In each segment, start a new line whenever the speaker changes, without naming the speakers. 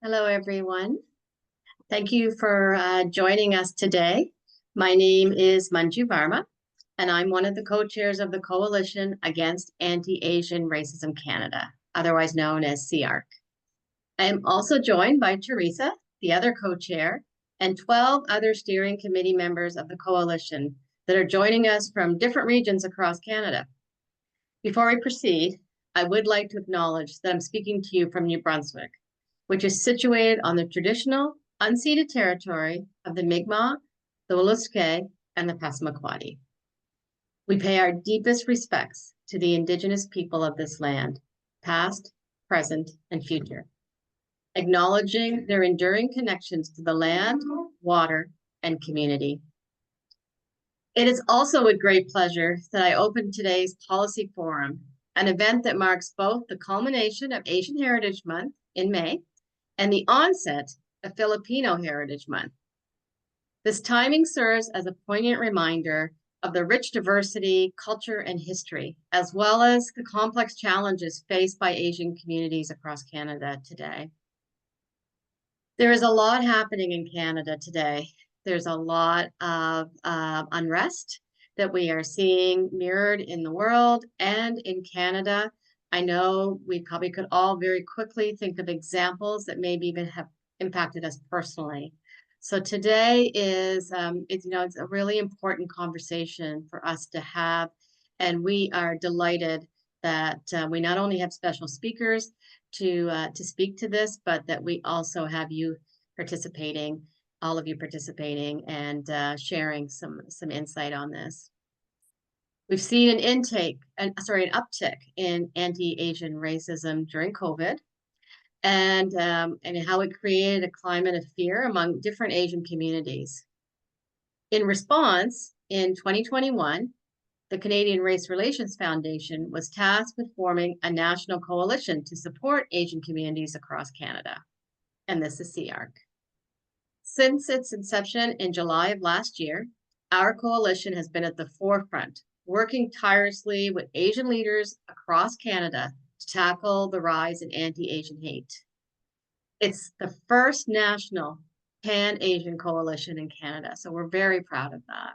Hello, everyone. Thank you for joining us today. My name is Manju Varma, and I'm one of the co-chairs of the Coalition Against Anti-Asian Racism Canada, otherwise known as CAAARC. I am also joined by Teresa, the other co-chair, and 12 other steering committee members of the coalition that are joining us from different regions across Canada. Before we proceed, I would like to acknowledge that I'm speaking to you from New Brunswick, which is situated on the traditional unceded territory of the Mi'kmaq, the Wolastoqey, and the Passamaquoddy. We pay our deepest respects to the Indigenous people of this land, past, present, and future, acknowledging their enduring connections to the land, water, and community. It is also with great pleasure that I open today's Policy Forum, an event that marks both the culmination of Asian Heritage Month in May and the onset of Filipino Heritage Month. This timing serves as a poignant reminder of the rich diversity, culture, and history, as well as the complex challenges faced by Asian communities across Canada today. There is a lot happening in Canada today. There's a lot of unrest that we are seeing mirrored in the world and in Canada. I know we probably could all very quickly think of examples that maybe even have impacted us personally. So today is, it's a really important conversation for us to have, and we are delighted that we not only have special speakers to speak to this, but that we also have you participating, all of you participating and sharing some insight on this. We've seen an uptick in anti-Asian racism during COVID, and how it created a climate of fear among different Asian communities. In response, in 2021, the Canadian Race Relations Foundation was tasked with forming a national coalition to support Asian communities across Canada, and this is CAAARC. Since its inception in July of last year, our coalition has been at the forefront, working tirelessly with Asian leaders across Canada to tackle the rise in anti-Asian hate. It's the first national pan-Asian coalition in Canada, so we're very proud of that.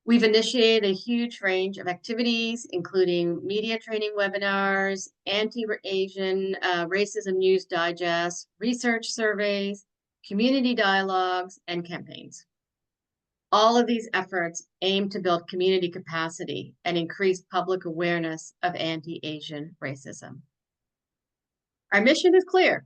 We've initiated a huge range of activities, including media training webinars, anti-Asian racism news digests, research surveys, community dialogues, and campaigns. All of these efforts aim to build community capacity and increase public awareness of anti-Asian racism. Our mission is clear: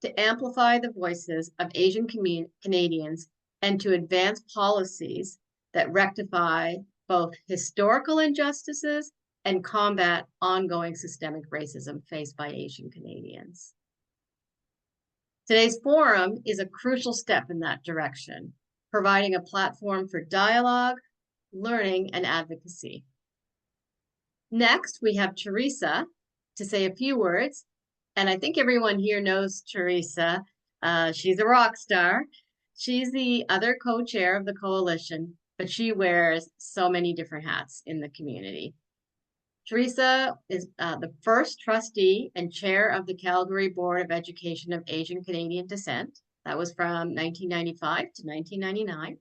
to amplify the voices of Asian Canadians and to advance policies that rectify both historical injustices and combat ongoing systemic racism faced by Asian Canadians. Today's forum is a crucial step in that direction, providing a platform for dialogue, learning, and advocacy. Next, we have Teresa to say a few words, and I think everyone here knows Teresa. She's a rock star. She's the other co-chair of the coalition, but she wears so many different hats in the community. Teresa is the first trustee and chair of the Calgary Board of Education of Asian Canadian Descent. That was from 1995 to 1999.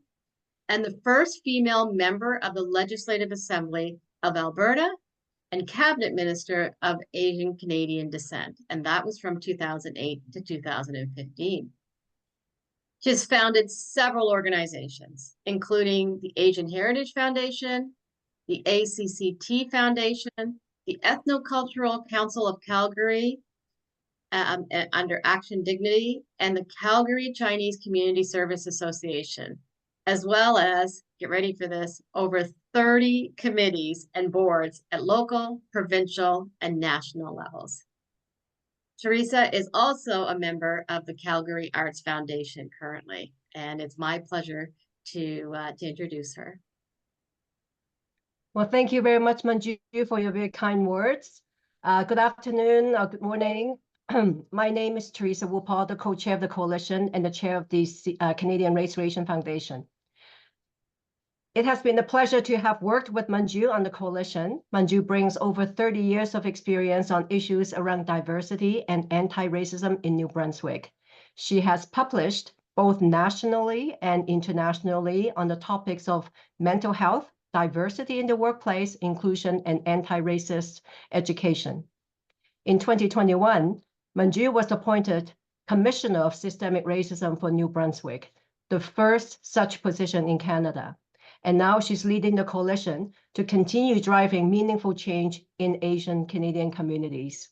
And the first female member of the Legislative Assembly of Alberta and Cabinet Minister of Asian Canadian Descent. And that was from 2008 to 2015. She has founded several organizations, including the Asian Heritage Foundation, the ACCT Foundation, the Ethnocultural Council of Calgary, under Action Dignity, and the Calgary Chinese Community Service Association, as well as, get ready for this, over 30 committees and boards at local, provincial, and national levels. Teresa is also a member of the Calgary Arts Foundation currently, and it's my pleasure to introduce her.
Well, thank you very much, Manju, for your very kind words. Good afternoon or good morning. My name is Teresa Woopal, the co-chair of the coalition and the chair of the Canadian Race Relations Foundation. It has been a pleasure to have worked with Manju on the coalition. Manju brings over 30 years of experience on issues around diversity and anti-racism in New Brunswick. She has published both nationally and internationally on the topics of mental health, diversity in the workplace, inclusion, and anti-racist education. In 2021, Manju was appointed Commissioner of Systemic Racism for New Brunswick, the first such position in Canada. And now she's leading the coalition to continue driving meaningful change in Asian Canadian communities.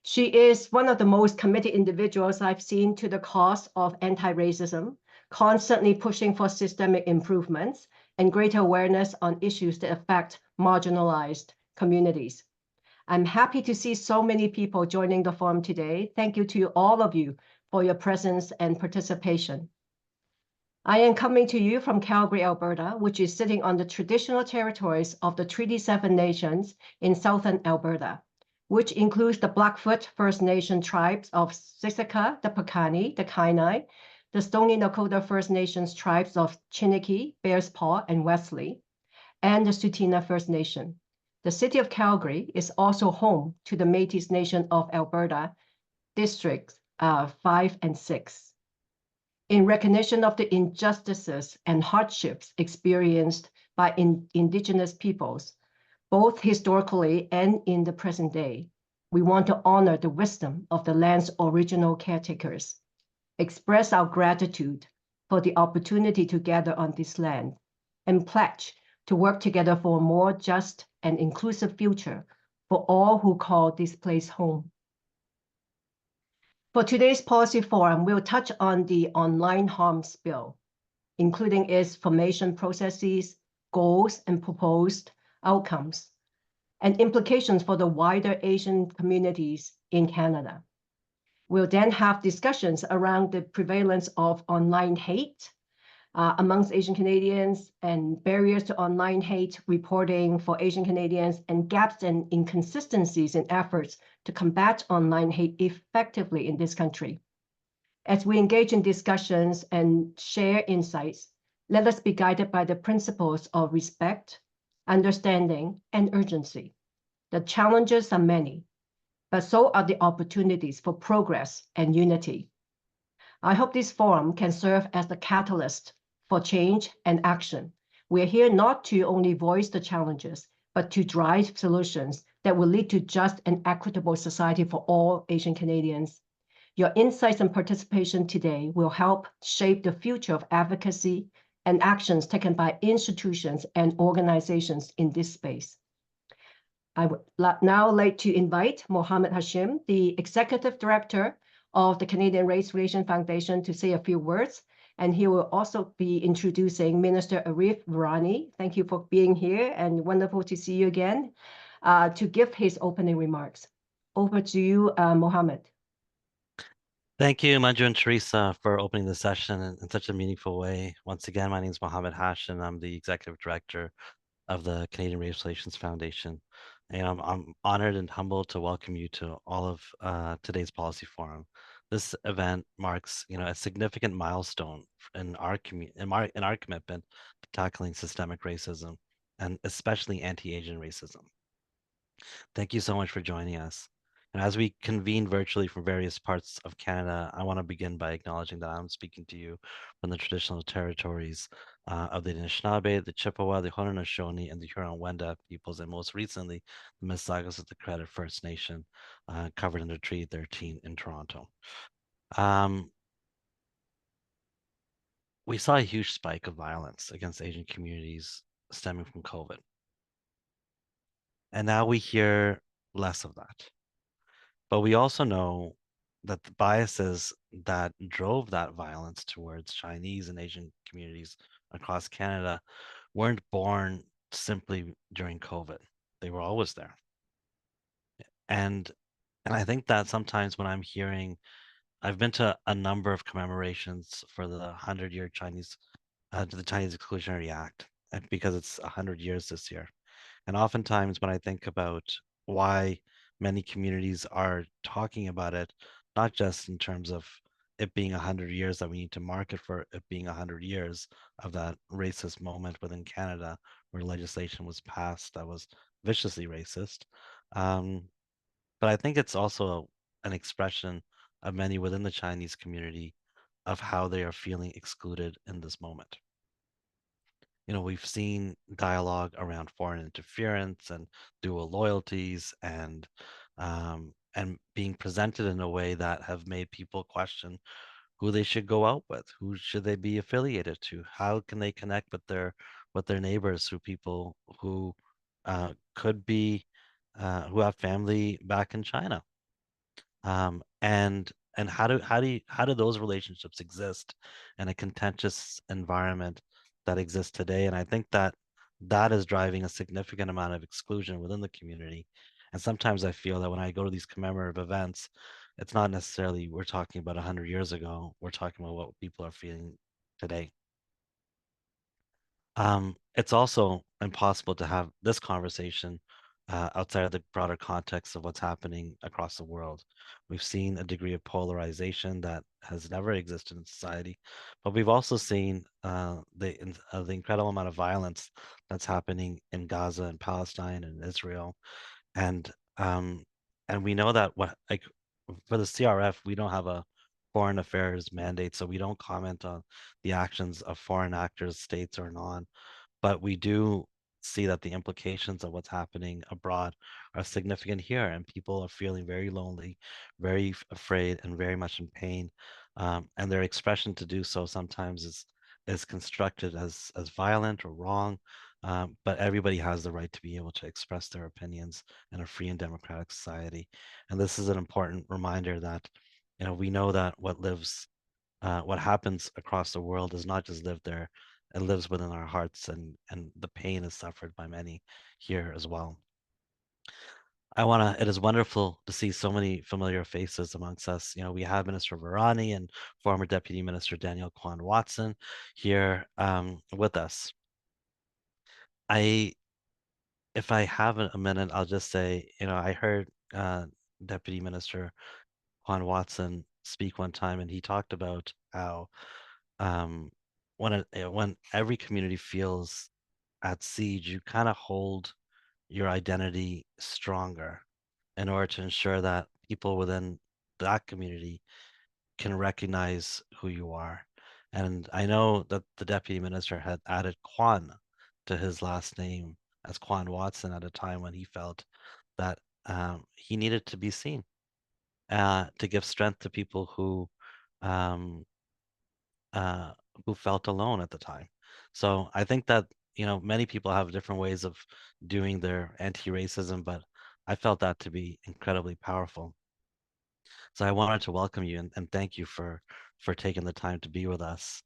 She is one of the most committed individuals I've seen to the cause of anti-racism, constantly pushing for systemic improvements and greater awareness on issues that affect marginalized communities. I'm happy to see so many people joining the forum today. Thank you to all of you for your presence and participation. I am coming to you from Calgary, Alberta, which is sitting on the traditional territories of the Treaty 7 nations in southern Alberta, which includes the Blackfoot First Nation tribes of Siksika, the Piikani, the Kainai, the Stoney Nakoda First Nations tribes of Chiniki, Bears Paw, and Wesley, and the Tsuut'ina First Nation. The city of Calgary is also home to the Métis Nation of Alberta, districts 5 and 6. In recognition of the injustices and hardships experienced by Indigenous peoples, both historically and in the present day, we want to honor the wisdom of the land's original caretakers, express our gratitude for the opportunity to gather on this land, and pledge to work together for a more just and inclusive future for all who call this place home. For today's policy forum, we'll touch on the online harms bill, including its formation processes, goals, and proposed outcomes, and implications for the wider Asian communities in Canada. We'll then have discussions around the prevalence of online hate amongst Asian Canadians and barriers to online hate reporting for Asian Canadians and gaps and inconsistencies in efforts to combat online hate effectively in this country. As we engage in discussions and share insights, let us be guided by the principles of respect, understanding, and urgency. The challenges are many, but so are the opportunities for progress and unity. I hope this forum can serve as the catalyst for change and action. We are here not to only voice the challenges, but to drive solutions that will lead to just and equitable society for all Asian Canadians. Your insights and participation today will help shape the future of advocacy and actions taken by institutions and organizations in this space. I would now like to invite Mohammed Hashim, the Executive Director of the Canadian Race Relations Foundation, to say a few words. And he will also be introducing Minister Arif Virani. Thank you for being here and wonderful to see you again, to give his opening remarks. Over to you, Mohammed.
Thank you, Manju and Teresa, for opening the session in such a meaningful way. Once again, my name is Mohammed Hashim. I'm the Executive Director of the Canadian Race Relations Foundation. And I'm honored and humbled to welcome you to all of today's policy forum. This event marks, a significant milestone in our commitment to tackling systemic racism and especially anti-Asian racism. Thank you so much for joining us. And as we convene virtually from various parts of Canada, I want to begin by acknowledging that I'm speaking to you from the traditional territories of the Anishinaabe, the Chippewa, the Haudenosaunee, and the Huron-Wendat peoples, and most recently, the Mississaugas of the Credit First Nation, covered under Treaty 13 in Toronto. We saw a huge spike of violence against Asian communities stemming from COVID. And now we hear less of that. But we also know that the biases that drove that violence towards Chinese and Asian communities across Canada weren't born simply during COVID. They were always there. And I think that sometimes when I'm hearing, I've been to a number of commemorations for the 100-year Chinese, to the Chinese Exclusionary Act, because it's 100 years this year. And oftentimes when I think about why many communities are talking about it, not just in terms of it being 100 years, that we need to mark it for it being 100 years of that racist moment within Canada where legislation was passed that was viciously racist. But I think it's also an expression of many within the Chinese community of how they are feeling excluded in this moment. We've seen dialogue around foreign interference and dual loyalties and being presented in a way that have made people question who they should go out with, who should they be affiliated to, how can they connect with their neighbors, who people who could be who have family back in China, and how do those relationships exist in a contentious environment that exists today? And I think that is driving a significant amount of exclusion within the community. And sometimes I feel that when I go to these commemorative events, it's not necessarily we're talking about 100 years ago. We're talking about what people are feeling today. It's also impossible to have this conversation outside of the broader context of what's happening across the world. We've seen a degree of polarization that has never existed in society, but we've also seen the incredible amount of violence that's happening in Gaza and Palestine and Israel, and um, and we know that for the CRF, we don't have a foreign affairs mandate, so we don't comment on the actions of foreign actors, states or non, but we do see that the implications of what's happening abroad are significant here, and people are feeling very lonely, very afraid, and very much in pain. And their expression to do so sometimes is constructed as violent or wrong. But everybody has the right to be able to express their opinions in a free and democratic society. And this is an important reminder that, we know that what happens across the world does not just live there, it lives within our hearts, and the pain is suffered by many here as well. It is wonderful to see so many familiar faces amongst us. We have Minister Varani and former Deputy Minister Daniel Kwan Watson here with us. If I have a minute, I'll just say, I heard Deputy Minister Kwan Watson speak one time, and he talked about how when every community feels at siege, you kind of hold your identity stronger in order to ensure that people within that community can recognize who you are. And I know that the deputy minister had added Kwan to his last name as Kwan Watson at a time when he felt that he needed to be seen to give strength to people um, who felt alone at the time. So I think that, many people have different ways of doing their anti-racism, but I felt that to be incredibly powerful. So I wanted to welcome you and thank you for taking the time to be with us.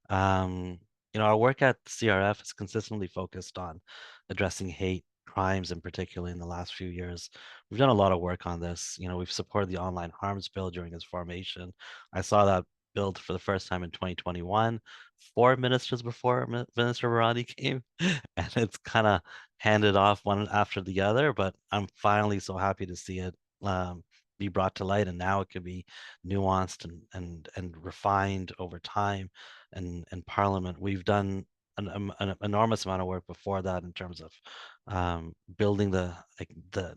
Our work at CRF is consistently focused on addressing hate crimes, in particular in the last few years. We've done a lot of work on this. We've supported the online harms bill during its formation. I saw that billed for the first time in 2021, 4 ministers before Minister Varani came, and it's kind of handed off one after the other. But I'm finally so happy to see it be brought to light, and now it can be nuanced and refined over time. And in Parliament, we've done an enormous amount of work before that in terms of building the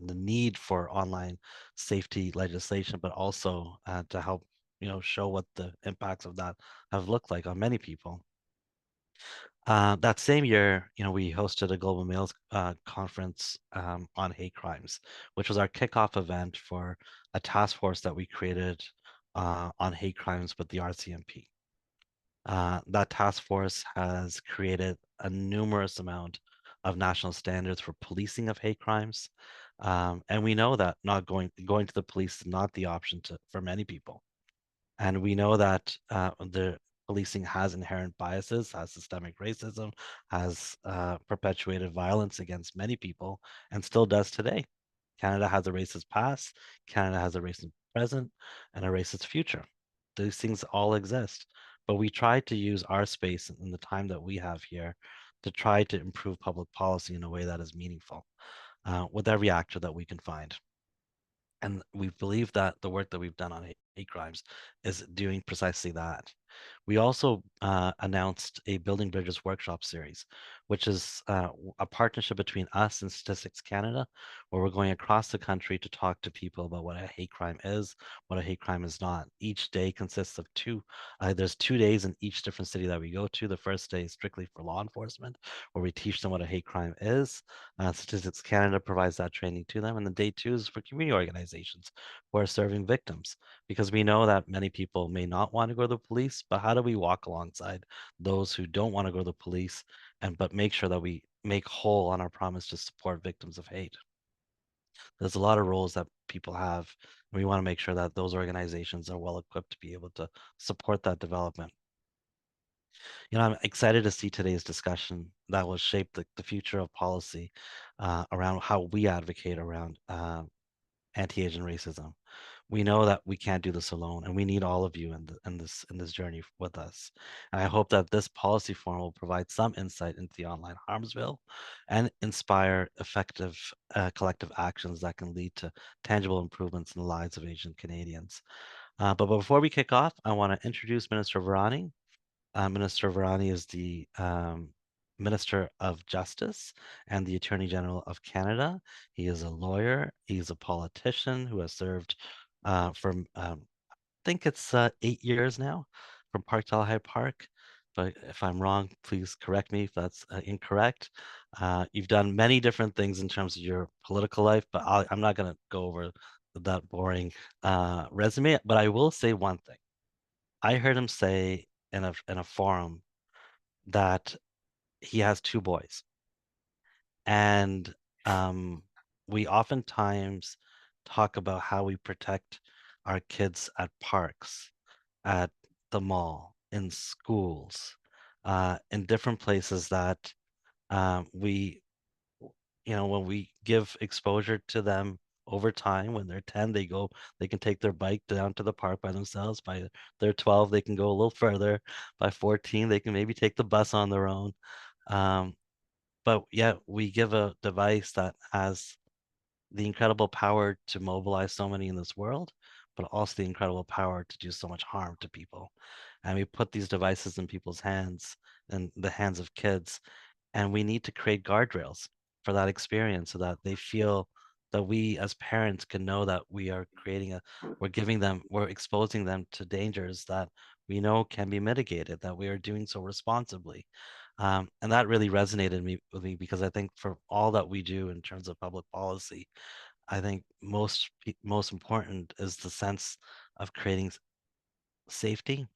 need for online safety legislation, but also to help show what the impacts of that have looked like on many people. That same year, we hosted a Global Males conference on hate crimes, which was our kickoff event for a task force that we created on hate crimes with the RCMP. That task force has created a numerous amount of national standards for policing of hate crimes. And we know that not going to the police is not the option for many people. And we know that the policing has inherent biases, has systemic racism, has perpetuated violence against many people, and still does today. Canada has a racist past, Canada has a racist present, and a racist future. These things all exist. But we try to use our space and the time that we have here to try to improve public policy in a way that is meaningful with every actor that we can find. And we believe that the work that we've done on hate crimes is doing precisely that. We also announced a Building Bridges workshop series, which is a partnership between us and Statistics Canada, where we're going across the country to talk to people about what a hate crime is, what a hate crime is not. Each day consists of there's 2 days in each different city that we go to. The first day is strictly for law enforcement, where we teach them what a hate crime is. Statistics Canada provides that training to them. And then day 2 is for community organizations who are serving victims, because we know that many people may not want to go to the police, but how do we walk alongside those who don't want to go to the police but make sure that we make whole on our promise to support victims of hate? There's a lot of roles that people have, and we want to make sure that those organizations are well equipped to be able to support that development. I'm excited to see today's discussion that will shape the future of policy around how we advocate around anti-Asian racism. We know that we can't do this alone, and we need all of you in this journey with us. And I hope that this policy forum will provide some insight into the online harms bill and inspire effective collective actions that can lead to tangible improvements in the lives of Asian Canadians. But before we kick off, I want to introduce Minister Virani. Minister Virani is the Minister of Justice and the Attorney General of Canada. He is a lawyer. He's a politician who has served for, I think it's 8 years now from Park Delhi Park. But if I'm wrong, please correct me if that's incorrect. You've done many different things in terms of your political life, but I'm not going to go over that boring resume. But I will say one thing. I heard him say in a forum that he has 2 boys, and we oftentimes talk about how we protect our kids at parks, at the mall, in schools, in different places that we, when we give exposure to them over time. When they're 10, they can take their bike down to the park by themselves. By they're 12, they can go a little further. By 14, they can maybe take the bus on their own. But yet we give a device that has the incredible power to mobilize so many in this world, but also the incredible power to do so much harm to people. And we put these devices in people's hands, in the hands of kids, and we need to create guardrails for that experience so that they feel that we as parents can know that we are we're exposing them to dangers that we know can be mitigated, that we are doing so responsibly. And that really resonated with me because I think for all that we do in terms of public policy, I think most important is the sense of creating safety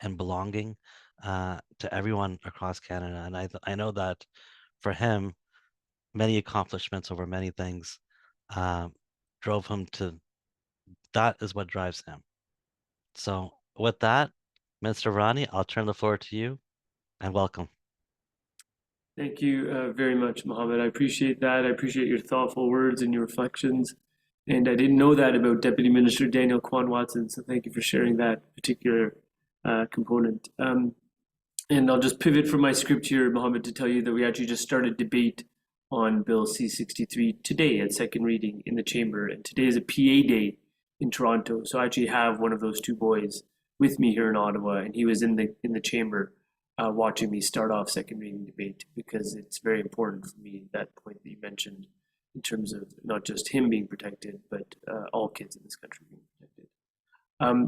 and belonging to everyone across Canada. And I know that for him, many accomplishments over many things drove him to, that is what drives him. So with that, Mr. Rani, I'll turn the floor to you and welcome.
Thank you very much, Mohammed. I appreciate that. I appreciate your thoughtful words and your reflections. And I didn't know that about Deputy Minister Daniel Kwan Watson, so thank you for sharing that particular component. And I'll just pivot from my script here, Mohammed, to tell you that we actually just started debate on Bill C-63 today at second reading in the chamber. And today is a PA day in Toronto. So I actually have one of those 2 boys with me here in Ottawa, and he was in the chamber watching me start off second reading debate, because it's very important for me, that point that you mentioned, in terms of not just him being protected, but all kids in this country being protected.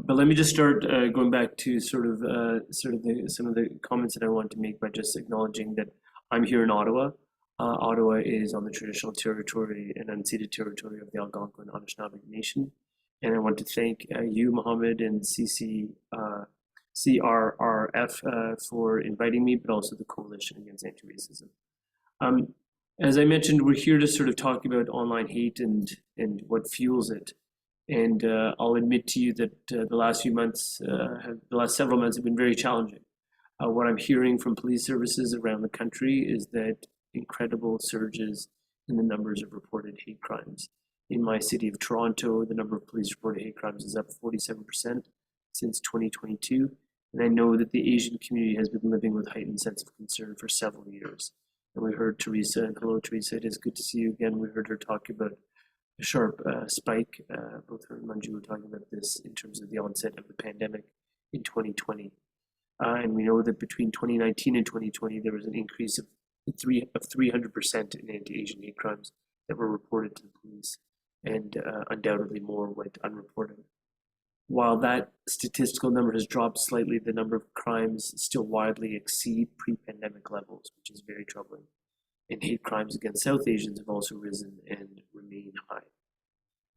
But let me just start going back to some of the comments that I want to make by just acknowledging that I'm here in Ottawa. Ottawa is on the traditional territory and unceded territory of the Algonquin Anishinaabe Nation. And I want to thank you, Mohammed, and CCRRF for inviting me, but also the Coalition Against Anti-Racism. As I mentioned, we're here to sort of talk about online hate and what fuels it. And I'll admit to you that the last several months have been very challenging. What I'm hearing from police services around the country is that incredible surges in the numbers of reported hate crimes. In my city of Toronto, the number of police reported hate crimes is up 47% since 2022. And I know that the Asian community has been living with heightened sense of concern for several years. And we heard Teresa, and hello Teresa, it is good to see you again. We heard her talk about sharp spike. Both her and Manju were talking about this in terms of the onset of the pandemic in 2020. And we know that between 2019 and 2020, there was an increase of 300% in anti-Asian hate crimes that were reported to the police, and undoubtedly more went unreported. While that statistical number has dropped slightly, the number of crimes still widely exceed pre-pandemic levels, which is very troubling. And hate crimes against South Asians have also risen and remain high.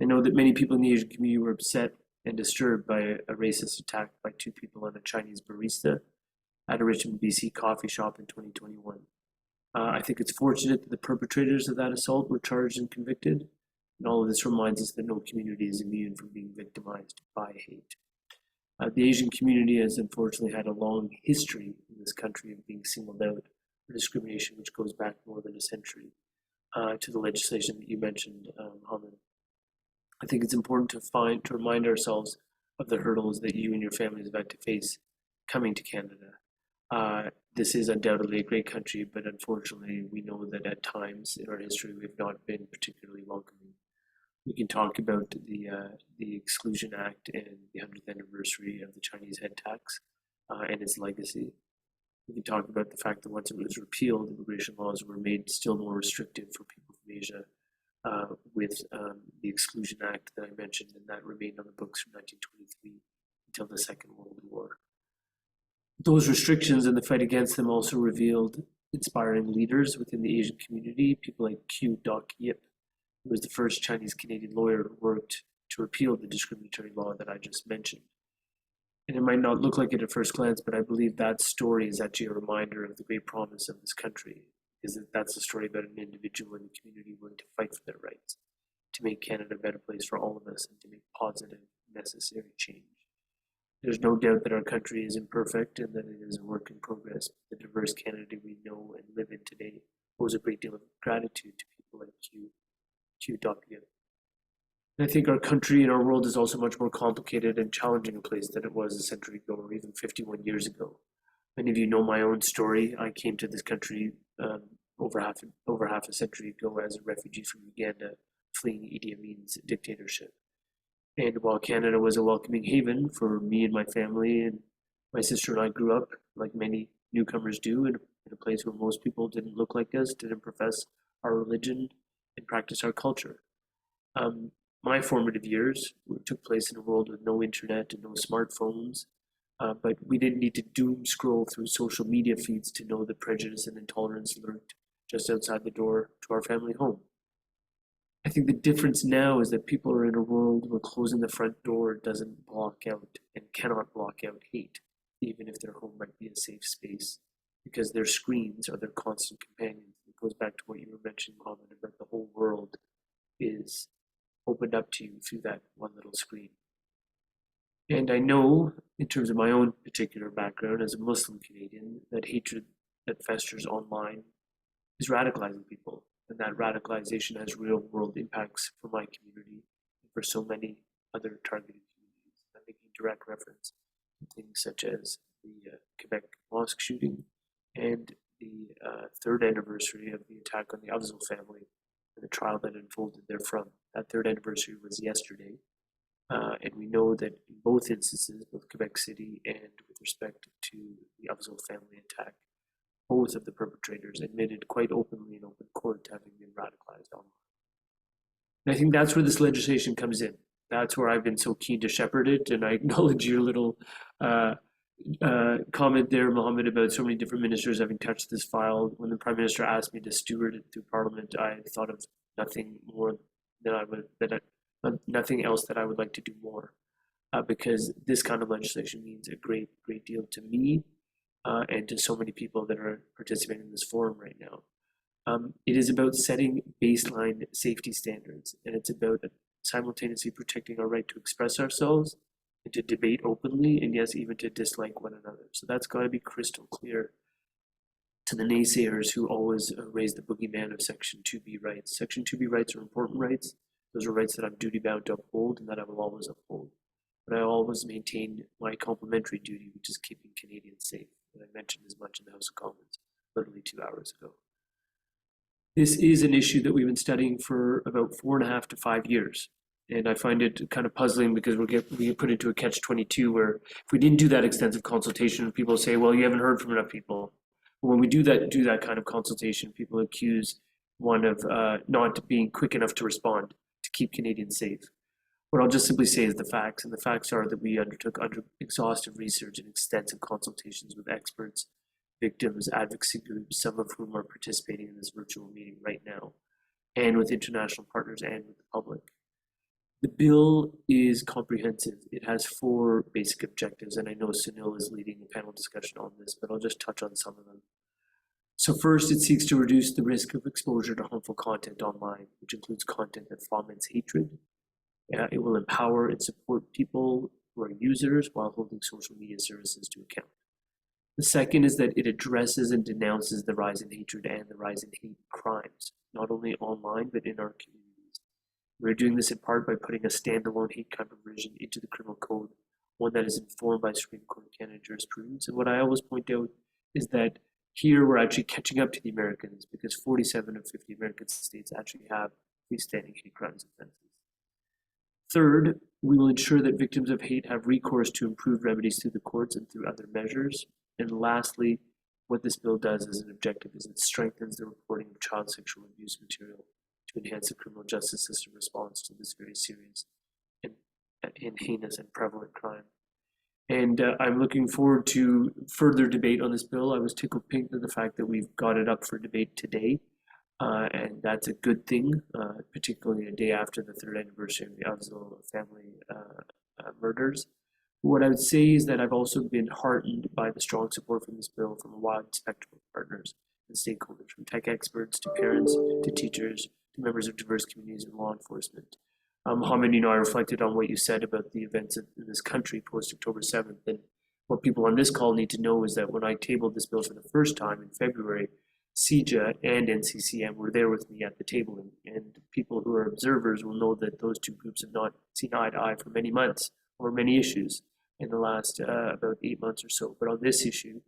I know that many people in the Asian community were upset and disturbed by a racist attack by two people on a Chinese barista at a Richmond, BC coffee shop in 2021. I think it's fortunate that the perpetrators of that assault were charged and convicted. And all of this reminds us that no community is immune from being victimized by hate. The Asian community has unfortunately had a long history in this country of being singled out for discrimination, which goes back more than a century to the legislation that you mentioned, Mohammed. I think it's important to remind ourselves of the hurdles that you and your families have had to face coming to Canada. This is undoubtedly a great country, but unfortunately, we know that at times in our history, we've not been particularly welcoming. We can talk about the Exclusion Act and the 100th anniversary of the Chinese head tax and its legacy. We can talk about the fact that once it was repealed, immigration laws were made still more restrictive for people from Asia with the Exclusion Act that I mentioned, and that remained on the books from 1923 until the Second World War. Those restrictions and the fight against them also revealed inspiring leaders within the Asian community, people like Q. Doc Yip, who was the first Chinese-Canadian lawyer who worked to repeal the discriminatory law that I just mentioned. And it might not look like it at first glance, but I believe that story is actually a reminder of the great promise of this country, because that's a story about an individual in the community willing to fight for their rights, to make Canada a better place for all of us, and to make positive, necessary change. There's no doubt that our country is imperfect and that it is a work in progress. The diverse Canada we know and live in today owes a great deal of gratitude to people like Q. And I think our country and our world is also much more complicated and challenging a place than it was a century ago or even 51 years ago. Many of you know my own story. I came to this country over half a century ago as a refugee from Uganda, fleeing Idi Amin's dictatorship. And while Canada was a welcoming haven for me and my family, and my sister and I grew up, like many newcomers do, in a place where most people didn't look like us, didn't profess our religion, and practice our culture. My formative years took place in a world with no internet and no smartphones, but we didn't need to doom scroll through social media feeds to know that prejudice and intolerance lurked just outside the door to our family home. I think the difference now is that people are in a world where closing the front door doesn't block out and cannot block out hate, even if their home might be a safe space, because their screens are their constant companions. It goes back to what you were mentioning, Mohammed, about the whole world is opened up to you through that one little screen. And I know, in terms of my own particular background as a Muslim Canadian, that hatred that festers online is radicalizing people. And that radicalization has real world impacts for my community and for so many other targeted communities. I'm making direct reference to things such as the Quebec mosque shooting and the third anniversary of the attack on the Afzal family and the trial that unfolded therefrom. That third anniversary was yesterday. And we know that in both instances, both Quebec City and with respect to the Afzal family attack, both of the perpetrators admitted quite openly in open court to having been radicalized online. And I think that's where this legislation comes in. That's where I've been so keen to shepherd it, and I acknowledge your little comment there, Mohammed, about so many different ministers having touched this file. When the Prime Minister asked me to steward it through Parliament, I thought of nothing more than nothing else that I would like to do more, because this kind of legislation means a great deal to me and to so many people that are participating in this forum right now. It is about setting baseline safety standards, and it's about simultaneously protecting our right to express ourselves and to debate openly, and yes, even to dislike one another. So that's got to be crystal clear to the naysayers who always raise the boogeyman of Section 2B rights. Section 2B rights are important rights. Those are rights that I'm duty-bound to uphold and that I will always uphold. But I always maintain my complementary duty, which is keeping Canadians safe. And I mentioned as much in the House of Commons literally 2 hours ago. This is an issue that we've been studying for about 4.5 to 5 years. And I find it kind of puzzling because we get put into a catch-22 where if we didn't do that extensive consultation, people say, well, you haven't heard from enough people. But when we do that kind of consultation, people accuse one of not being quick enough to respond to keep Canadians safe. What I'll just simply say is the facts, and the facts are that we undertook exhaustive research and extensive consultations with experts, victims, advocacy groups, some of whom are participating in this virtual meeting right now, and with international partners and with the public. The bill is comprehensive. It has 4 basic objectives, and I know Sunil is leading a panel discussion on this, but I'll just touch on some of them. So first, it seeks to reduce the risk of exposure to harmful content online, which includes content that foments hatred. It will empower and support people who are users while holding social media services to account. The second is that it addresses and denounces the rise in hatred and the rise in hate crimes, not only online, but in our communities. We're doing this in part by putting a standalone hate crime provision into the criminal code, one that is informed by Supreme Court of Canada jurisprudence. And what I always point out is that here we're actually catching up to the Americans because 47 of 50 American states actually have freestanding hate crimes offenses. Third, we will ensure that victims of hate have recourse to improved remedies through the courts and through other measures. And lastly, what this bill does as an objective is it strengthens the reporting of child sexual abuse material to enhance the criminal justice system response to this very serious and heinous and prevalent crime. And I'm looking forward to further debate on this bill. I was tickled pink at the fact that we've got it up for debate today. And that's a good thing, particularly a day after the 3rd anniversary of the Avzal family murders. What I would say is that I've also been heartened by the strong support from this bill from a wide spectrum of partners and stakeholders, from tech experts to parents to teachers to members of diverse communities and law enforcement. Mohammed, I reflected on what you said about the events in this country post-October 7th, and what people on this call need to know is that when I tabled this bill for the first time in February, CJA and NCCM were there with me at the table, and people who are observers will know that those two groups have not seen eye to eye for many months over many issues in the last about 8 months or so. But on this issue,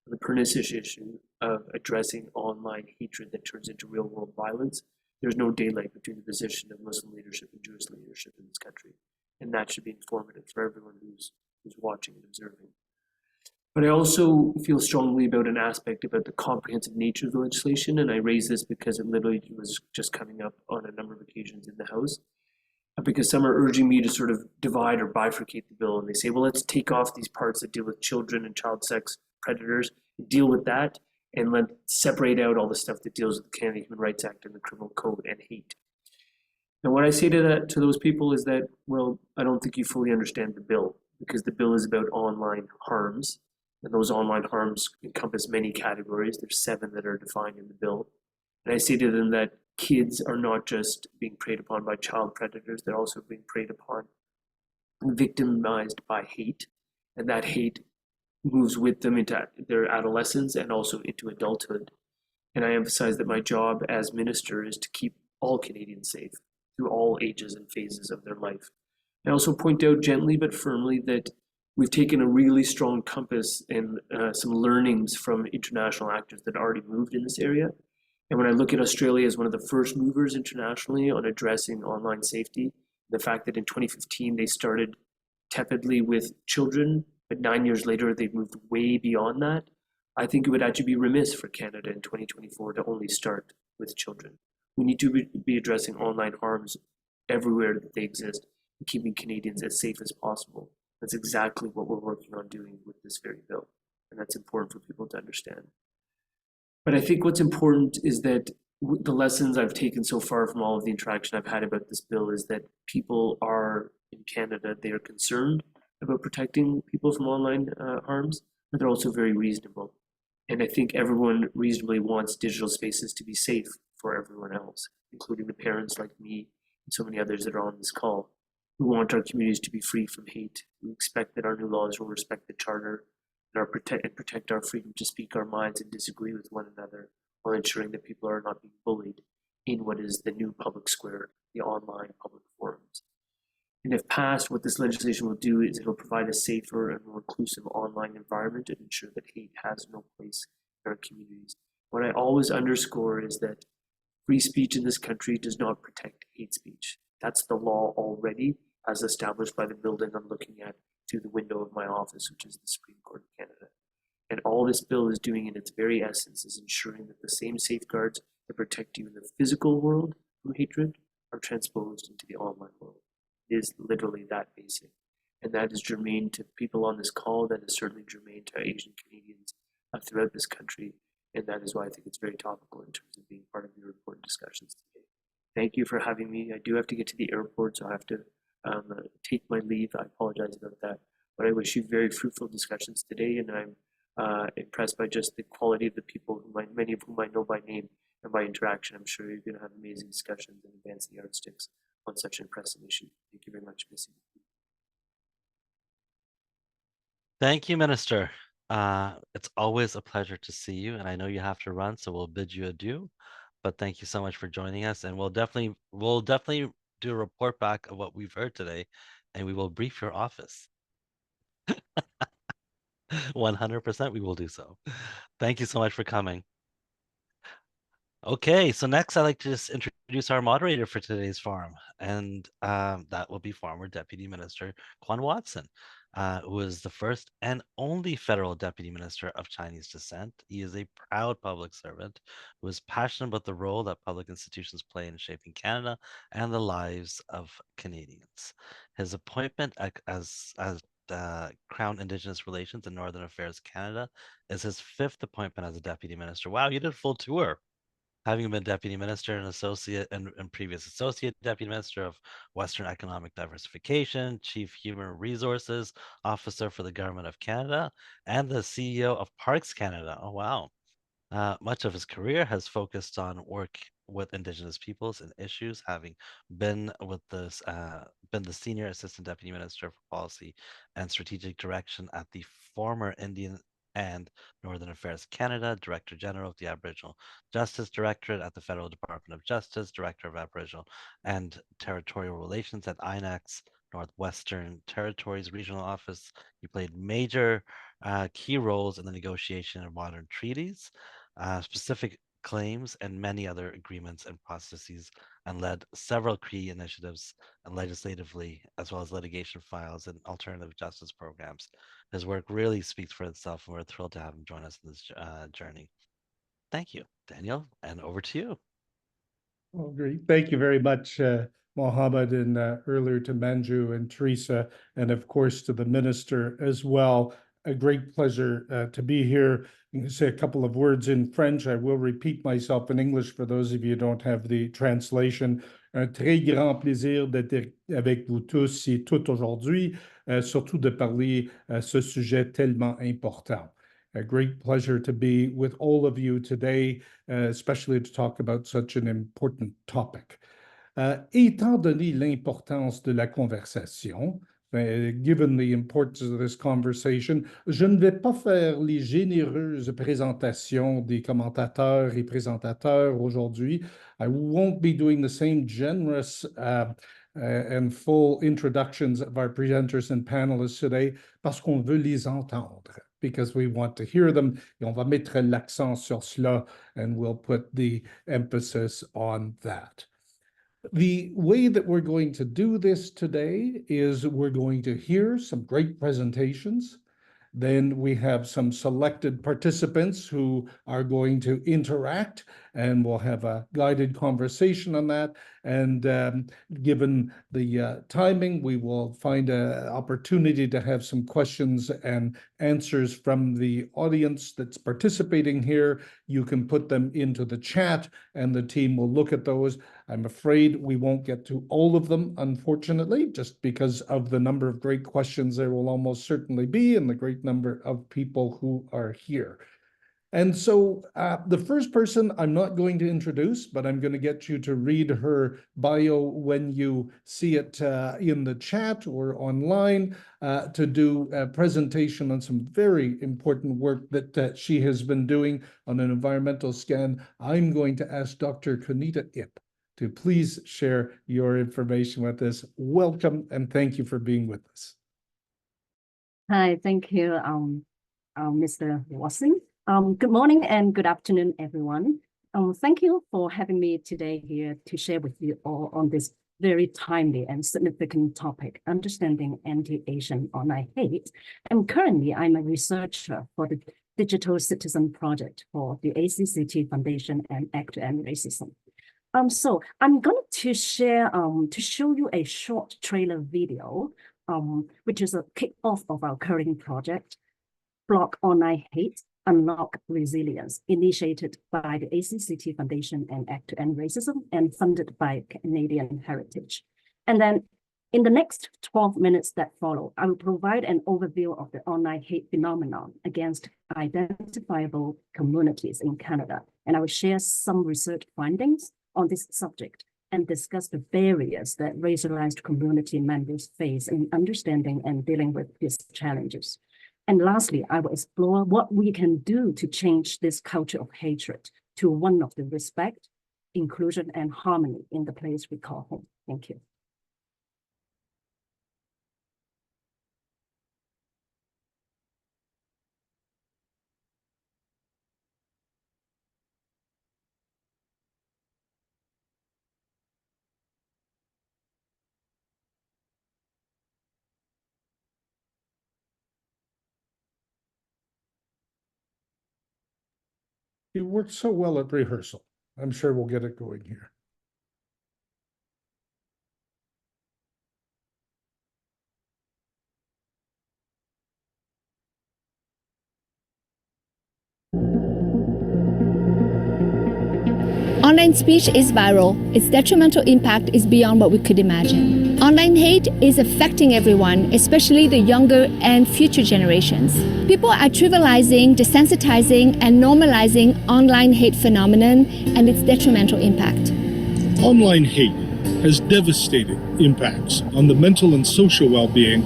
the pernicious issue of addressing online hatred that turns into real world violence, there's no daylight between the position of Muslim leadership and Jewish leadership in this country. And that should be informative for everyone who's watching and observing. But I also feel strongly about an aspect about the comprehensive nature of the legislation, and I raise this because it literally was just coming up on a number of occasions in the House, because some are urging me to sort of divide or bifurcate the bill, and they say, well, let's take off these parts that deal with children and child sex predators, deal with that, and let's separate out all the stuff that deals with the Canada Human Rights Act and the Criminal Code and hate. And what I say to those people is that, well, I don't think you fully understand the bill, because the bill is about online harms. And those online harms encompass many categories. There's 7 that are defined in the bill. And I say to them that kids are not just being preyed upon by child predators, they're also being preyed upon and victimized by hate. And that hate moves with them into their adolescence and also into adulthood. And I emphasize that my job as minister is to keep all Canadians safe through all ages and phases of their life. I also point out gently but firmly that we've taken a really strong compass and some learnings from international actors that already moved in this area. And when I look at Australia as one of the first movers internationally on addressing online safety, the fact that in 2015 they started tepidly with children, but 9 years later they've moved way beyond that, I think it would actually be remiss for Canada in 2024 to only start with children. We need to be addressing online harms everywhere that they exist and keeping Canadians as safe as possible. That's exactly what we're working on doing with this very bill, and that's important for people to understand. But I think what's important is that the lessons I've taken so far from all of the interaction I've had about this bill is that people are, in Canada, they are concerned about protecting people from online harms, but they're also very reasonable. And I think everyone reasonably wants digital spaces to be safe for everyone else, including the parents like me and so many others that are on this call. We want our communities to be free from hate. We expect that our new laws will respect the Charter and protect our freedom to speak our minds and disagree with one another, while ensuring that people are not being bullied in what is the new public square, the online public forums. And if passed, what this legislation will do is it will provide a safer and more inclusive online environment and ensure that hate has no place in our communities. What I always underscore is that free speech in this country does not protect hate speech. That's the law already, as established by the building I'm looking at through the window of my office, which is the Supreme Court of Canada. And all this bill is doing in its very essence is ensuring that the same safeguards that protect you in the physical world from hatred are transposed into the online world. It is literally that basic. And that is germane to people on this call, that is certainly germane to Asian Canadians throughout this country. And that is why I think it's very topical in terms of being part of your important discussions today. Thank you for having me. I do have to get to the airport, so I have to take my leave. I apologize about that. But I wish you very fruitful discussions today, and I'm impressed by just the quality of the people, many of whom I know by name and by interaction. I'm sure you're going to have amazing discussions and advance the yardsticks on such an impressive issue. Thank you very much, Missy.
Thank you, Minister. It's always a pleasure to see you, and I know you have to run, so we'll bid you adieu. But thank you so much for joining us, and we'll definitely do a report back of what we've heard today, and we will brief your office. 100% we will do so. Thank you so much for coming. Okay, so next I'd like to just introduce our moderator for today's forum, and that will be former Deputy Minister Quan Watson, who is the first and only federal Deputy Minister of Chinese descent. He is a proud public servant who is passionate about the role that public institutions play in shaping Canada and the lives of Canadians. His appointment as Crown Indigenous Relations and Northern Affairs Canada is his 5th appointment as a Deputy Minister. Wow, you did a full tour. Having been Deputy Minister and Associate and previous Associate Deputy Minister of Western Economic Diversification, Chief Human Resources Officer for the Government of Canada, and the CEO of Parks Canada. Oh, wow. Much of his career has focused on work with Indigenous peoples and issues, having been the Senior Assistant Deputy Minister for Policy and Strategic Direction at the former Indian and Northern Affairs Canada, Director General of the Aboriginal Justice Directorate at the Federal Department of Justice, Director of Aboriginal and Territorial Relations at INAC's Northwestern Territories Regional Office. He played major key roles in the negotiation of modern treaties, specific claims, and many other agreements and processes, and led several key initiatives legislatively, as well as litigation files and alternative justice programs. His work really speaks for itself, and we're thrilled to have him join us in this journey. Thank you, Daniel, and over to you.
Well, great. Thank you very much, Mohammed, and earlier to Manju and Teresa, and of course to the Minister as well. A great pleasure to be here. I'm going to say a couple of words in French. I will repeat myself in English for those of you who don't have the translation. Un très grand plaisir d'être avec vous tous et toutes aujourd'hui, surtout de parler ce sujet tellement important. A great pleasure to be with all of you today, especially to talk about such an important topic. Étant donné l'importance de la conversation, given the importance of this conversation, je ne vais pas faire les généreuses présentations des commentateurs et présentateurs aujourd'hui. I won't be doing the same generous and full introductions of our presenters and panelists today, parce qu'on veut les entendre, because we want to hear them, et on va mettre l'accent sur cela, and we'll put the emphasis on that. The way that we're going to do this today is we're going to hear some great presentations. Then we have some selected participants who are going to interact, and we'll have a guided conversation on that. And given the timing, we will find an opportunity to have some questions and answers from the audience that's participating here. You can put them into the chat, and the team will look at those. I'm afraid we won't get to all of them, unfortunately, just because of the number of great questions there will almost certainly be, and the great number of people who are here. And so the first person I'm not going to introduce, but I'm going to get you to read her bio when you see it in the chat or online, to do a presentation on some very important work that she has been doing on an environmental scan. I'm going to ask Dr. Kunita Ip to please share your information with us. Welcome, and thank you for being with us.
Hi, thank you, Mr. Watson. Good morning and good afternoon, everyone. Thank you for having me today here to share with you all on this very timely and significant topic, understanding anti-Asian online hate. And currently, I'm a researcher for the Digital Citizen Project for the ACCT Foundation and Act to End Racism. So I'm going to share, to show you a short trailer video, which is a kickoff of our current project, Block Online Hate, Unlock Resilience, initiated by the ACCT Foundation and Act to End Racism and funded by Canadian Heritage. And then in the next 12 minutes that follow, I will provide an overview of the online hate phenomenon against identifiable communities in Canada. And I will share some research findings on this subject and discuss the barriers that racialized community members face in understanding and dealing with these challenges. And lastly, I will explore what we can do to change this culture of hatred to one of the respect, inclusion, and harmony in the place we call home. Thank you.
You worked so well at rehearsal. I'm sure we'll get it going here.
Online speech is viral. Its detrimental impact is beyond what we could imagine. Online hate is affecting everyone, especially the younger and future generations. People are trivializing, desensitizing, and normalizing online hate phenomenon and its detrimental impact.
Online hate has devastating impacts on the mental and social well-being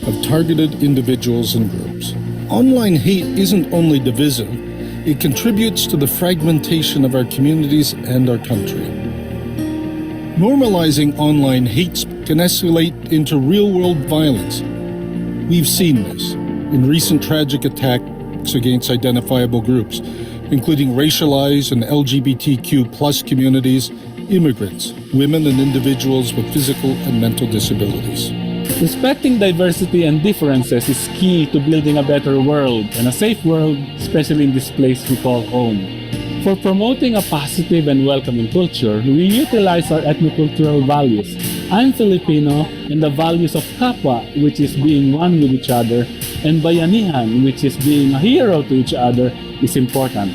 of targeted individuals and groups. Online hate isn't only divisive, it contributes to the fragmentation of our communities and our country. Normalizing online hate can escalate into real-world violence. We've seen this in recent tragic attacks against identifiable groups, including racialized and LGBTQ+ communities, immigrants, women, and individuals with physical and mental disabilities.
Respecting diversity and differences is key to building a better world and a safe world, especially in this place we call home. For promoting a positive and welcoming culture, we utilize our ethnocultural values. I'm Filipino, and the values of kapwa, which is being one with each other, and bayanihan, which is being a hero to each other, is important.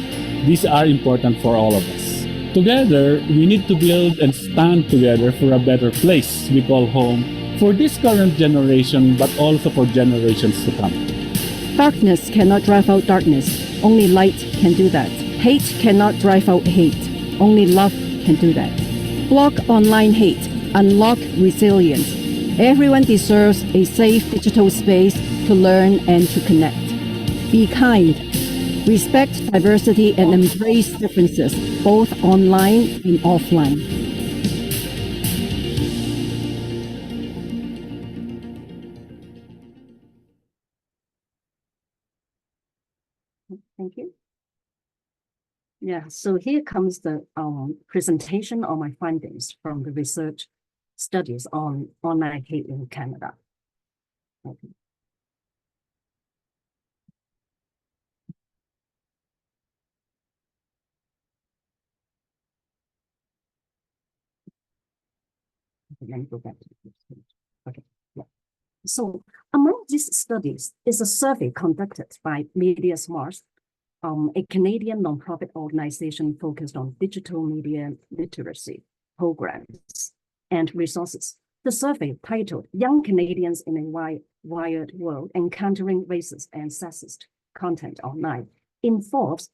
These are important for all of us. Together, we need to build and stand together for a better place we call home, for this current generation, but also for generations to come.
Darkness cannot drive out darkness. Only light can do that. Hate cannot drive out hate. Only love can do that. Block online hate. Unlock resilience. Everyone deserves a safe digital space to learn and to connect. Be kind. Respect diversity and embrace differences, both online and offline. Thank you. Yeah, so here comes the presentation of my findings from the research studies on online hate in Canada. Okay. Let me go back to the first page. Okay, yeah. So among these studies is a survey conducted by Media Smarts, a Canadian nonprofit organization focused on digital media literacy programs and resources. The survey, titled Young Canadians in a Wired World, Encountering Racist and Sexist Content Online, involves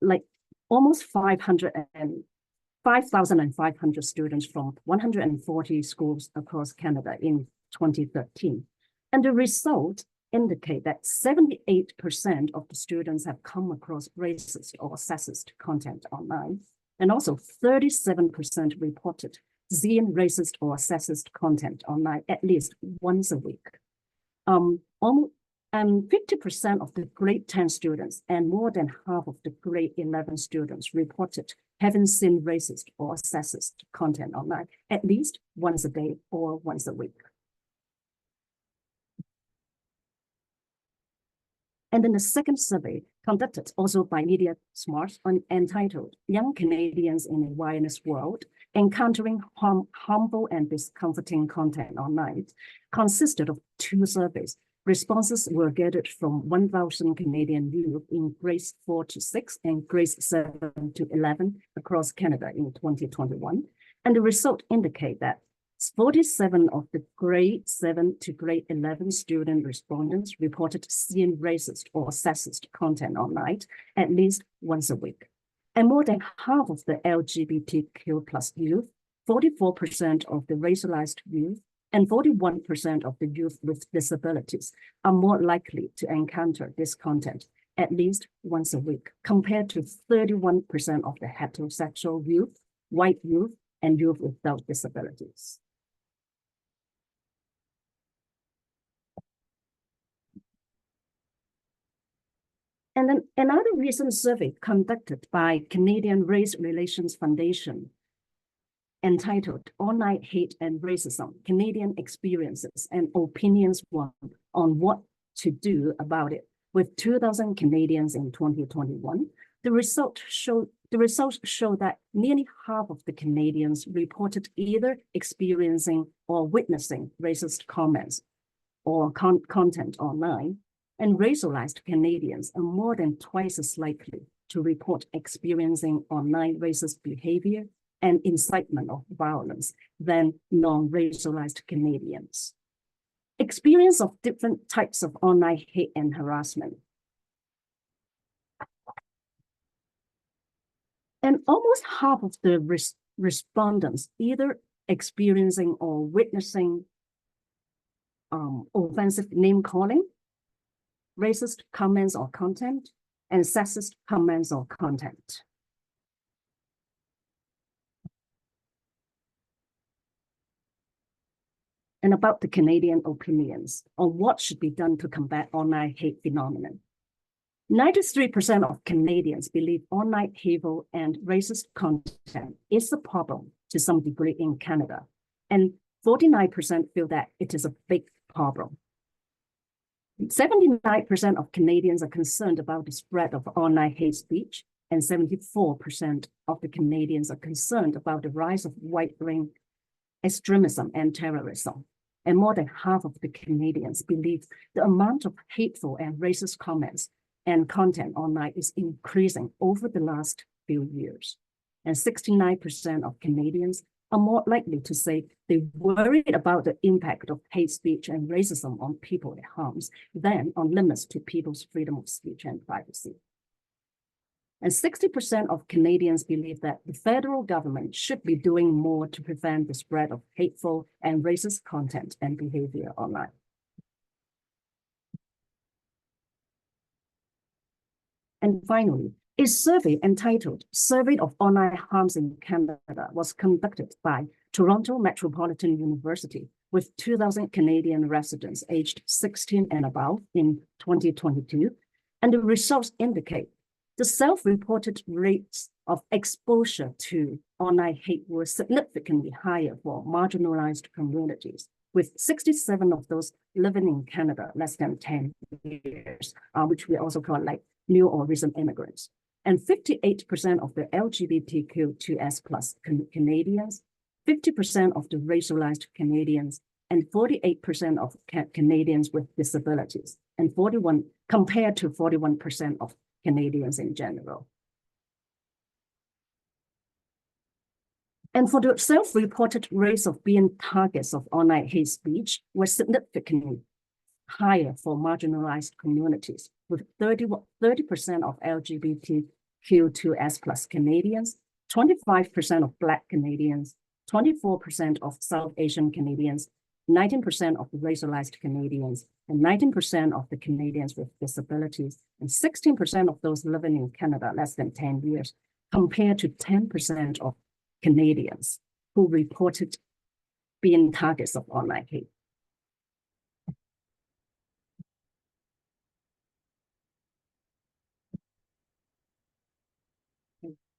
like almost 5,500 students from 140 schools across Canada in 2013. And the result indicate that 78% of the students have come across racist or sexist content online. And also 37% reported seeing racist or sexist content online at least once a week. 50% of the grade 10 students and more than half of the grade 11 students reported having seen racist or sexist content online at least once a day or once a week. And then the second survey, conducted also by Media Smart, entitled Young Canadians in a Wireless World, Encountering Harmful and Discomforting Content Online, consisted of 2 surveys. Responses were gathered from 1,000 Canadian youth in grades 4 to 6 and grades 7 to 11 across Canada in 2021. And the result indicate that 47 of the grade 7 to grade 11 student respondents reported seeing racist or sexist content online at least once a week. And more than half of the LGBTQ plus youth, 44% of the racialized youth, and 41% of the youth with disabilities are more likely to encounter this content at least once a week, compared to 31% of the heterosexual youth, white youth, and youth without disabilities. And then another recent survey conducted by Canadian Race Relations Foundation, entitled Online Hate and Racism, Canadian Experiences and Opinions on What to Do About It, with 2,000 Canadians in 2021. The results show that nearly half of the Canadians reported either experiencing or witnessing racist comments or content online, and racialized Canadians are more than twice as likely to report experiencing online racist behavior and incitement of violence than non-racialized Canadians. Experience of different types of online hate and harassment. And almost half of the respondents either experiencing or witnessing offensive name calling, racist comments or content, and sexist comments or content. And about the Canadian opinions on what should be done to combat online hate phenomenon. 93% of Canadians believe online hateful and racist content is a problem to some degree in Canada, and 49% feel that it is a big problem. 79% of Canadians are concerned about the spread of online hate speech, and 74% of the Canadians are concerned about the rise of right-wing extremism and terrorism. And more than half of the Canadians believe the amount of hateful and racist comments and content online is increasing over the last few years. And 69% of Canadians are more likely to say they worried about the impact of hate speech and racism on people it harms than on limits to people's freedom of speech and privacy. And 60% of Canadians believe that the federal government should be doing more to prevent the spread of hateful and racist content and behavior online. And finally, a survey entitled Survey of Online Harms in Canada was conducted by Toronto Metropolitan University with 2,000 Canadian residents aged 16 and above in 2022. And the results indicate the self-reported rates of exposure to online hate were significantly higher for marginalized communities, with 67 of those living in Canada less than 10 years, which we also call like new or recent immigrants. And 58% of the LGBTQ2S plus Canadians, 50% of the racialized Canadians, and 48% of Canadians with disabilities, and 41 compared to 41% of Canadians in general. And for the self-reported rates of being targets of online hate speech were significantly higher for marginalized communities, with 30% of LGBTQ2S plus Canadians, 25% of Black Canadians, 24% of South Asian Canadians, 19% of the racialized Canadians, and 19% of the Canadians with disabilities, and 16% of those living in Canada less than 10 years, compared to 10% of Canadians who reported being targets of online hate.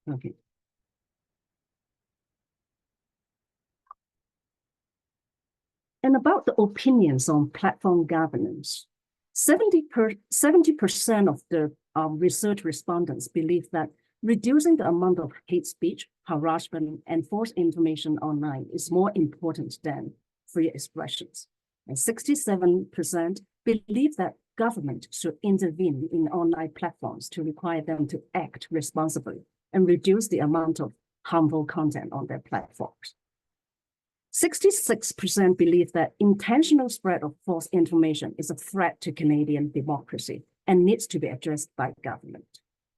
Okay. And about the opinions on platform governance, 70% of the research respondents believe that reducing the amount of hate speech, harassment, and false information online is more important than free expressions. And 67% believe that government should intervene in online platforms to require them to act responsibly and reduce the amount of harmful content on their platforms. 66% believe that intentional spread of false information is a threat to Canadian democracy and needs to be addressed by government.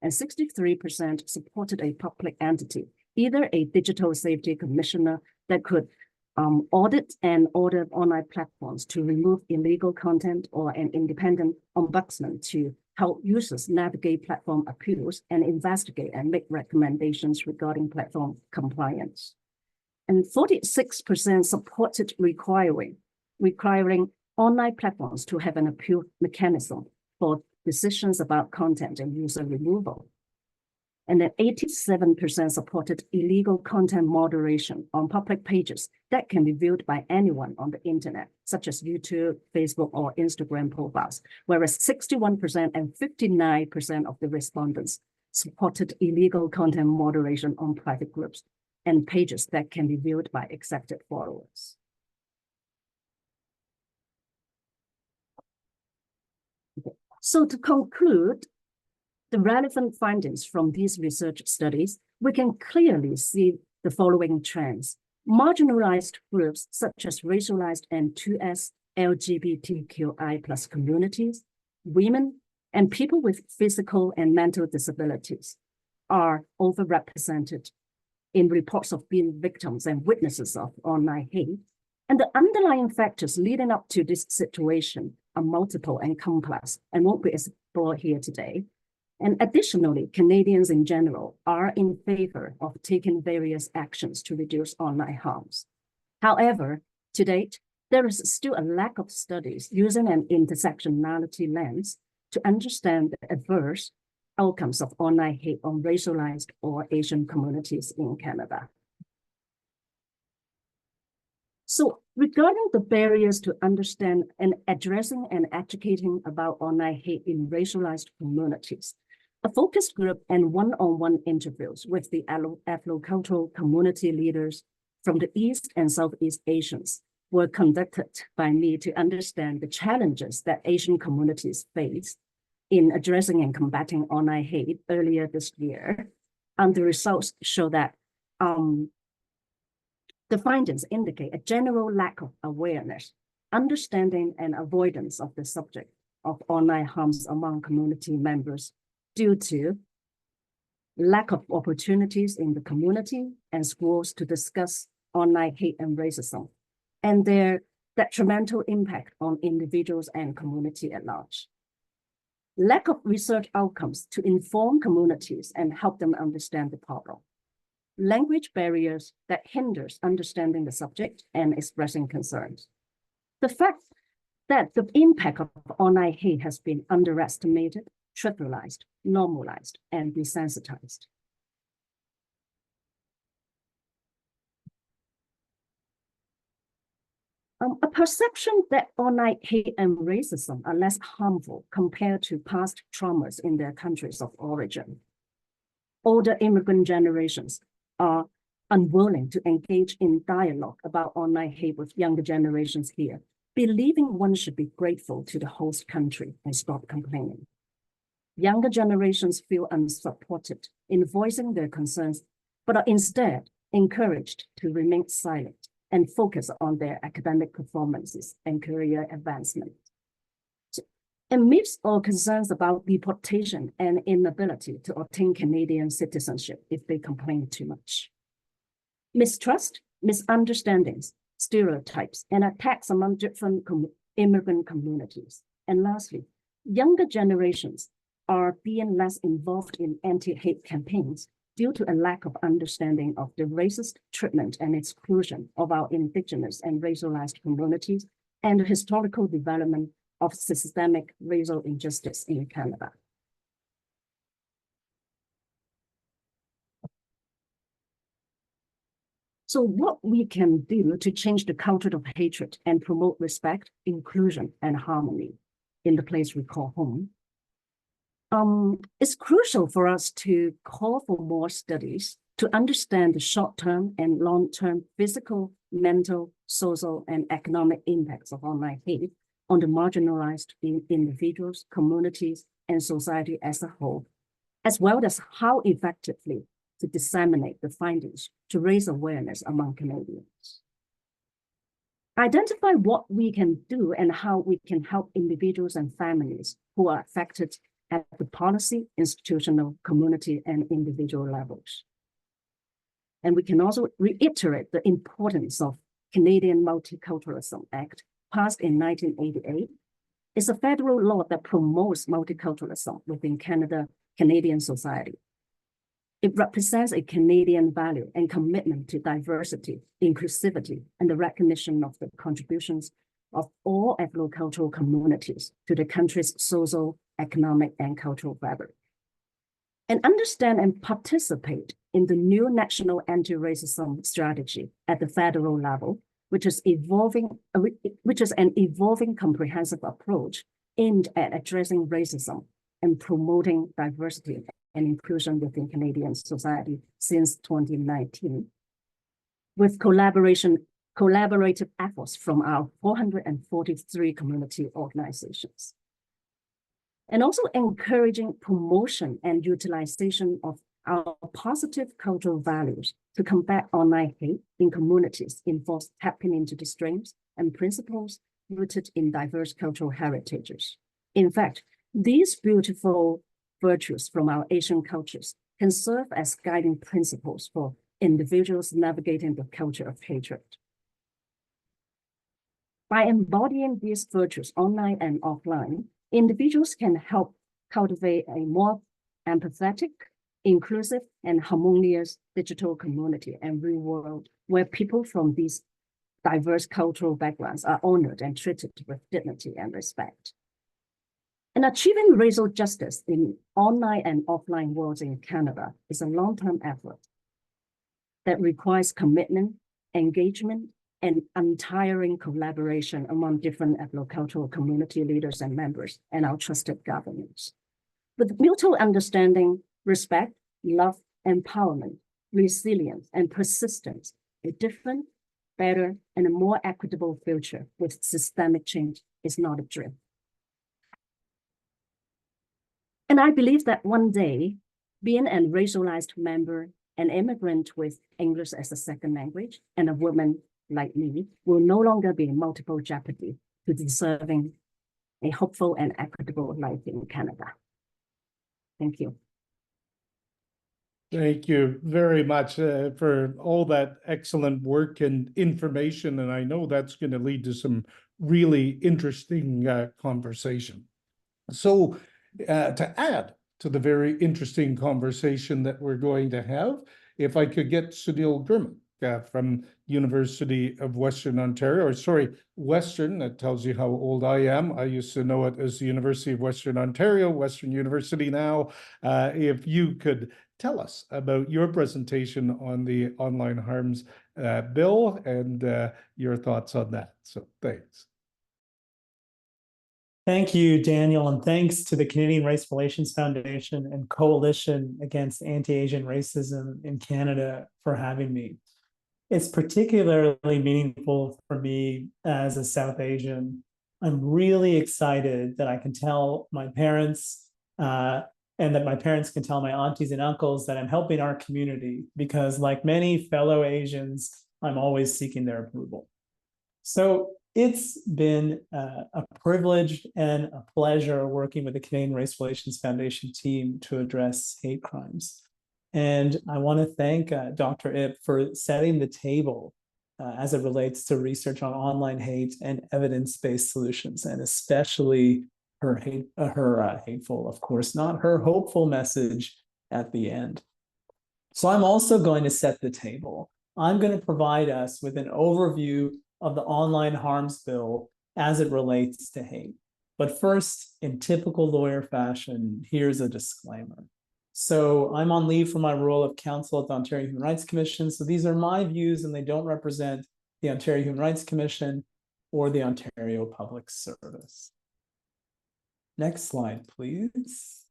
And 63% supported a public entity, either a digital safety commissioner that could audit and order online platforms to remove illegal content, or an independent ombudsman to help users navigate platform appeals and investigate and make recommendations regarding platform compliance. And 46% supported requiring online platforms to have an appeal mechanism for decisions about content and user removal. And then 87% supported illegal content moderation on public pages that can be viewed by anyone on the internet, such as YouTube, Facebook, or Instagram profiles, whereas 61% and 59% of the respondents supported illegal content moderation on private groups and pages that can be viewed by accepted followers. Okay. So to conclude, the relevant findings from these research studies, we can clearly see the following trends. Marginalized groups such as racialized and 2S LGBTQI+ communities, women, and people with physical and mental disabilities are overrepresented in reports of being victims and witnesses of online hate. And the underlying factors leading up to this situation are multiple and complex and won't be explored here today. And additionally, Canadians in general are in favor of taking various actions to reduce online harms. However, to date, there is still a lack of studies using an intersectionality lens to understand the adverse outcomes of online hate on racialized or Asian communities in Canada. So regarding the barriers to understand and addressing and educating about online hate in racialized communities, a focus group and one-on-one interviews with the Afro-cultural community leaders from the East and Southeast Asians were conducted by me to understand the challenges that Asian communities face in addressing and combating online hate earlier this year. And the results show that the findings indicate a general lack of awareness, understanding, and avoidance of the subject of online harms among community members due to lack of opportunities in the community and schools to discuss online hate and racism, and their detrimental impact on individuals and community at large. Lack of research outcomes to inform communities and help them understand the problem. Language barriers that hinders understanding the subject and expressing concerns. The fact that the impact of online hate has been underestimated, trivialized, normalized, and desensitized. A perception that online hate and racism are less harmful compared to past traumas in their countries of origin. Older immigrant generations are unwilling to engage in dialogue about online hate with younger generations here, believing one should be grateful to the host country and stop complaining. Younger generations feel unsupported in voicing their concerns, but are instead encouraged to remain silent and focus on their academic performances and career advancement. And myths or concerns about deportation and inability to obtain Canadian citizenship if they complain too much. Mistrust, misunderstandings, stereotypes, and attacks among different immigrant communities. And lastly, younger generations are being less involved in anti-hate campaigns due to a lack of understanding of the racist treatment and exclusion of our Indigenous and racialized communities and the historical development of systemic racial injustice in Canada. So what we can do to change the culture of hatred and promote respect, inclusion, and harmony in the place we call home. It's crucial for us to call for more studies to understand the short-term and long-term physical, mental, social, and economic impacts of online hate on the marginalized individuals, communities, and society as a whole, as well as how effectively to disseminate the findings to raise awareness among Canadians. Identify what we can do and how we can help individuals and families who are affected at the policy, institutional, community, and individual levels. And we can also reiterate the importance of Canadian Multiculturalism Act, passed in 1988. It's a federal law that promotes multiculturalism within Canadian society. It represents a Canadian value and commitment to diversity, inclusivity, and the recognition of the contributions of all ethno-cultural communities to the country's social, economic, and cultural fabric. And understand and participate in the new national anti-racism strategy at the federal level, which is an evolving comprehensive approach aimed at addressing racism and promoting diversity and inclusion within Canadian society since 2019, with collaborative efforts from our 443 community organizations. And also encouraging promotion and utilization of our positive cultural values to combat online hate in communities involves tapping into the strengths and principles rooted in diverse cultural heritages. In fact, these beautiful virtues from our Asian cultures can serve as guiding principles for individuals navigating the culture of hatred. By embodying these virtues online and offline, individuals can help cultivate a more empathetic, inclusive, and harmonious digital community and real world where people from these diverse cultural backgrounds are honored and treated with dignity and respect. And achieving racial justice in online and offline worlds in Canada is a long-term effort that requires commitment, engagement, and untiring collaboration among different ethno-cultural community leaders and members and our trusted governments. With mutual understanding, respect, love, empowerment, resilience, and persistence, a different, better, and a more equitable future with systemic change is not a dream. And I believe that one day, being a racialized member, an immigrant with English as a second language, and a woman like me will no longer be in multiple jeopardy to deserving a hopeful and equitable life in Canada. Thank you.
Thank you very much for all that excellent work and information. And I know that's going to lead to some really interesting conversation. So to add to the very interesting conversation that we're going to have, if I could get Sunil Gurman from University of Western Ontario, or sorry, Western, that tells you how old I am. I used to know it as the University of Western Ontario, Western University now. If you could tell us about your presentation on the online harms bill and your thoughts on that. So thanks.
Thank you, Daniel, and thanks to the Canadian Race Relations Foundation and Coalition Against Anti-Asian Racism in Canada for having me. It's particularly meaningful for me as a South Asian. I'm really excited that I can tell my parents and that my parents can tell my aunties and uncles that I'm helping our community because, like many fellow Asians, I'm always seeking their approval. So it's been a privilege and a pleasure working with the Canadian Race Relations Foundation team to address hate crimes. And I want to thank Dr. Ip for setting the table as it relates to research on online hate and evidence-based solutions, and especially her hateful, of course, not her hopeful message at the end. So I'm also going to set the table. I'm going to provide us with an overview of the online harms bill as it relates to hate. But first, in typical lawyer fashion, here's a disclaimer. So I'm on leave from my role of counsel at the Ontario Human Rights Commission. So these are my views and they don't represent the Ontario Human Rights Commission or the Ontario Public Service. Next slide, please.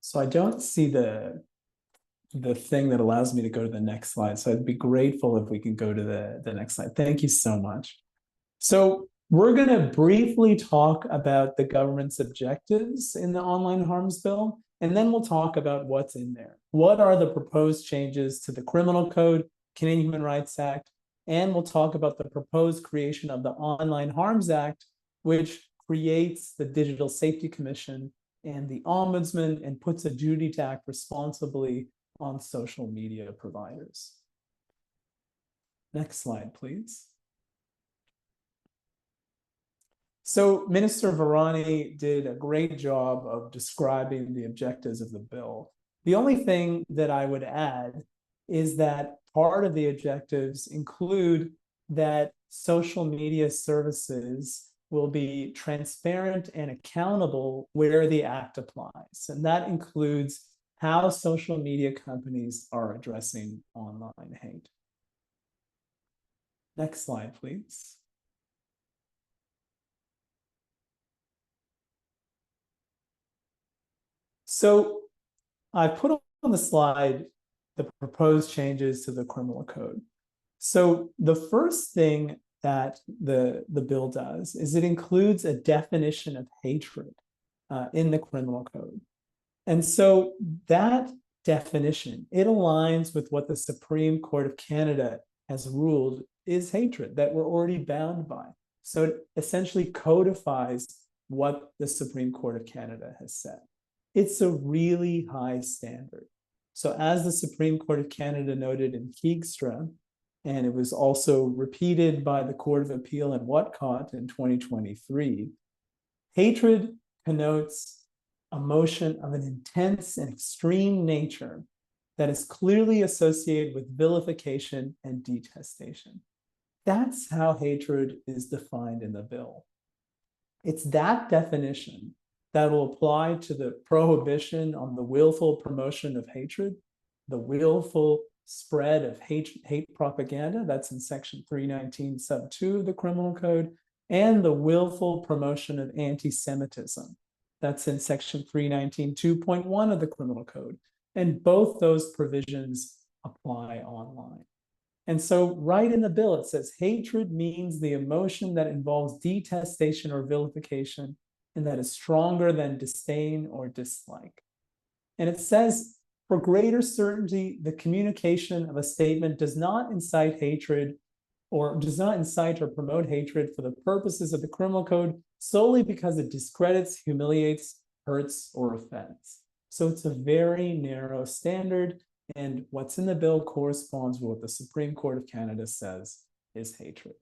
So I don't see the thing that allows me to go to the next slide. So I'd be grateful if we can go to the next slide. Thank you so much. So we're going to briefly talk about the government's objectives in the online harms bill, and then we'll talk about what's in there. What are the proposed changes to the Criminal Code, Canadian Human Rights Act, and we'll talk about the proposed creation of the Online Harms Act, which creates the Digital Safety Commission and the Ombudsman and puts a duty to act responsibly on social media providers. Next slide, please. So Minister Varani did a great job of describing the objectives of the bill. The only thing that I would add is that part of the objectives include that social media services will be transparent and accountable where the act applies. And that includes how social media companies are addressing online hate. Next slide, please. So I put on the slide the proposed changes to the Criminal Code. So the first thing that the bill does is it includes a definition of hatred in the Criminal Code. And so that definition, it aligns with what the Supreme Court of Canada has ruled is hatred that we're already bound by. So it essentially codifies what the Supreme Court of Canada has said. It's a really high standard. So as the Supreme Court of Canada noted in Keegstra, and it was also repeated by the Court of Appeal in Whatcott in 2023, hatred connotes emotion of an intense and extreme nature that is clearly associated with vilification and detestation. That's how hatred is defined in the bill. It's that definition that will apply to the prohibition on the willful promotion of hatred, the willful spread of hate propaganda, that's in section 319 sub 2 of the Criminal Code, and the willful promotion of anti-Semitism. That's in section 319 2.1 of the Criminal Code. And both those provisions apply online. And so right in the bill, it says hatred means the emotion that involves detestation or vilification and that is stronger than disdain or dislike. And it says, for greater certainty, the communication of a statement does not incite hatred or does not incite or promote hatred for the purposes of the Criminal Code solely because it discredits, humiliates, hurts, or offends. So it's a very narrow standard, and what's in the bill corresponds with what the Supreme Court of Canada says is hatred.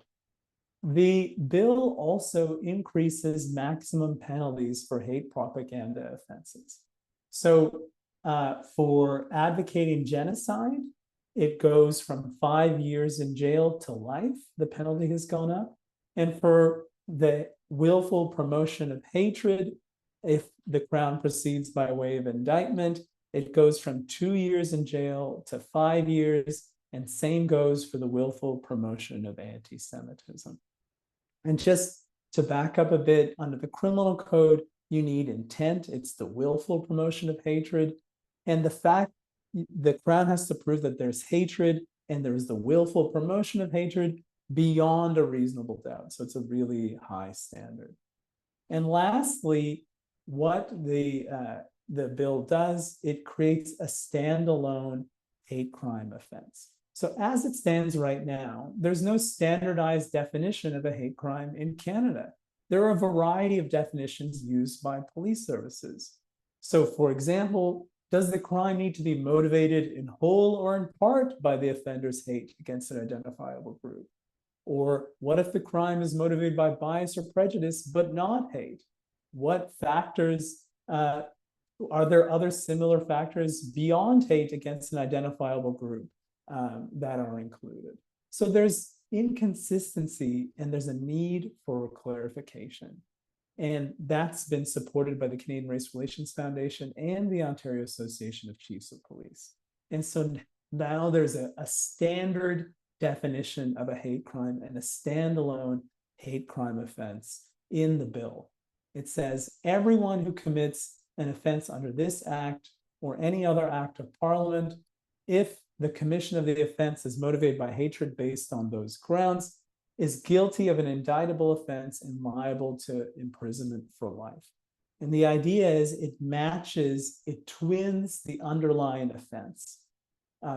The bill also increases maximum penalties for hate propaganda offenses. So for advocating genocide, it goes from 5 years in jail to life. The penalty has gone up. And for the willful promotion of hatred, if the Crown proceeds by way of indictment, it goes from 2 years in jail to 5 years, and same goes for the willful promotion of anti-Semitism. And just to back up a bit, under the Criminal Code, you need intent. It's the willful promotion of hatred. And the fact the Crown has to prove that there's hatred and there's the willful promotion of hatred beyond a reasonable doubt. So it's a really high standard. And lastly, what the bill does, it creates a standalone hate crime offense. So as it stands right now, there's no standardized definition of a hate crime in Canada. There are a variety of definitions used by police services. So for example, does the crime need to be motivated in whole or in part by the offender's hate against an identifiable group? Or what if the crime is motivated by bias or prejudice, but not hate? What factors, are there other similar factors beyond hate against an identifiable group that are included? So there's inconsistency and there's a need for clarification. And that's been supported by the Canadian Race Relations Foundation and the Ontario Association of Chiefs of Police. And so now there's a standard definition of a hate crime and a standalone hate crime offense in the bill. It says everyone who commits an offense under this act or any other act of Parliament, if the commission of the offense is motivated by hatred based on those grounds, is guilty of an indictable offense and liable to imprisonment for life. And the idea is it twins the underlying offense.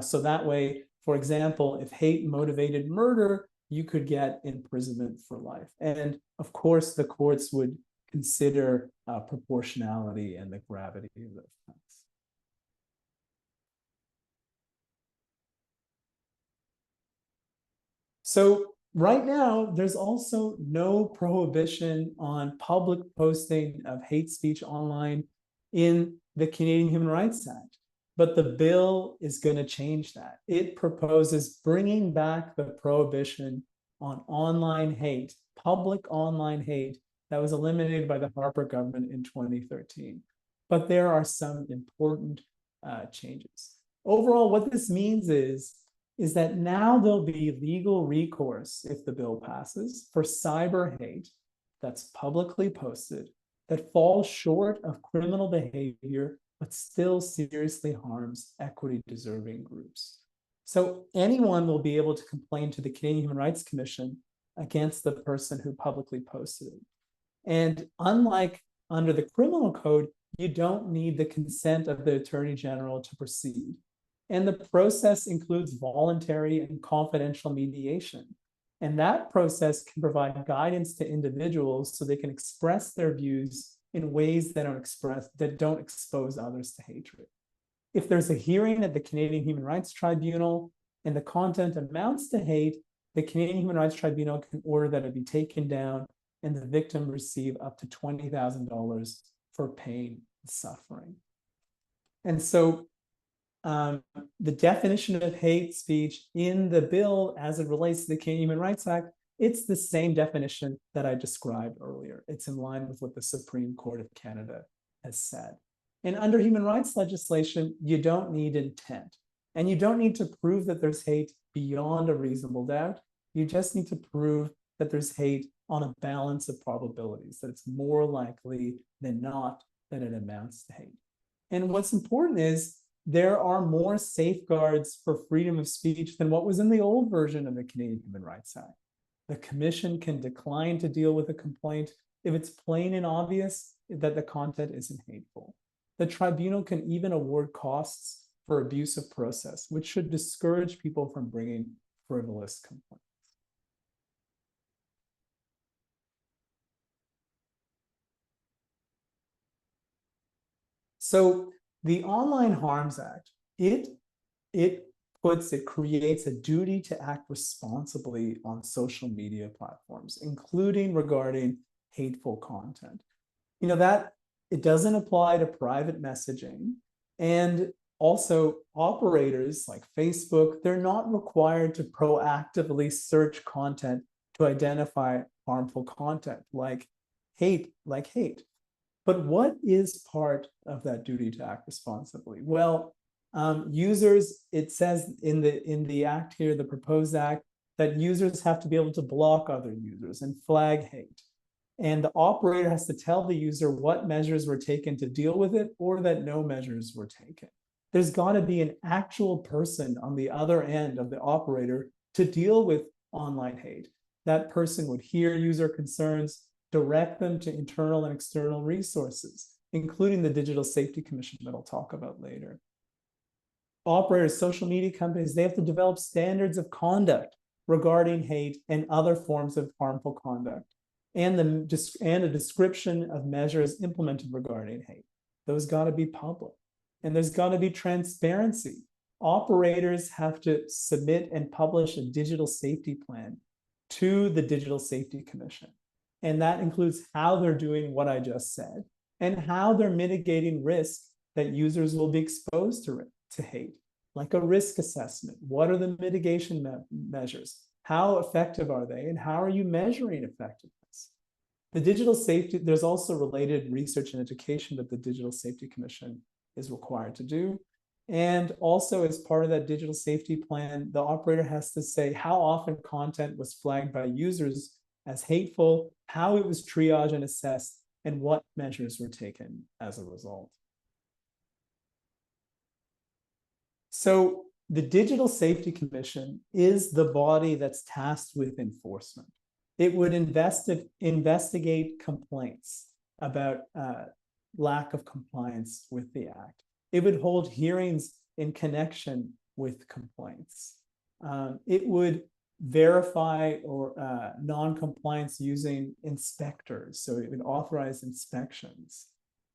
So that way, for example, if hate motivated murder, you could get imprisonment for life. And of course, the courts would consider proportionality and the gravity of the offense. So right now, there's also no prohibition on public posting of hate speech online in the Canadian Human Rights Act. But the bill is going to change that. It proposes bringing back the prohibition on online hate, public online hate, that was eliminated by the Harper government in 2013. But there are some important changes. Overall, what this means is that now there'll be legal recourse, if the bill passes, for cyber hate that's publicly posted, that falls short of criminal behavior, but still seriously harms equity-deserving groups. So anyone will be able to complain to the Canadian Human Rights Commission against the person who publicly posted it. And unlike under the criminal code, you don't need the consent of the Attorney General to proceed. And the process includes voluntary and confidential mediation. And that process can provide guidance to individuals so they can express their views in ways that don't expose others to hatred. If there's a hearing at the Canadian Human Rights Tribunal and the content amounts to hate, the Canadian Human Rights Tribunal can order that it be taken down and the victim receive up to $20,000 for pain and suffering. And so the definition of hate speech in the bill as it relates to the Canadian Human Rights Act, it's the same definition that I described earlier. It's in line with what the Supreme Court of Canada has said. And under human rights legislation, you don't need intent. And you don't need to prove that there's hate beyond a reasonable doubt. You just need to prove that there's hate on a balance of probabilities, that it's more likely than not that it amounts to hate. And what's important is there are more safeguards for freedom of speech than what was in the old version of the Canadian Human Rights Act. The commission can decline to deal with a complaint if it's plain and obvious that the content isn't hateful. The tribunal can even award costs for abuse of process, which should discourage people from bringing frivolous complaints. So the Online Harms Act, it creates a duty to act responsibly on social media platforms, including regarding hateful content. You know, that it doesn't apply to private messaging. And also operators like Facebook, they're not required to proactively search content to identify harmful content like hate. But what is part of that duty to act responsibly? Well, users, it says in the act here, the proposed act, that users have to be able to block other users and flag hate. And the operator has to tell the user what measures were taken to deal with it or that no measures were taken. There's got to be an actual person on the other end of the operator to deal with online hate. That person would hear user concerns, direct them to internal and external resources, including the Digital Safety Commission that I'll talk about later. Operators, social media companies, they have to develop standards of conduct regarding hate and other forms of harmful conduct, and a description of measures implemented regarding hate. Those got to be public. And there's got to be transparency. Operators have to submit and publish a digital safety plan to the Digital Safety Commission. And that includes how they're doing what I just said and how they're mitigating risk that users will be exposed to hate, like a risk assessment. What are the mitigation measures? How effective are they, and how are you measuring effectiveness? The digital safety, there's also related research and education that the Digital Safety Commission is required to do. And also, as part of that digital safety plan, the operator has to say how often content was flagged by users as hateful, how it was triaged and assessed, and what measures were taken as a result. So the Digital Safety Commission is the body that's tasked with enforcement. It would investigate complaints about lack of compliance with the Act. It would hold hearings in connection with complaints. It would verify or non-compliance using inspectors. So it would authorize inspections.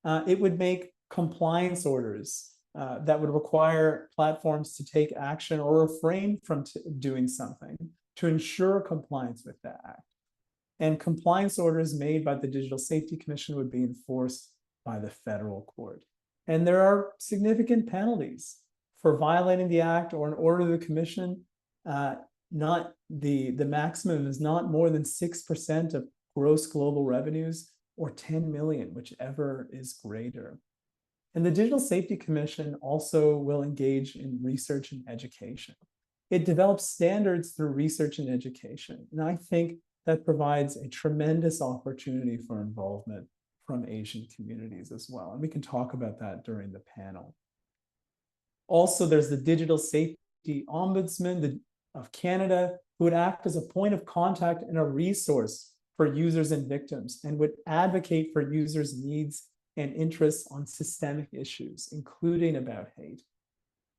It would make compliance orders that would require platforms to take action or refrain from doing something to ensure compliance with the Act. And compliance orders made by the Digital Safety Commission would be enforced by the federal court. And there are significant penalties for violating the Act or an order of the Commission. Not the maximum is not more than 6% of gross global revenues or 10 million, whichever is greater. And the Digital Safety Commission also will engage in research and education. It develops standards through research and education. And I think that provides a tremendous opportunity for involvement from Asian communities as well. And we can talk about that during the panel. Also, there's the Digital Safety Ombudsman of Canada, who would act as a point of contact and a resource for users and victims, and would advocate for users' needs and interests on systemic issues, including about hate.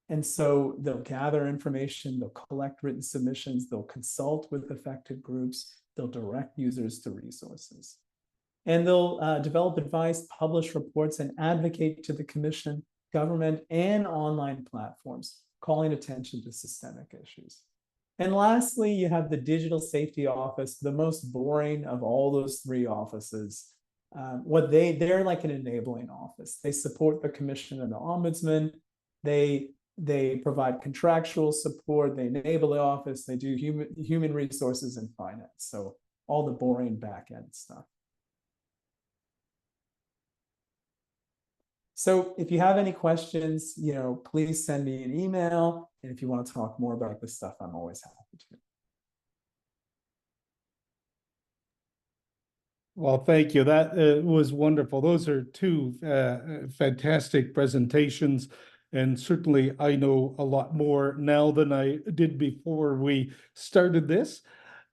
And so they'll gather information, they'll collect written submissions, they'll consult with affected groups, they'll direct users to resources. And they'll develop advice, publish reports, and advocate to the Commission, government, and online platforms, calling attention to systemic issues. And lastly, you have the Digital Safety Office, the most boring of all those three offices. They're like an enabling office. They support the Commission and the Ombudsman. They provide contractual support. They enable the office. They do human resources and finance. So all the boring back end stuff. So if you have any questions, please send me an email. And if you want to talk more about this stuff, I'm always happy to.
Well, thank you. That was wonderful. Those are two fantastic presentations. And certainly I know a lot more now than I did before we started this.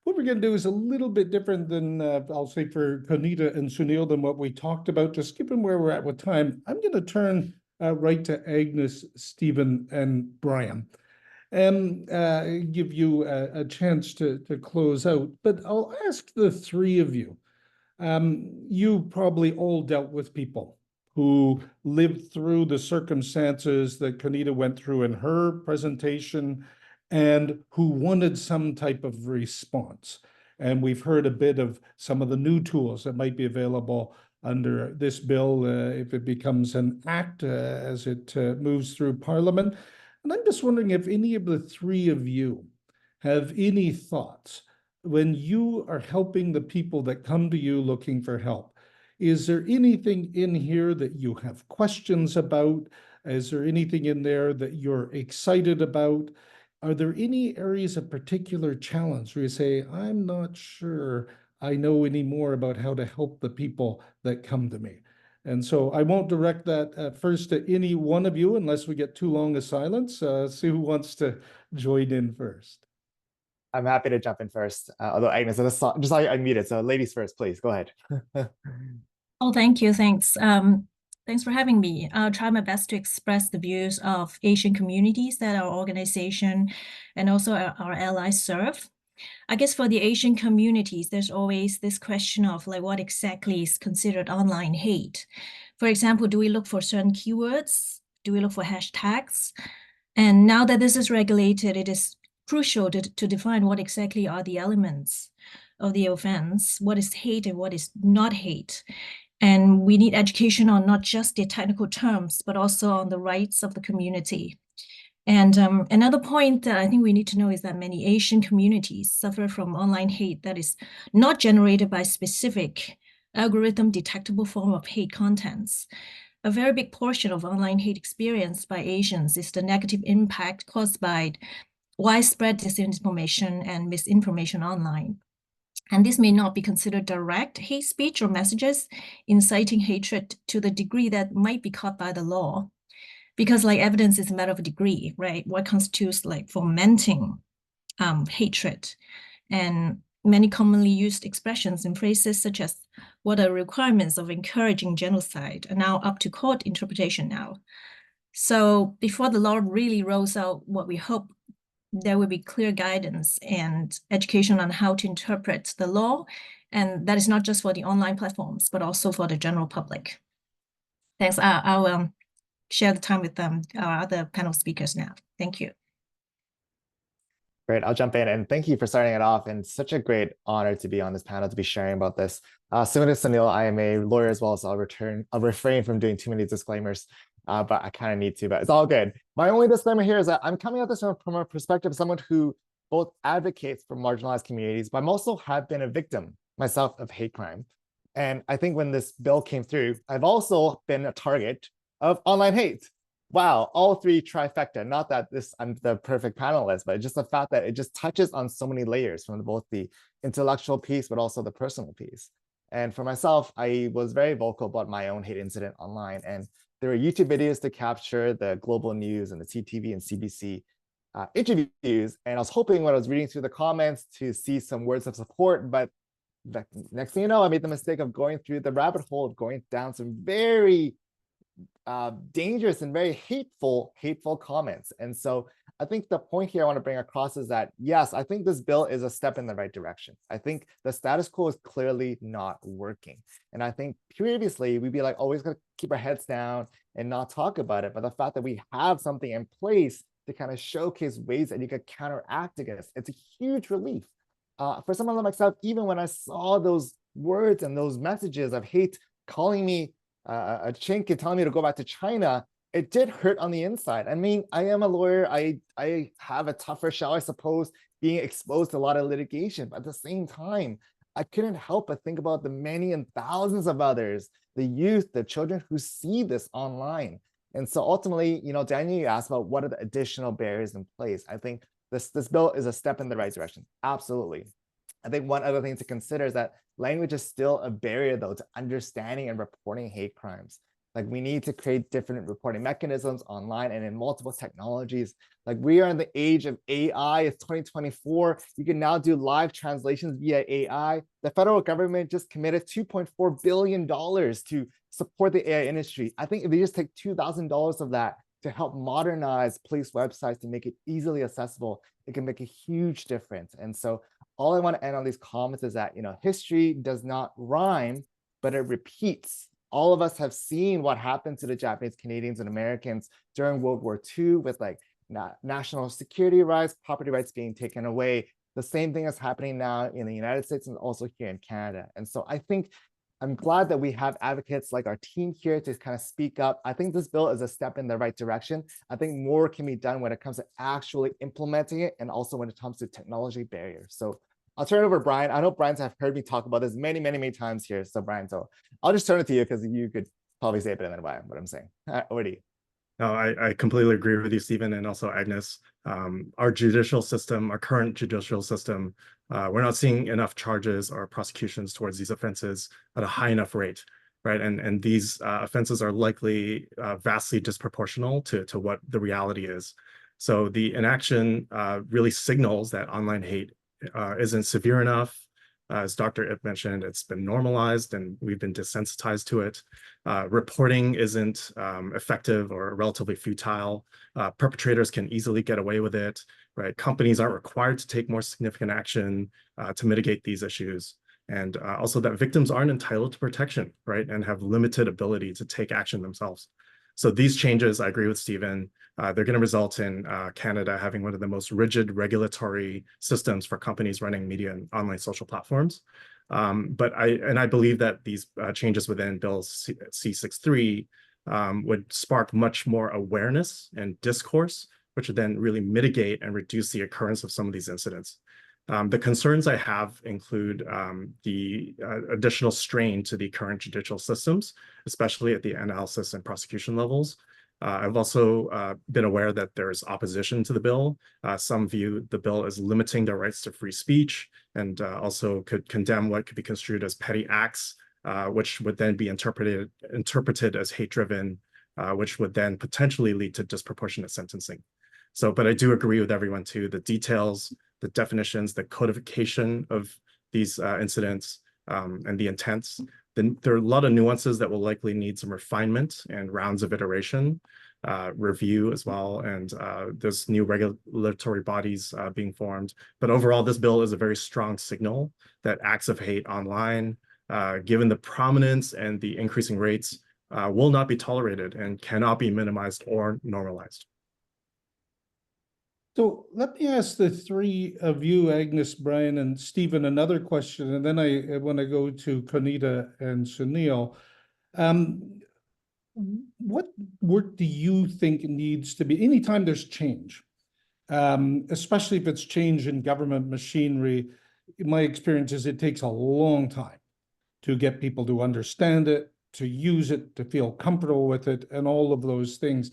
What we're going to do is a little bit different than, I'll say, for Conita and Sunil than what we talked about. Just given where we're at with time, I'm going to turn right to Agnes, Stephen, and Brian, and give you a chance to close out. But I'll ask the three of you. You probably all dealt with people who lived through the circumstances that Conita went through in her presentation and who wanted some type of response. And we've heard a bit of some of the new tools that might be available under this bill if it becomes an act as it moves through Parliament. And I'm just wondering if any of the three of you have any thoughts when you are helping the people that come to you looking for help. Is there anything in here that you have questions about? Is there anything in there that you're excited about? Are there any areas of particular challenge where you say, I'm not sure I know any more about how to help the people that come to me? And so I won't direct that first to any one of you unless we get too long a silence. See who wants to join in first.
I'm happy to jump in first, although Agnes, just saw you unmuted, so ladies first, please, go ahead.
Oh, thank you, thanks. Thanks for having me. I'll try my best to express the views of Asian communities that our organization and also our allies serve. I guess for the Asian communities, there's always this question of like what exactly is considered online hate. For example, do we look for certain keywords? Do we look for hashtags? And now that this is regulated, it is crucial to define what exactly are the elements of the offense, what is hate and what is not hate. And we need education on not just the technical terms, but also on the rights of the community. And another point that I think we need to know is that many Asian communities suffer from online hate that is not generated by specific algorithm detectable form of hate contents. A very big portion of online hate experienced by Asians is the negative impact caused by widespread disinformation and misinformation online. And this may not be considered direct hate speech or messages inciting hatred to the degree that might be caught by the law. Because like evidence is a matter of degree, right? What constitutes like fomenting hatred? And many commonly used expressions and phrases such as what are requirements of encouraging genocide are now up to court interpretation now. So before the law really rolls out, what we hope there will be clear guidance and education on how to interpret the law. And that is not just for the online platforms, but also for the general public. Thanks. I'll share the time with our other panel speakers now. Thank you.
Great, I'll jump in and thank you for starting it off, and such a great honor to be on this panel to be sharing about this. Similar to Sunil, I am a lawyer as well, so I'll refrain from doing too many disclaimers, but I kind of need to, but it's all good. My only disclaimer here is that I'm coming at this from a perspective of someone who both advocates for marginalized communities, but I'm also have been a victim myself of hate crime. And I think when this bill came through, I've also been a target of online hate. Wow, all three trifecta. Not that I'm the perfect panelist, but just the fact that it just touches on so many layers from both the intellectual piece, but also the personal piece. And for myself, I was very vocal about my own hate incident online. And there were YouTube videos to capture the global news and the CTV and CBC interviews. And I was hoping when I was reading through the comments to see some words of support, but the next thing you know, I made the mistake of going through the rabbit hole of going down some very dangerous and very hateful comments. And so I think the point here I want to bring across is that, yes, I think this bill is a step in the right direction. I think the status quo is clearly not working. And I think previously we'd be like, always going to keep our heads down and not talk about it. But the fact that we have something in place to kind of showcase ways that you could counteract against, it's a huge relief. For someone like myself, even when I saw those words and those messages of hate calling me a chink and telling me to go back to China, it did hurt on the inside. I mean, I am a lawyer. I have a tougher shell, I suppose, being exposed to a lot of litigation. But at the same time, I couldn't help but think about the many and thousands of others, the youth, the children who see this online. And so ultimately, you know, Daniel, you asked about what are the additional barriers in place. I think this bill is a step in the right direction. Absolutely. I think one other thing to consider is that language is still a barrier, though, to understanding and reporting hate crimes. Like, we need to create different reporting mechanisms online and in multiple technologies. Like, we are in the age of AI. It's 2024. You can now do live translations via AI. The federal government just committed $2.4 billion to support the AI industry. I think if they just take $2,000 of that to help modernize police websites to make it easily accessible, it can make a huge difference. And so all I want to end on these comments is that, you know, history does not rhyme, but it repeats. All of us have seen what happened to the Japanese, Canadians, and Americans during World War II with like national security rights, property rights being taken away. The same thing is happening now in the United States and also here in Canada. And so I think I'm glad that we have advocates like our team here to kind of speak up. I think this bill is a step in the right direction. I think more can be done when it comes to actually implementing it and also when it comes to technology barriers. So I'll turn it over to Brian. I know Brian's have heard me talk about this many, many, many times here. So Brian, so I'll just turn it to you because you could probably say it better than what I'm saying. Over to you.
No, I completely agree with you, Stephen, and also Agnes. Our judicial system, our current judicial system, we're not seeing enough charges or prosecutions towards these offenses at a high enough rate, right? And these offenses are likely vastly disproportional to what the reality is. So the inaction really signals that online hate isn't severe enough. As Dr. Ip mentioned, it's been normalized and we've been desensitized to it. Reporting isn't effective or relatively futile. Perpetrators can easily get away with it, right? Companies aren't required to take more significant action to mitigate these issues. And also that victims aren't entitled to protection, right? And have limited ability to take action themselves. So these changes, I agree with Stephen, they're going to result in Canada having one of the most rigid regulatory systems for companies running media and online social platforms. But I believe that these changes within Bill C-63 would spark much more awareness and discourse which would then really mitigate and reduce the occurrence of some of these incidents. The concerns I have include the additional strain to the current judicial systems, especially at the analysis and prosecution levels. I've also been aware that there's opposition to the bill. Some view the bill as limiting their rights to free speech, and also could condemn what could be construed as petty acts, which would then be interpreted as hate-driven, which would then potentially lead to disproportionate sentencing. So, but I do agree with everyone too, the details, the definitions, the codification of these incidents, and the intents. Then there are a lot of nuances that will likely need some refinement and rounds of iteration, review as well, and there's new regulatory bodies being formed. But overall, this bill is a very strong signal that acts of hate online, given the prominence and the increasing rates, will not be tolerated and cannot be minimized or normalized.
So let me ask the three of you, Agnes, Brian, and Stephen, another question, and then I want to go to Konita and Sunil. What work do you think needs to be, anytime there's change, especially if it's change in government machinery, my experience is it takes a long time to get people to understand it, to use it, to feel comfortable with it, and all of those things.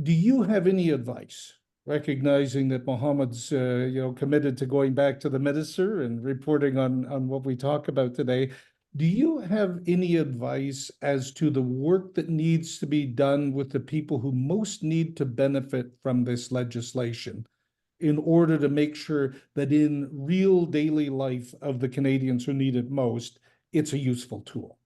Do you have any advice, recognizing that Mohammed's committed to going back to the minister and reporting on what we talk about today? Do you have any advice as to the work that needs to be done with the people who most need to benefit from this legislation in order to make sure that in real daily life of the Canadians who need it most, it's a useful tool?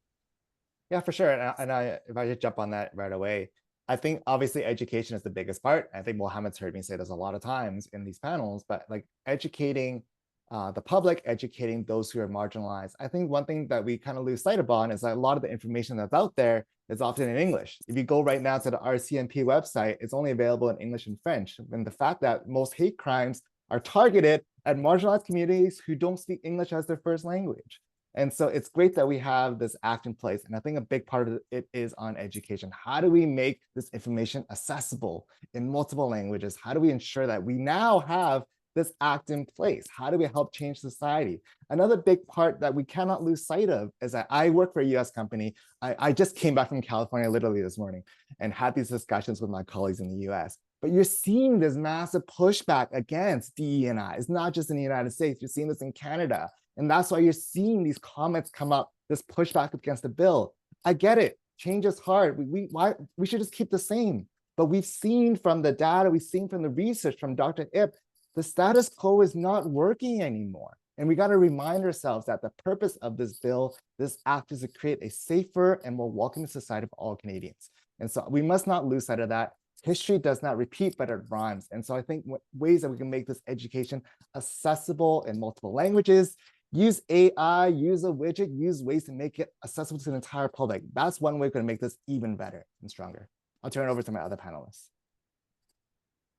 Yeah, for sure. And if I just jump on that right away, I think obviously education is the biggest part. I think Mohammed's heard me say this a lot of times in these panels, but like educating the public, educating those who are marginalized. I think one thing that we kind of lose sight upon is that a lot of the information that's out there is often in English. If you go right now to the RCMP website, it's only available in English and French. And the fact that most hate crimes are targeted at marginalized communities who don't speak English as their first language. And so it's great that we have this act in place. And I think a big part of it is on education. How do we make this information accessible in multiple languages? How do we ensure that we now have this act in place? How do we help change society? Another big part that we cannot lose sight of is that I work for a US company. I just came back from California literally this morning and had these discussions with my colleagues in the US. But you're seeing this massive pushback against DE&I. It's not just in the United States, you're seeing this in Canada. And that's why you're seeing these comments come up, this pushback against the bill. I get it, change is hard. We should just keep the same. But we've seen from the data, we've seen from the research from Dr. Ip, the status quo is not working anymore. And we got to remind ourselves that the purpose of this bill, this act, is to create a safer and more welcoming society for all Canadians. And so we must not lose sight of that. History does not repeat, but it rhymes. And so I think ways that we can make this education accessible in multiple languages, use AI, use a widget, use ways to make it accessible to the entire public. That's one way we're going to make this even better and stronger. I'll turn it over to my other panelists.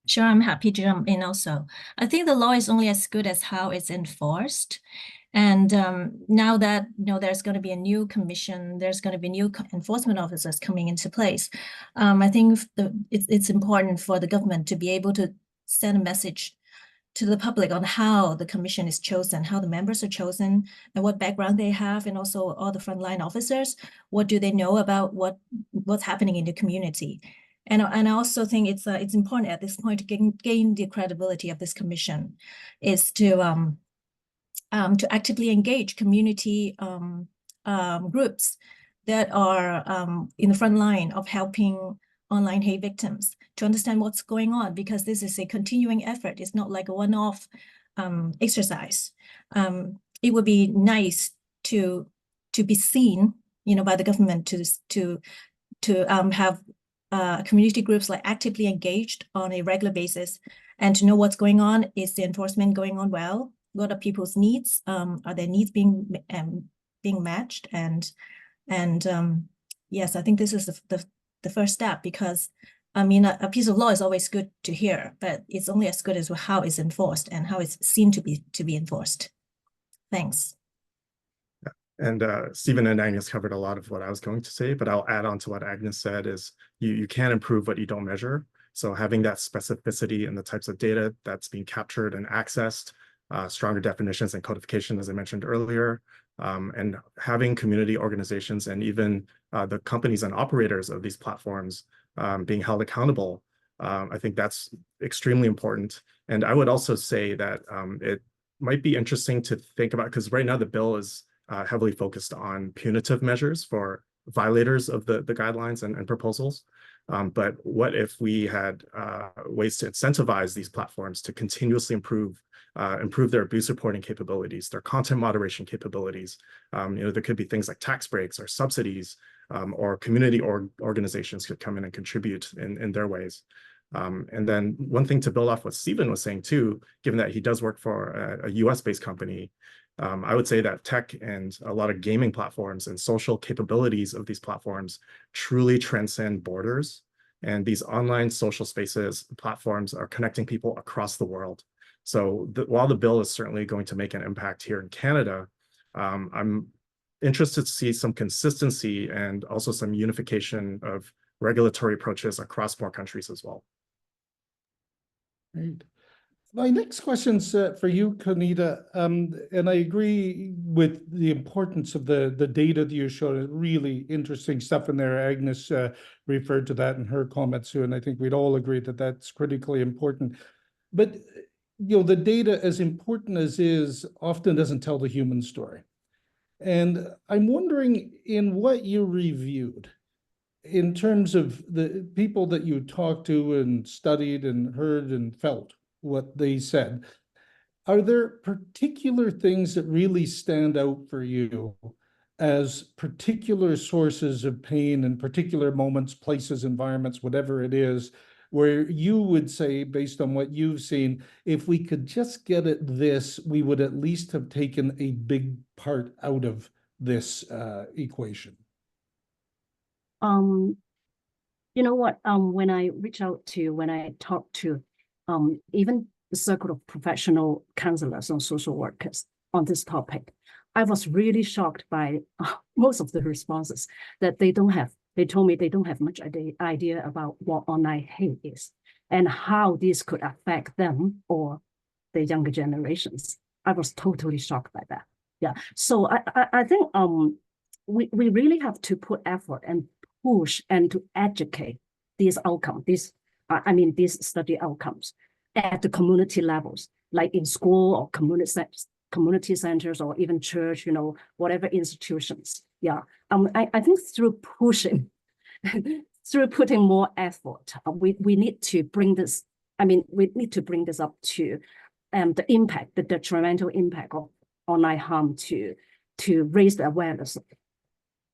Sure, I'm happy to jump in also. I think the law is only as good as how it's enforced. And now that there's going to be a new commission, there's going to be new enforcement officers coming into place. I think it's important for the government to be able to send a message to the public on how the commission is chosen, how the members are chosen, and what background they have, and also all the frontline officers, what do they know about what's happening in the community. And I also think it's important at this point to gain the credibility of this commission, is to actively engage community groups that are in the front line of helping online hate victims to understand what's going on, because this is a continuing effort. It's not like a one-off exercise. It would be nice to be seen, by the government to have community groups like actively engaged on a regular basis, and to know what's going on. Is the enforcement going on well? What are people's needs? Are their needs being matched? And yes, I think this is the first step, because a piece of law is always good to hear, but it's only as good as how it's enforced and how it's seen to be enforced. Thanks.
And Stephen and Agnes covered a lot of what I was going to say, but I'll add on to what Agnes said is you can't improve what you don't measure. So having that specificity in the types of data that's being captured and accessed, stronger definitions and codification, as I mentioned earlier, and having community organizations and even the companies and operators of these platforms being held accountable. I think that's extremely important. And I would also say that it might be interesting to think about, because right now the bill is heavily focused on punitive measures for violators of the guidelines and proposals. But what if we had ways to incentivize these platforms to continuously improve their abuse reporting capabilities, their content moderation capabilities? There could be things like tax breaks or subsidies, or community organizations could come in and contribute in their ways. And then one thing to build off what Stephen was saying too, given that he does work for a US-based company, I would say that tech and a lot of gaming platforms and social capabilities of these platforms truly transcend borders. And these online social spaces, platforms are connecting people across the world. So while the bill is certainly going to make an impact here in Canada, I'm interested to see some consistency and also some unification of regulatory approaches across more countries as well.
Great. My next question's for you, Conita, and I agree with the importance of the data that you showed. Really interesting stuff in there. Agnes referred to that in her comments too, and I think we'd all agree that that's critically important. But the data, as important as is, often doesn't tell the human story. And I'm wondering, in what you reviewed, in terms of the people that you talked to and studied and heard and felt what they said, are there particular things that really stand out for you as particular sources of pain in particular moments, places, environments, whatever it is, where you would say, based on what you've seen, if we could just get at this, we would at least have taken a big part out of this equation?
You know what, when I talk to even the circle of professional counselors and social workers on this topic, I was really shocked by most of the responses that they told me they don't have much idea about what online hate is and how this could affect them or the younger generations. I was totally shocked by that. Yeah, so I think we really have to put effort and push and to educate these outcomes, these study outcomes at the community levels, like in school or community centers or even church, whatever institutions. Yeah, I think through pushing, through putting more effort, we need to bring this. We need to bring this up to the impact, the detrimental impact of online harm to raise the awareness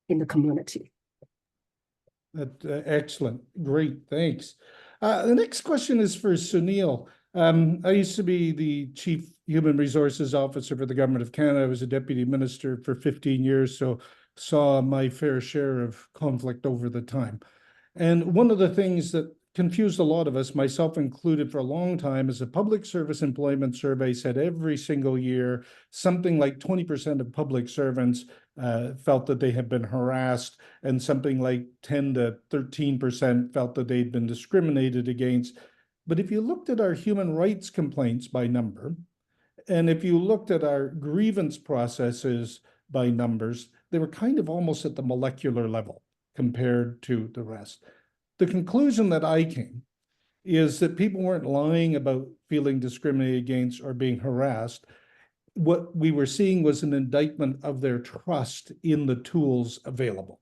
in the community.
Excellent. Great. Thanks. The next question is for Sunil. I used to be the Chief Human Resources Officer for the Government of Canada. I was a Deputy Minister for 15 years, so saw my fair share of conflict over the time. And one of the things that confused a lot of us, myself included, for a long time, is a public service employment survey said every single year something like 20% of public servants felt that they had been harassed, and something like 10 to 13% felt that they'd been discriminated against. But if you looked at our human rights complaints by number, and if you looked at our grievance processes by numbers, they were kind of almost at the molecular level compared to the rest. The conclusion that I came is that people weren't lying about feeling discriminated against or being harassed. What we were seeing was an indictment of their trust in the tools available.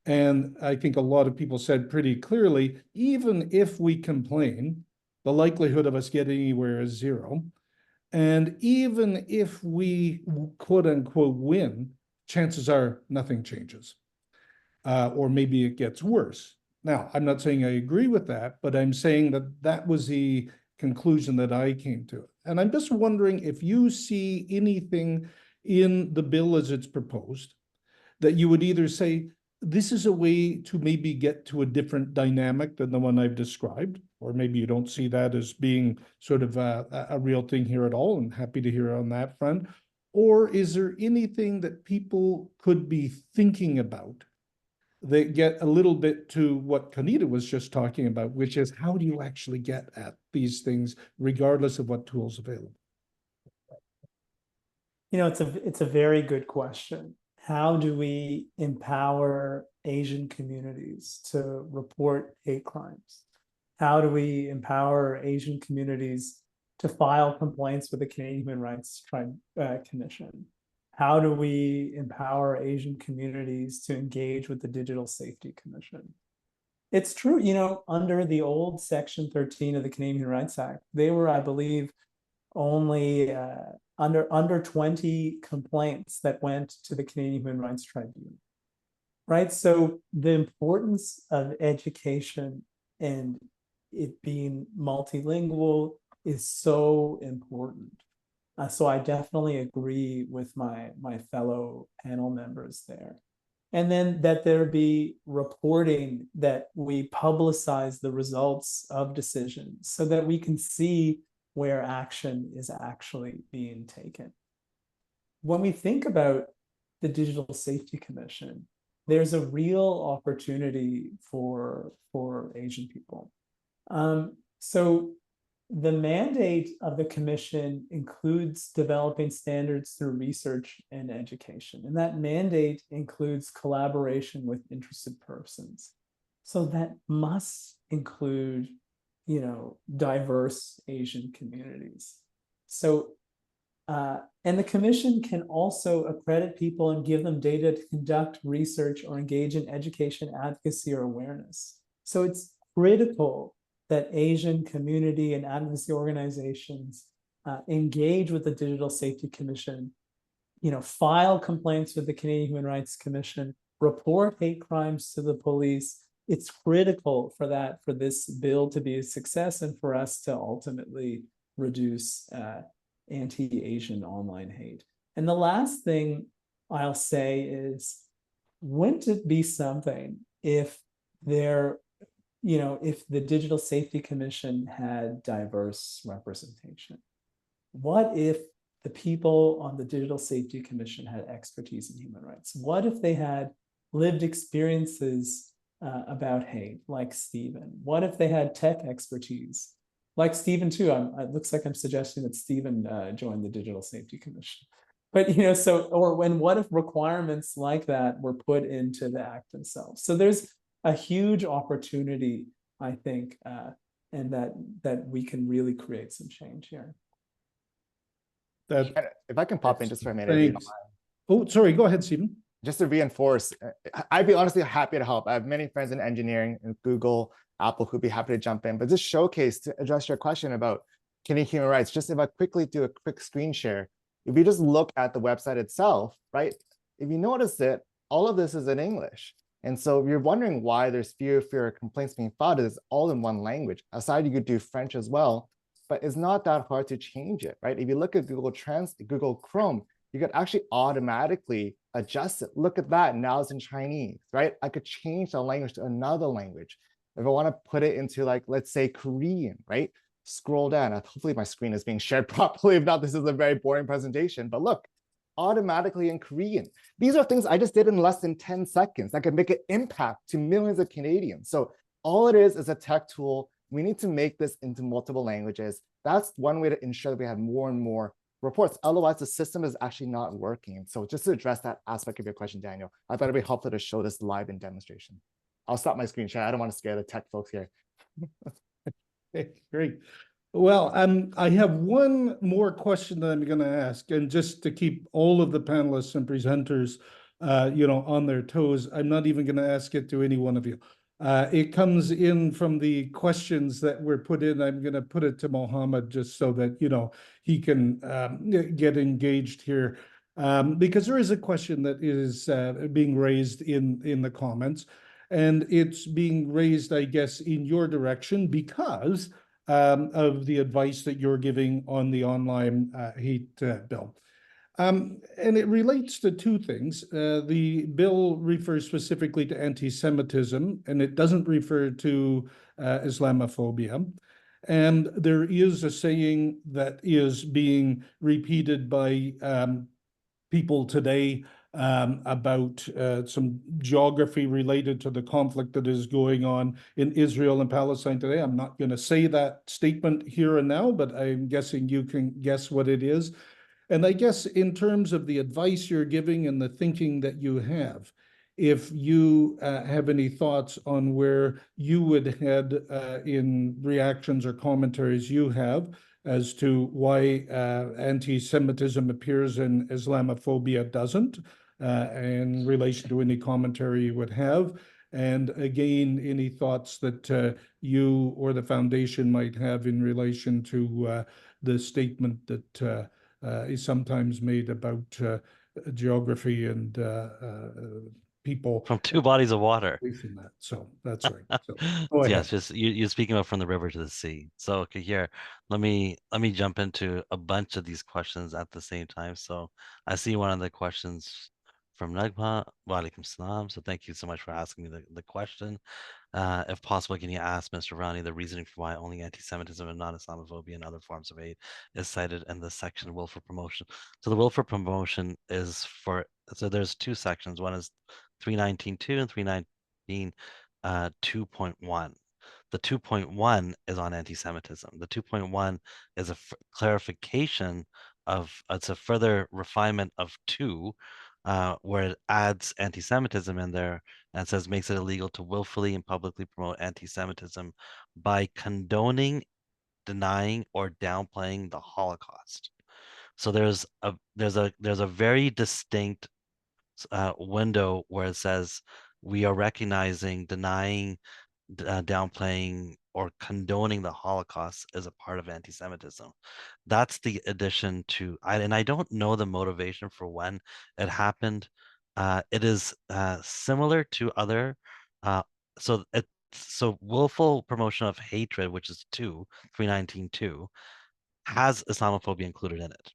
And I think a lot of people said pretty clearly, even if we complain, the likelihood of us getting anywhere is zero. And even if we, quote unquote, win, chances are nothing changes. Or maybe it gets worse. Now, I'm not saying I agree with that, but I'm saying that that was the conclusion that I came to. And I'm just wondering if you see anything in the bill as it's proposed that you would either say, this is a way to maybe get to a different dynamic than the one I've described, or maybe you don't see that as being sort of a real thing here at all, and happy to hear on that front. Or is there anything that people could be thinking about that get a little bit to what Kanita was just talking about, which is how do you actually get at these things, regardless of what tools available?
You know, it's a very good question. How do we empower Asian communities to report hate crimes? How do we empower Asian communities to file complaints with the Canadian Human Rights Commission? How do we empower Asian communities to engage with the Digital Safety Commission? It's true, you know, under the old Section 13 of the Canadian Human Rights Act, they were, I believe, only under 20 complaints that went to the Canadian Human Rights Tribunal, right? So the importance of education and it being multilingual is so important. So I definitely agree with my fellow panel members there. And then that there be reporting, that we publicize the results of decisions so that we can see where action is actually being taken. When we think about the Digital Safety Commission, there's a real opportunity for Asian people. So the mandate of the commission includes developing standards through research and education. And that mandate includes collaboration with interested persons. So that must include, you know, diverse Asian communities. So, and the commission can also accredit people and give them data to conduct research or engage in education, advocacy, or awareness. So it's critical that Asian community and advocacy organizations engage with the Digital Safety Commission, you know, file complaints with the Canadian Human Rights Commission, report hate crimes to the police. It's critical for this bill to be a success and for us to ultimately reduce anti-Asian online hate. And the last thing I'll say is, wouldn't it be something if if the Digital Safety Commission had diverse representation? What if the people on the Digital Safety Commission had expertise in human rights? What if they had lived experiences about hate, like Stephen? What if they had tech expertise, like Stephen too? It looks like I'm suggesting that Stephen joined the Digital Safety Commission. But, you know, what if requirements like that were put into the act themselves? So there's a huge opportunity, I think, and that we can really create some change here.
If I can pop in just for a minute.
Thanks. Oh, sorry, go ahead, Stephen.
Just to reinforce, I'd be honestly happy to help. I have many friends in engineering and Google, Apple who'd be happy to jump in. But this showcase, to address your question about Canadian human rights, just if I quickly do a quick screen share, if you just look at the website itself, right? If you notice it, all of this is in English. And so if you're wondering why there's fewer complaints being filed, it's all in one language. Aside, you could do French as well, but it's not that hard to change it, right? If you look at Google Chrome, you could actually automatically adjust it. Look at that, now it's in Chinese, right? I could change the language to another language. If I want to put it into, like, let's say Korean, right? Scroll down. Hopefully my screen is being shared properly. If not, this is a very boring presentation, but look, automatically in Korean. These are things I just did in less than 10 seconds that could make an impact to millions of Canadians. So all it is a tech tool. We need to make this into multiple languages. That's one way to ensure that we have more and more reports. Otherwise, the system is actually not working. So just to address that aspect of your question, Daniel, I thought it'd be helpful to show this live in demonstration. I'll stop my screen share. I don't want to scare the tech folks here.
Okay, great. Well, I have one more question that I'm going to ask, and just to keep all of the panelists and presenters, on their toes, I'm not even going to ask it to any one of you. It comes in from the questions that were put in. I'm going to put it to Mohammed just so that, he can get engaged here, because there is a question that is being raised in the comments, and it's being raised, I guess, in your direction because of the advice that you're giving on the online hate bill. And it relates to two things. The bill refers specifically to anti-Semitism, and it doesn't refer to Islamophobia. And there is a saying that is being repeated by people today about some geography related to the conflict that is going on in Israel and Palestine today. I'm not going to say that statement here and now, but I'm guessing you can guess what it is. And I guess in terms of the advice you're giving and the thinking that you have, if you have any thoughts on where you would head in reactions or commentaries you have as to why anti-Semitism appears and Islamophobia doesn't, in relation to any commentary you would have. And again, any thoughts that you or the foundation might have in relation to the statement that is sometimes made about geography and people
From two bodies of water.
from that. So that's right. So go ahead.
Yes, just you're speaking about from the river to the sea. So okay, here, let me jump into a bunch of these questions at the same time. So I see one of the questions from Nagma. Wa alaikum salam. So thank you so much for asking me the question. If possible, can you ask Mr. Rani the reasoning for why only anti-Semitism and non-Islamophobia and other forms of hate is cited in the section will for promotion? So the will for promotion is for, so there's two sections. One is 319.2 and 319 2.1. The 2.1 is on anti-Semitism. The 2.1 is a clarification of, it's a further refinement of 2, where it adds anti-Semitism in there and says makes it illegal to willfully and publicly promote anti-Semitism by condoning, denying, or downplaying the Holocaust. So there's a very distinct window where it says we are recognizing, denying, downplaying, or condoning the Holocaust as a part of anti-Semitism. That's the addition to, and I don't know the motivation for when it happened. It is similar to other, so willful promotion of hatred, which is 319.2, has Islamophobia included in it.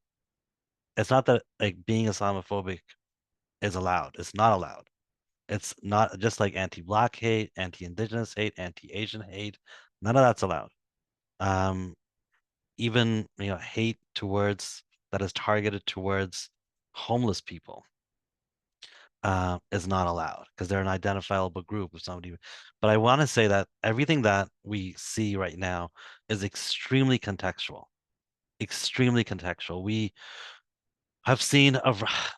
It's not that like being Islamophobic is allowed. It's not allowed. It's not just like anti-Black hate, anti-Indigenous hate, anti-Asian hate. None of that's allowed. Even hate towards that is targeted towards homeless people is not allowed because they're an identifiable group of somebody. But I want to say that everything that we see right now is extremely contextual. Extremely contextual. We have seen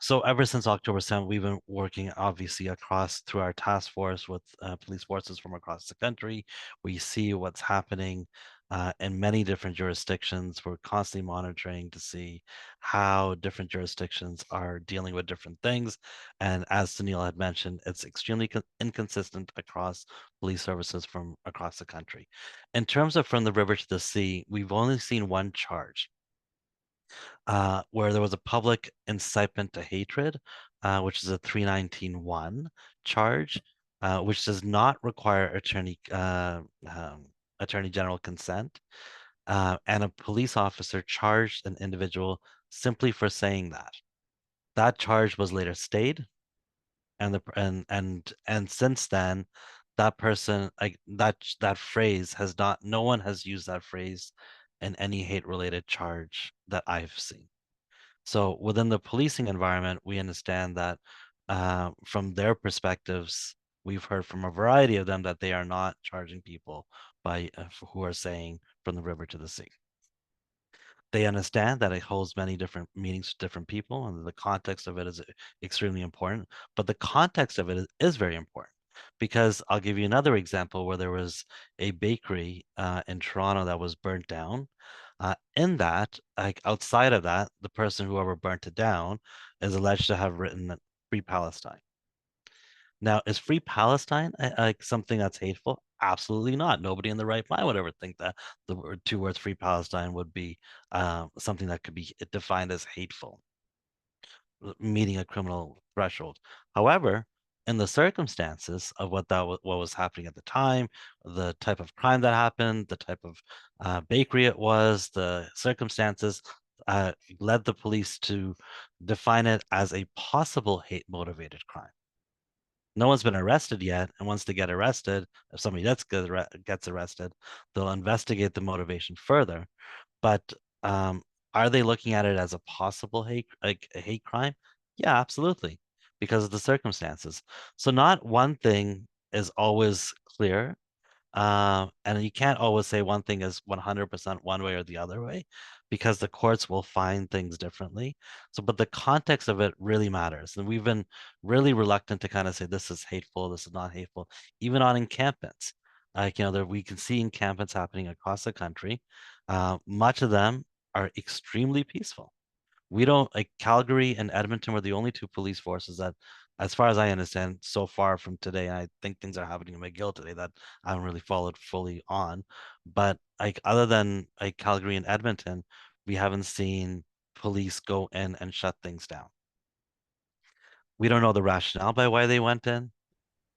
so ever since October 7th, we've been working obviously across through our task force with police forces from across the country. We see what's happening in many different jurisdictions. We're constantly monitoring to see how different jurisdictions are dealing with different things. And as Sunil had mentioned, it's extremely inconsistent across police services from across the country. In terms of from the river to the sea, we've only seen one charge. Where there was a public incitement to hatred, which is a 319.1 charge, which does not require attorney general consent, and a police officer charged an individual simply for saying that. That charge was later stayed, and since then, that person, like that phrase has not. No one has used that phrase in any hate-related charge that I've seen. So within the policing environment, we understand that from their perspectives, we've heard from a variety of them that they are not charging people by who are saying from the river to the sea. They understand that it holds many different meanings to different people, and the context of it is extremely important. But the context of it is very important. Because I'll give you another example where there was a bakery in Toronto that was burnt down. In that, like outside of that, the person whoever burnt it down is alleged to have written Free Palestine. Now, is Free Palestine like something that's hateful? Absolutely not. Nobody in the right mind would ever think that the two words Free Palestine would be something that could be defined as hateful, meeting a criminal threshold. However, in the circumstances of what was happening at the time, the type of crime that happened, the type of bakery it was, the circumstances led the police to define it as a possible hate-motivated crime. No one's been arrested yet, and once they get arrested, if somebody gets arrested, they'll investigate the motivation further. But are they looking at it as a possible hate crime? Yeah, absolutely. because of the circumstances. So not one thing is always clear. And you can't always say one thing is 100% one way or the other way, because the courts will find things differently. So, but the context of it really matters. And we've been really reluctant to kind of say this is hateful, this is not hateful, even on encampments. Like, we can see encampments happening across the country. Much of them are extremely peaceful. We don't, like, Calgary and Edmonton were the only two police forces that, as far as I understand, so far from today, I think things are happening in McGill today that I haven't really followed fully on. But like, other than like Calgary and Edmonton, we haven't seen police go in and shut things down. We don't know the rationale by why they went in.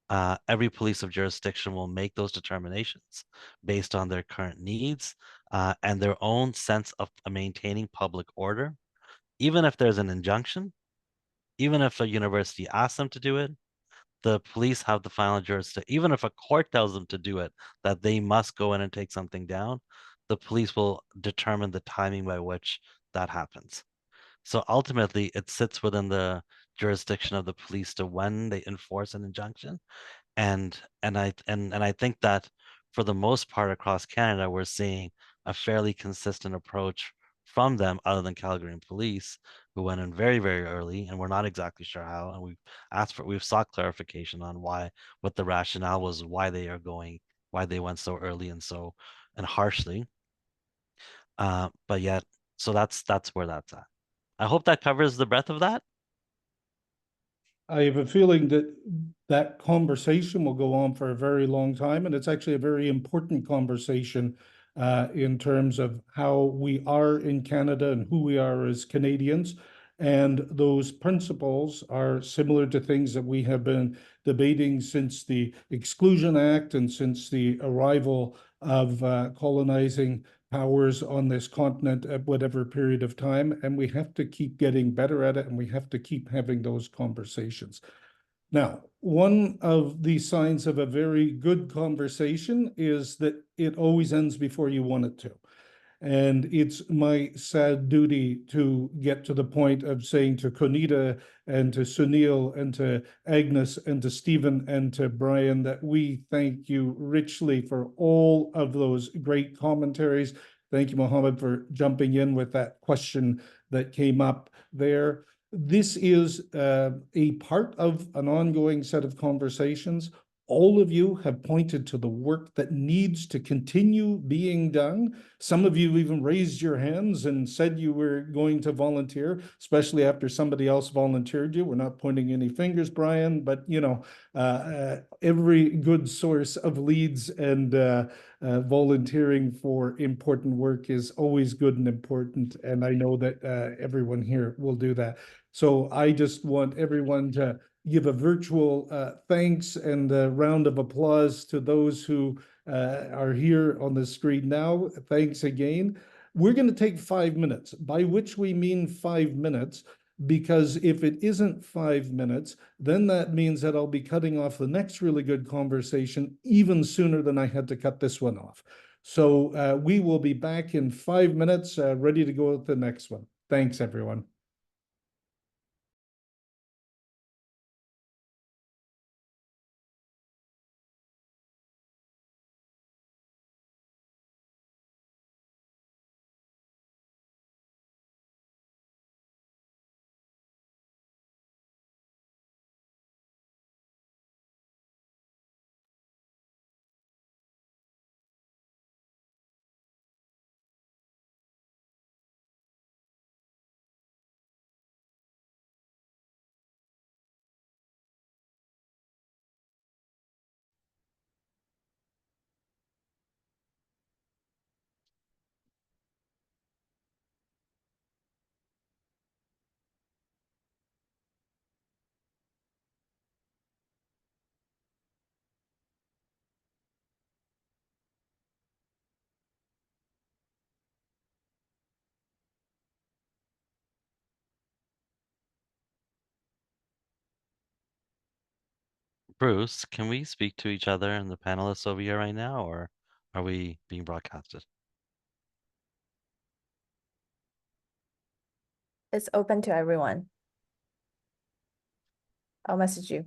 Every police of jurisdiction will make those determinations based on their current needs and their own sense of maintaining public order. Even if there's an injunction, even if a university asks them to do it, the police have the final jurisdiction. Even if a court tells them to do it, that they must go in and take something down, the police will determine the timing by which that happens. So ultimately, it sits within the jurisdiction of the police to when they enforce an injunction. And I think that for the most part across Canada, we're seeing a fairly consistent approach from them, other than Calgary and police, who went in very, very early, and we're not exactly sure how. And we've sought clarification on what the rationale was, why they went so early and harshly. But yet, so that's where that's at. I hope that covers the breadth of that.
I have a feeling that that conversation will go on for a very long time, and it's actually a very important conversation in terms of how we are in Canada and who we are as Canadians. And those principles are similar to things that we have been debating since the Exclusion Act and since the arrival of colonizing powers on this continent at whatever period of time. And we have to keep getting better at it, and we have to keep having those conversations. Now, one of the signs of a very good conversation is that it always ends before you want it to. And it's my sad duty to get to the point of saying to Conita and to Sunil and to Agnes and to Stephen and to Brian that we thank you richly for all of those great commentaries. Thank you, Mohammed, for jumping in with that question that came up there. This is a part of an ongoing set of conversations. All of you have pointed to the work that needs to continue being done. Some of you even raised your hands and said you were going to volunteer, especially after somebody else volunteered you. We're not pointing any fingers, Brian, but every good source of leads and volunteering for important work is always good and important. And I know that everyone here will do that. So I just want everyone to give a virtual thanks and a round of applause to those who are here on the screen now. Thanks again. We're going to take 5 minutes, by which we mean 5 minutes, because if it isn't 5 minutes, then that means that I'll be cutting off the next really good conversation even sooner than I had to cut this one off. So we will be back in 5 minutes, ready to go with the next one. Thanks, everyone.
Bruce, can we speak to each other and the panelists over here right now, or are we being broadcasted?
It's open to everyone. I'll message you.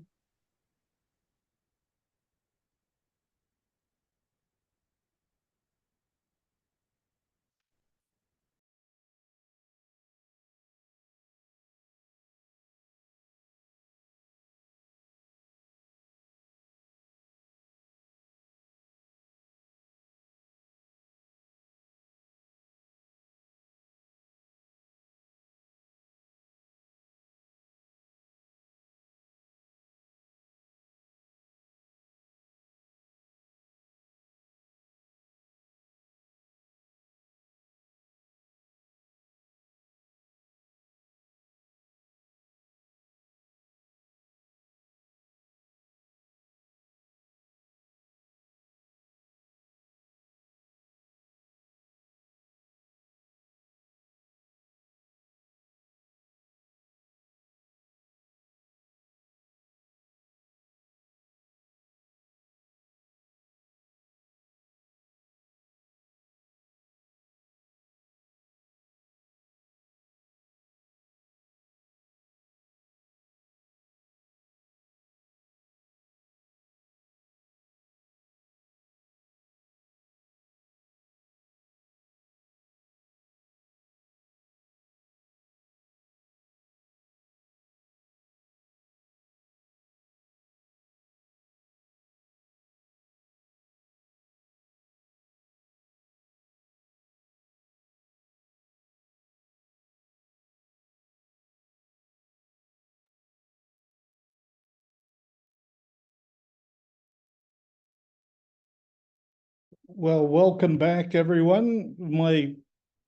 Well, welcome back, everyone. My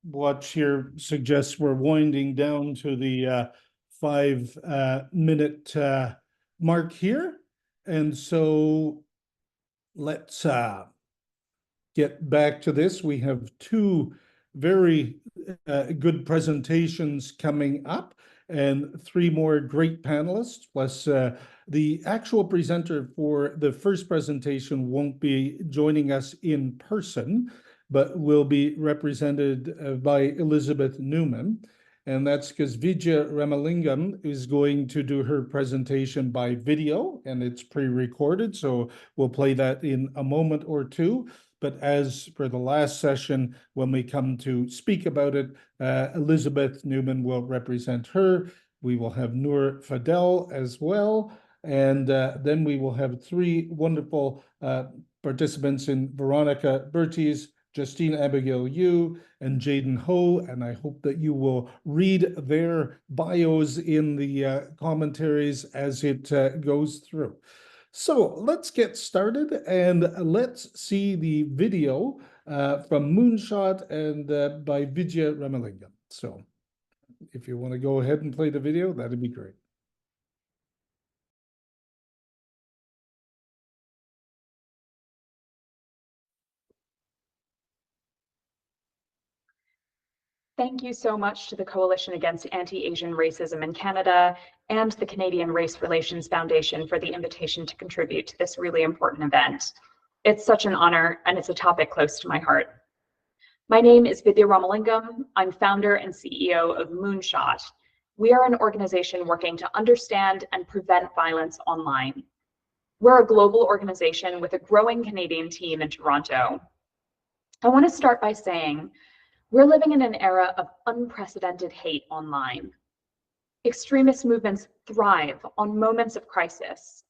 watch here suggests we're winding down to the 5-minute mark here. And so let's get back to this. We have two very good presentations coming up and three more great panelists, plus the actual presenter for the first presentation won't be joining us in person, but will be represented by Elizabeth Newman. And that's because Vijay Ramalingam is going to do her presentation by video, and it's pre-recorded, so we'll play that in a moment or two. But as for the last session, when we come to speak about it, Elizabeth Newman will represent her. We will have Noor Fadel as well. And then we will have three wonderful participants in Veronica Berties, Justine Abigail Yu, and Jaden Ho, and I hope that you will read their bios in the commentaries as it goes through. So let's get started and let's see the video from Moonshot and by Vijay Ramalingam. So if you want to go ahead and play the video, that'd be great.
Thank you so much to the Coalition Against Anti-Asian Racism in Canada and the Canadian Race Relations Foundation for the invitation to contribute to this really important event. It's such an honor, and it's a topic close to my heart. My name is Vidya Ramalingam. I'm founder and CEO of Moonshot. We are an organization working to understand and prevent violence online. We're a global organization with a growing Canadian team in Toronto. I want to start by saying, we're living in an era of unprecedented hate online. Extremist movements thrive on moments of crisis.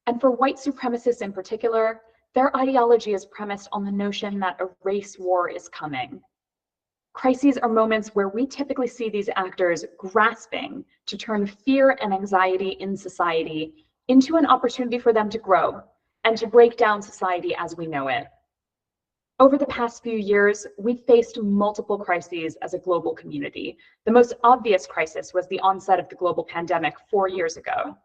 And for white supremacists in particular, their ideology is premised on the notion that a race war is coming. Crises are moments where we typically see these actors grasping to turn fear and anxiety in society into an opportunity for them to grow and to break down society as we know it. Over the past few years, we've faced multiple crises as a global community. The most obvious crisis was the onset of the global pandemic 4 years ago.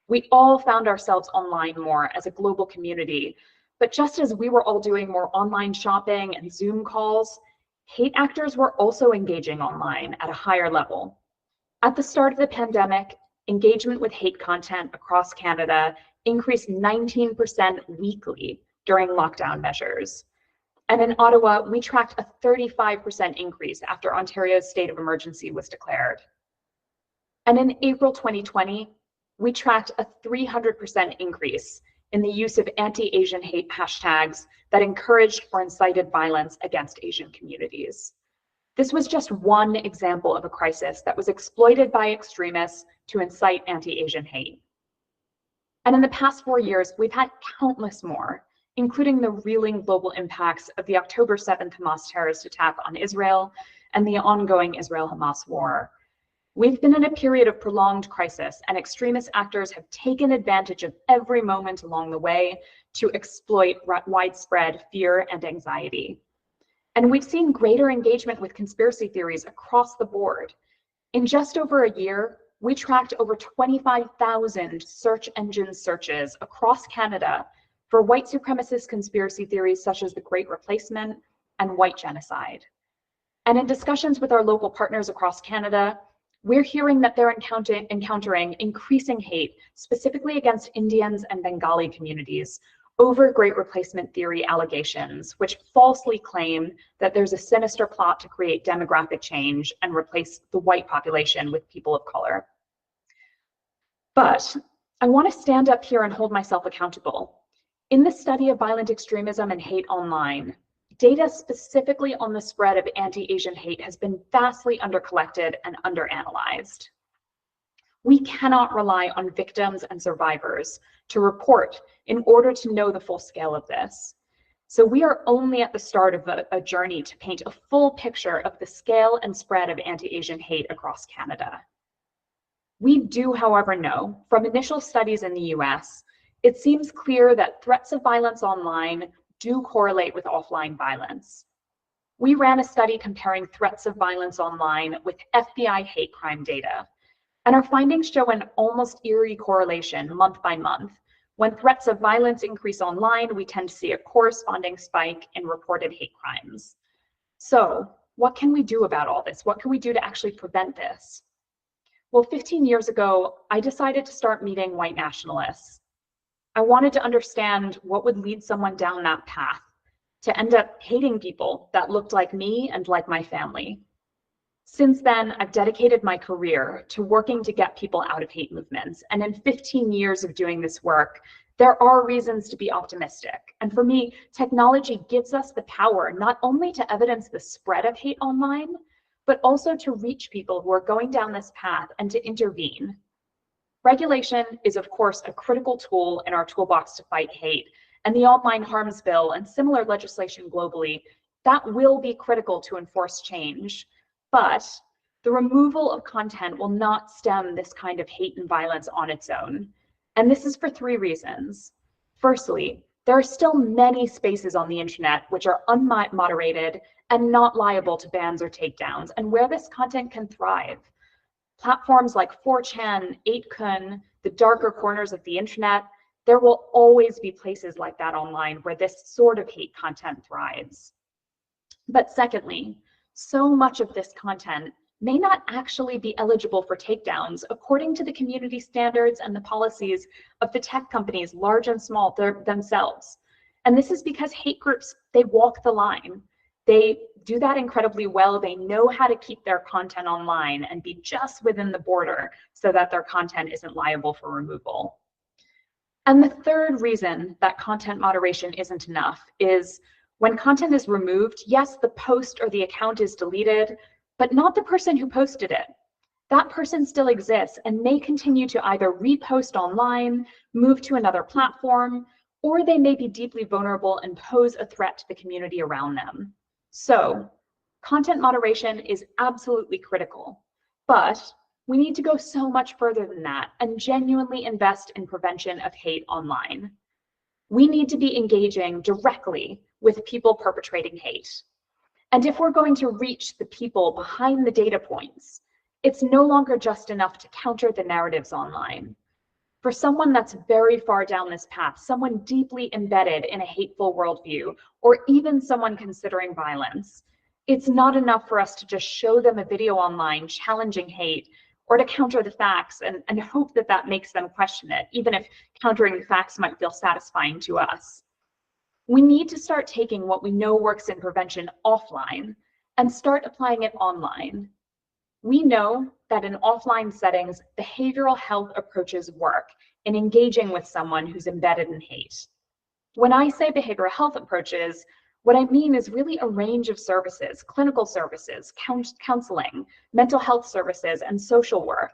We all found ourselves online more as a global community, but just as we were all doing more online shopping and Zoom calls, hate actors were also engaging online at a higher level. At the start of the pandemic, engagement with hate content across Canada increased 19% weekly during lockdown measures. And in Ottawa, we tracked a 35% increase after Ontario's state of emergency was declared. And in April 2020, we tracked a 300% increase in the use of anti-Asian hate hashtags that encouraged or incited violence against Asian communities. This was just one example of a crisis that was exploited by extremists to incite anti-Asian hate. And in the past 4 years, we've had countless more, including the reeling global impacts of the October 7th Hamas terrorist attack on Israel and the ongoing Israel-Hamas war. We've been in a period of prolonged crisis, and extremist actors have taken advantage of every moment along the way to exploit widespread fear and anxiety. And we've seen greater engagement with conspiracy theories across the board. In just over a year, we tracked over 25,000 search engine searches across Canada for white supremacist conspiracy theories such as the Great Replacement and white genocide. And in discussions with our local partners across Canada, we're hearing that they're encountering increasing hate, specifically against Indians and Bengali communities, over Great Replacement theory allegations, which falsely claim that there's a sinister plot to create demographic change and replace the white population with people of color. But I want to stand up here and hold myself accountable. In the study of violent extremism and hate online, data specifically on the spread of anti-Asian hate has been vastly undercollected and underanalyzed. We cannot rely on victims and survivors to report in order to know the full scale of this. So we are only at the start of a journey to paint a full picture of the scale and spread of anti-Asian hate across Canada. We do, however, know from initial studies in the US, it seems clear that threats of violence online do correlate with offline violence. We ran a study comparing threats of violence online with FBI hate crime data, and our findings show an almost eerie correlation month by month. When threats of violence increase online, we tend to see a corresponding spike in reported hate crimes. So what can we do about all this? What can we do to actually prevent this? Well, 15 years ago, I decided to start meeting white nationalists. I wanted to understand what would lead someone down that path to end up hating people that looked like me and like my family. Since then, I've dedicated my career to working to get people out of hate movements. And in 15 years of doing this work, there are reasons to be optimistic. And for me, technology gives us the power not only to evidence the spread of hate online, but also to reach people who are going down this path and to intervene. Regulation is, of course, a critical tool in our toolbox to fight hate, and the Online Harms Bill and similar legislation globally, that will be critical to enforce change. But the removal of content will not stem this kind of hate and violence on its own. And this is for 3 reasons. Firstly, there are still many spaces on the internet which are unmoderated and not liable to bans or takedowns, and where this content can thrive. Platforms like 4chan, 8kun, the darker corners of the internet, there will always be places like that online where this sort of hate content thrives. But secondly, so much of this content may not actually be eligible for takedowns according to the community standards and the policies of the tech companies, large and small, themselves. And this is because hate groups, they walk the line. They do that incredibly well. They know how to keep their content online and be just within the border so that their content isn't liable for removal. And the third reason that content moderation isn't enough is when content is removed, yes, the post or the account is deleted, but not the person who posted it. That person still exists and may continue to either repost online, move to another platform, or they may be deeply vulnerable and pose a threat to the community around them. So, content moderation is absolutely critical, but we need to go so much further than that and genuinely invest in prevention of hate online. We need to be engaging directly with people perpetrating hate. And if we're going to reach the people behind the data points, it's no longer just enough to counter the narratives online. For someone that's very far down this path, someone deeply embedded in a hateful worldview, or even someone considering violence, it's not enough for us to just show them a video online challenging hate or to counter the facts and hope that that makes them question it, even if countering the facts might feel satisfying to us. We need to start taking what we know works in prevention offline and start applying it online. We know that in offline settings, behavioral health approaches work in engaging with someone who's embedded in hate. When I say behavioral health approaches, what I mean is really a range of services, clinical services, counseling, mental health services, and social work,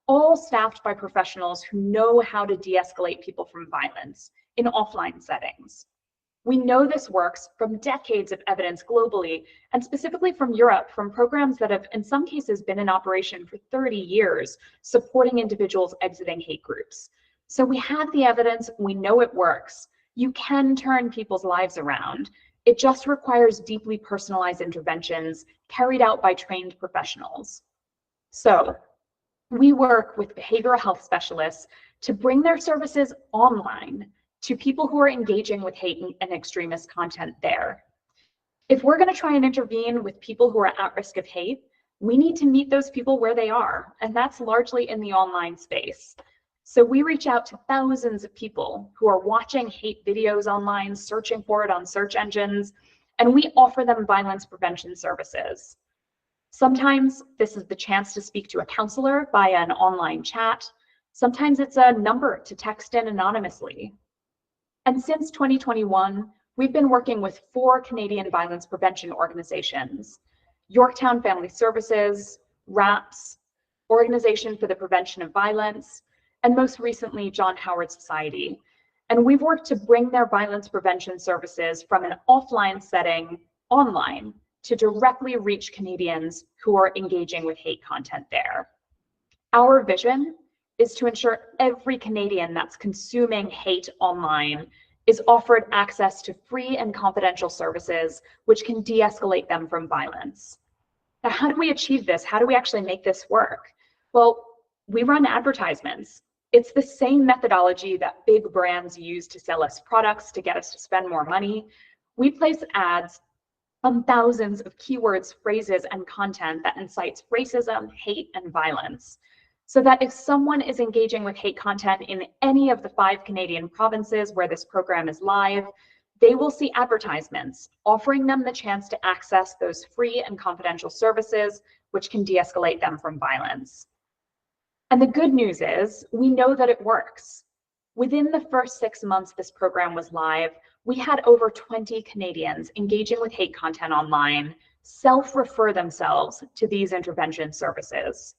all staffed by professionals who know how to de-escalate people from violence in offline settings. We know this works from decades of evidence globally, and specifically from Europe, from programs that have in some cases been in operation for 30 years, supporting individuals exiting hate groups. So we have the evidence, we know it works. You can turn people's lives around. It just requires deeply personalized interventions carried out by trained professionals. So we work with behavioral health specialists to bring their services online to people who are engaging with hate and extremist content there. If we're going to try and intervene with people who are at risk of hate, we need to meet those people where they are, and that's largely in the online space. So we reach out to thousands of people who are watching hate videos online, searching for it on search engines, and we offer them violence prevention services. Sometimes this is the chance to speak to a counselor via an online chat. Sometimes it's a number to text in anonymously. And since 2021, we've been working with 4 Canadian violence prevention organizations: Yorktown Family Services, RAPS, Organization for the Prevention of Violence, and most recently, John Howard Society. And we've worked to bring their violence prevention services from an offline setting online to directly reach Canadians who are engaging with hate content there. Our vision is to ensure every Canadian that's consuming hate online is offered access to free and confidential services which can de-escalate them from violence. Now, how do we achieve this? How do we actually make this work? Well, we run advertisements. It's the same methodology that big brands use to sell us products to get us to spend more money. We place ads on thousands of keywords, phrases, and content that incites racism, hate, and violence, so that if someone is engaging with hate content in any of the 5 Canadian provinces where this program is live, they will see advertisements offering them the chance to access those free and confidential services, which can de-escalate them from violence. And the good news is, we know that it works. Within the first 6 months this program was live, we had over 20 Canadians engaging with hate content online self-refer themselves to these intervention services.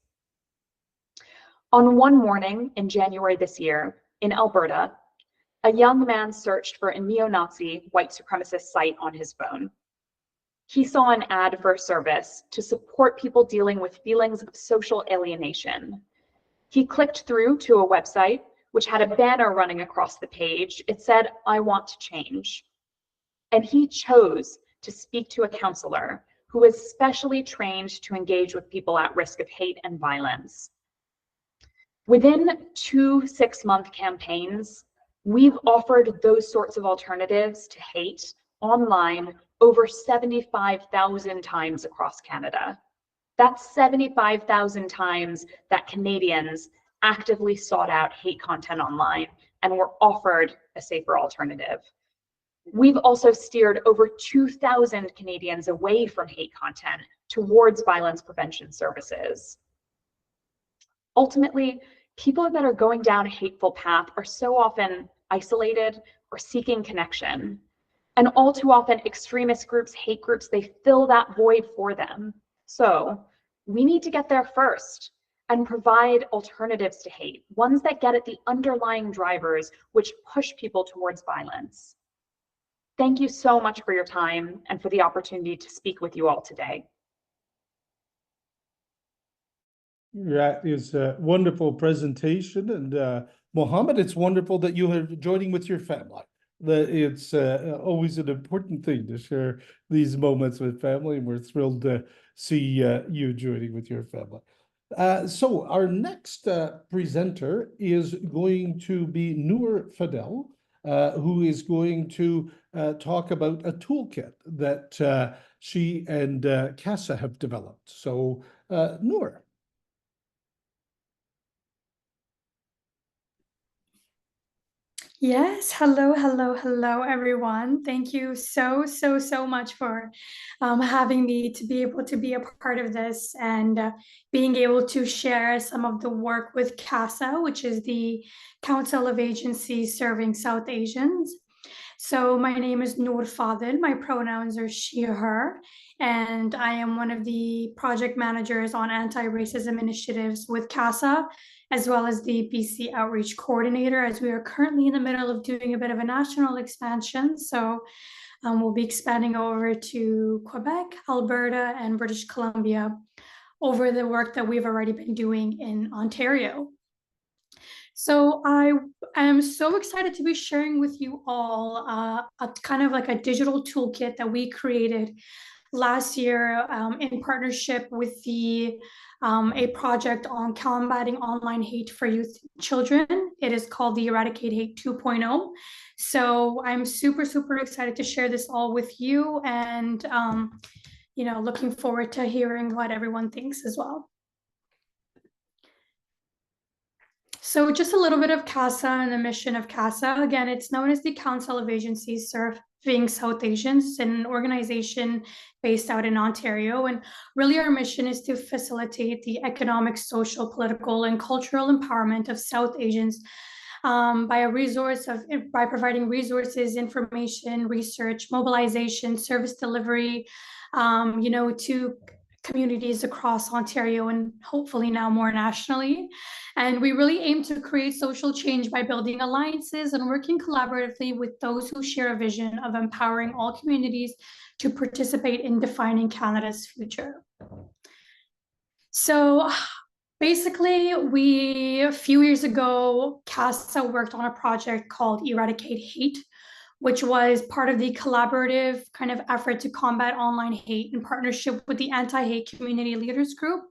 On one morning in January this year, in Alberta, a young man searched for a neo-Nazi white supremacist site on his phone. He saw an ad for a service to support people dealing with feelings of social alienation. He clicked through to a website which had a banner running across the page. It said, "I want to change." And he chose to speak to a counselor who is specially trained to engage with people at risk of hate and violence. Within 2 6-month campaigns, we've offered those sorts of alternatives to hate online over 75,000 times across Canada. That's 75,000 times that Canadians actively sought out hate content online and were offered a safer alternative. We've also steered over 2,000 Canadians away from hate content towards violence prevention services. Ultimately, people that are going down a hateful path are so often isolated or seeking connection. And all too often, extremist groups, hate groups, they fill that void for them. So we need to get there first and provide alternatives to hate, ones that get at the underlying drivers which push people towards violence. Thank you so much for your time and for the opportunity to speak with you all today.
That is a wonderful presentation. And Mohammed, it's wonderful that you are joining with your family. It's always an important thing to share these moments with family, and we're thrilled to see you joining with your family. So our next presenter is going to be Noor Fadel, who is going to talk about a toolkit that she and Casa have developed. So Noor.
Yes, hello, everyone. Thank you so much for having me to be able to be a part of this and being able to share some of the work with CAAARC, which is the Council of Agencies Serving South Asians. So my name is Noor Fadil. My pronouns are she, her, and I am one of the project managers on anti-racism initiatives with CAAARC, as well as the BC Outreach Coordinator, as we are currently in the middle of doing a bit of a national expansion. So we'll be expanding over to Quebec, Alberta, and British Columbia over the work that we've already been doing in Ontario. So I am so excited to be sharing with you all a kind of like a digital toolkit that we created last year in partnership with a project on combating online hate for youth children. It is called the Eradicate Hate 2.0. So I'm super excited to share this all with you, and looking forward to hearing what everyone thinks as well. So just a little bit of CAAARC and the mission of CAAARC. Again, it's known as the Council of Agencies Serving South Asians, an organization based out in Ontario. And really our mission is to facilitate the economic, social, political, and cultural empowerment of South Asians by providing resources, information, research, mobilization, service delivery, to communities across Ontario and hopefully now more nationally. And we really aim to create social change by building alliances and working collaboratively with those who share a vision of empowering all communities to participate in defining Canada's future. So basically, a few years ago, CAAARC worked on a project called Eradicate Hate, which was part of the collaborative kind of effort to combat online hate in partnership with the Anti-Hate Community Leaders Group.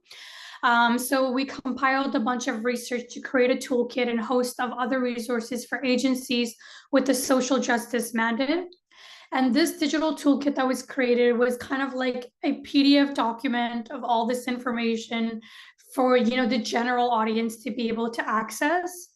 So we compiled a bunch of research to create a toolkit and host of other resources for agencies with the social justice mandate. And this digital toolkit that was created was kind of like a PDF document of all this information for the general audience to be able to access.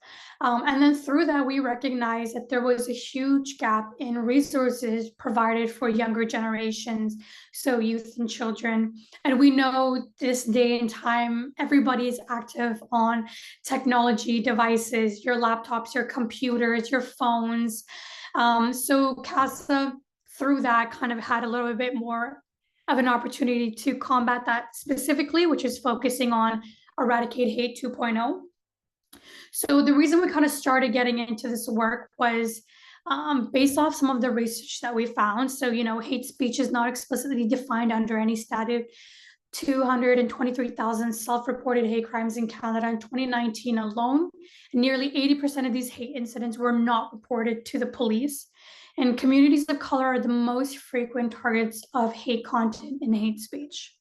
And then through that, we recognized that there was a huge gap in resources provided for younger generations, so youth and children. And we know this day and time, everybody is active on technology devices, your laptops, your computers, your phones. So CAAARC, through that, kind of had a little bit more of an opportunity to combat that specifically, which is focusing on Eradicate Hate 2.0. So the reason we kind of started getting into this work was based off some of the research that we found. So, hate speech is not explicitly defined under any statute. 223,000 self-reported hate crimes in Canada in 2019 alone. Nearly 80% of these hate incidents were not reported to the police. And communities of color are the most frequent targets of hate content and hate speech.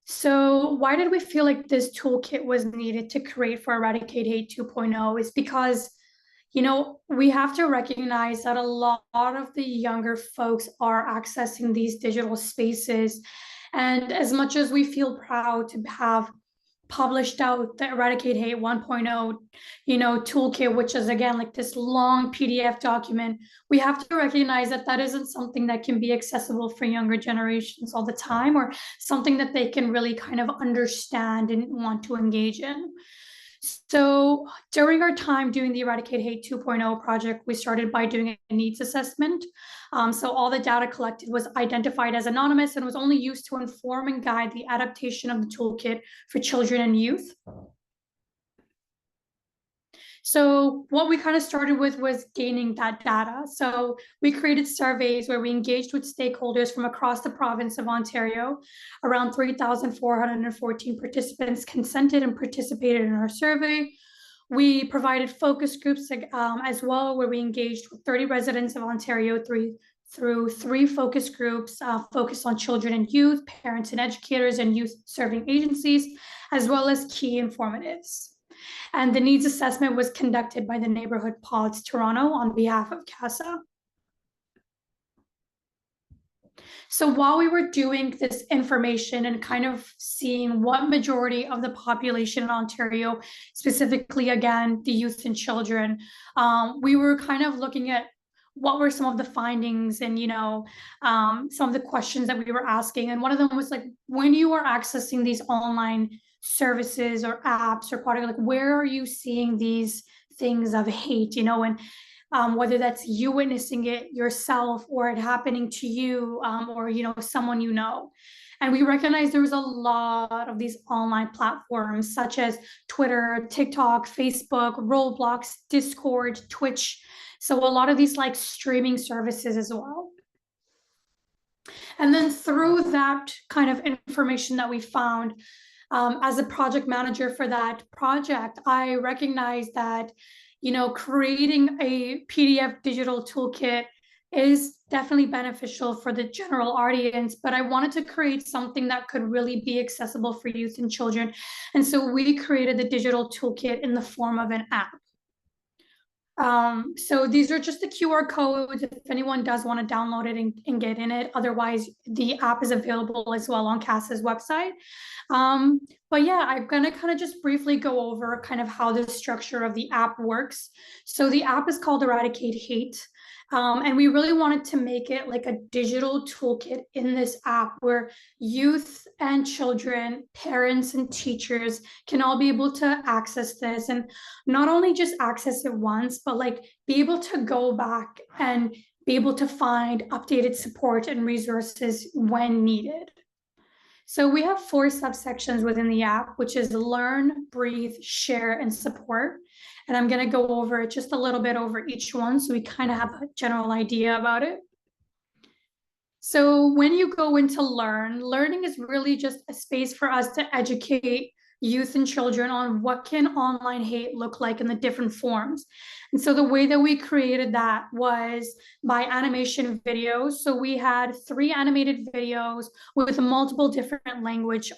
So why did we feel like this toolkit was needed to create for Eradicate Hate 2.0 is because, we have to recognize that a lot of the younger folks are accessing these digital spaces. And as much as we feel proud to have published out the Eradicate Hate 1.0, toolkit, which is again like this long PDF document, we have to recognize that that isn't something that can be accessible for younger generations all the time, or something that they can really kind of understand and want to engage in. So during our time doing the Eradicate Hate 2.0 project, we started by doing a needs assessment. So all the data collected was identified as anonymous and was only used to inform and guide the adaptation of the toolkit for children and youth. So what we kind of started with was gaining that data. So we created surveys where we engaged with stakeholders from across the province of Ontario. Around 3,414 participants consented and participated in our survey. We provided focus groups as well, where we engaged with 30 residents of Ontario through 3 focus groups focused on children and youth, parents and educators, and youth serving agencies, as well as key informatives. And the needs assessment was conducted by the Neighborhood Pods Toronto on behalf of CAAARC. So while we were doing this information and kind of seeing what majority of the population in Ontario, specifically, again, the youth and children, we were kind of looking at what were some of the findings and, some of the questions that we were asking. And one of them was like, when you are accessing these online services or apps or product, like, where are you seeing these things of hate, and whether that's you witnessing it yourself or it happening to you, or, someone you know. And we recognized there was a lot of these online platforms such as Twitter, TikTok, Facebook, Roblox, Discord, Twitch. So a lot of these like streaming services as well. And then through that kind of information that we found, as a project manager for that project, I recognized that, creating a PDF digital toolkit is definitely beneficial for the general audience, but I wanted to create something that could really be accessible for youth and children. And so we created the digital toolkit in the form of an app. So these are just the QR codes if anyone does want to download it and get in it. Otherwise, the app is available as well on CAAARC's website. But yeah, I'm going to kind of just briefly go over kind of how the structure of the app works. So the app is called Eradicate Hate. And we really wanted to make it like a digital toolkit in this app where youth and children, parents and teachers can all be able to access this, and not only just access it once, but like be able to go back and be able to find updated support and resources when needed. So we have 4 subsections within the app, which is learn, breathe, share, and support. And I'm going to go over it just a little bit over each one so we kind of have a general idea about it. So when you go into learning is really just a space for us to educate youth and children on what can online hate look like in the different forms. And so the way that we created that was by animation videos. So we had 3 animated videos with multiple different language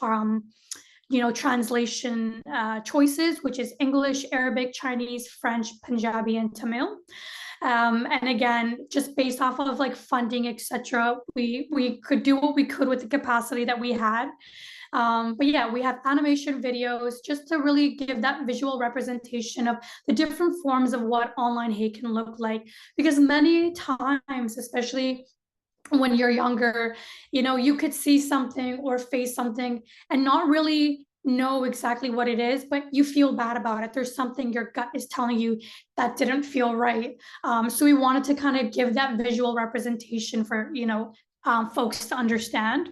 translation choices, which is English, Arabic, Chinese, French, Punjabi, and Tamil. And again, just based off of like funding, etc., we could do what we could with the capacity that we had. But yeah, we have animation videos just to really give that visual representation of the different forms of what online hate can look like. Because many times, especially when you're younger, you could see something or face something and not really know exactly what it is, but you feel bad about it. There's something your gut is telling you that didn't feel right. So we wanted to kind of give that visual representation for, folks to understand.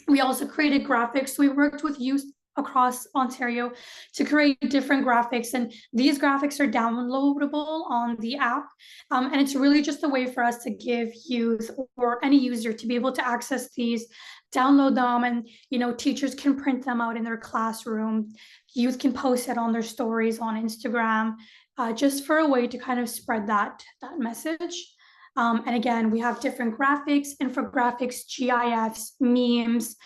We also created graphics. We worked with youth across Ontario to create different graphics, and these graphics are downloadable on the app, and it's really just a way for us to give youth or any user to be able to access these, download them, and teachers can print them out in their classroom. Youth can post it on their stories on Instagram, just for a way to kind of spread that message. And again, we have different graphics, infographics, GIFs, memes,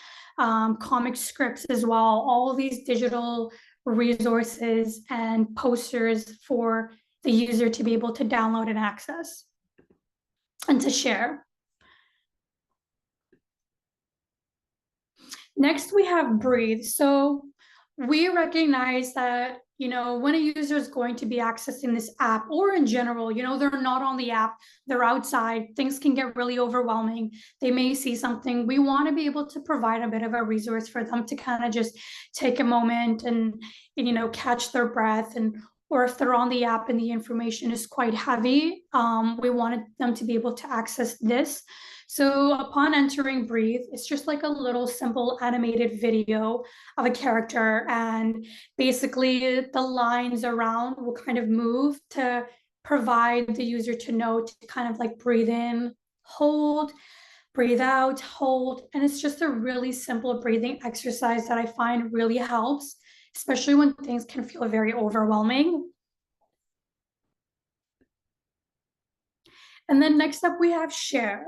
comic scripts as well, all of these digital resources and posters for the user to be able to download and access and to share. Next, we have breathe. So we recognize that, when a user is going to be accessing this app, or in general, they're not on the app, they're outside, things can get really overwhelming. They may see something. We want to be able to provide a bit of a resource for them to kind of just take a moment and catch their breath, or if they're on the app and the information is quite heavy, we wanted them to be able to access this. So upon entering breathe, it's just like a little simple animated video of a character, and basically the lines around will kind of move to provide the user to know to kind of like breathe in, hold, breathe out, hold. And it's just a really simple breathing exercise that I find really helps, especially when things can feel very overwhelming. And then next up we have share.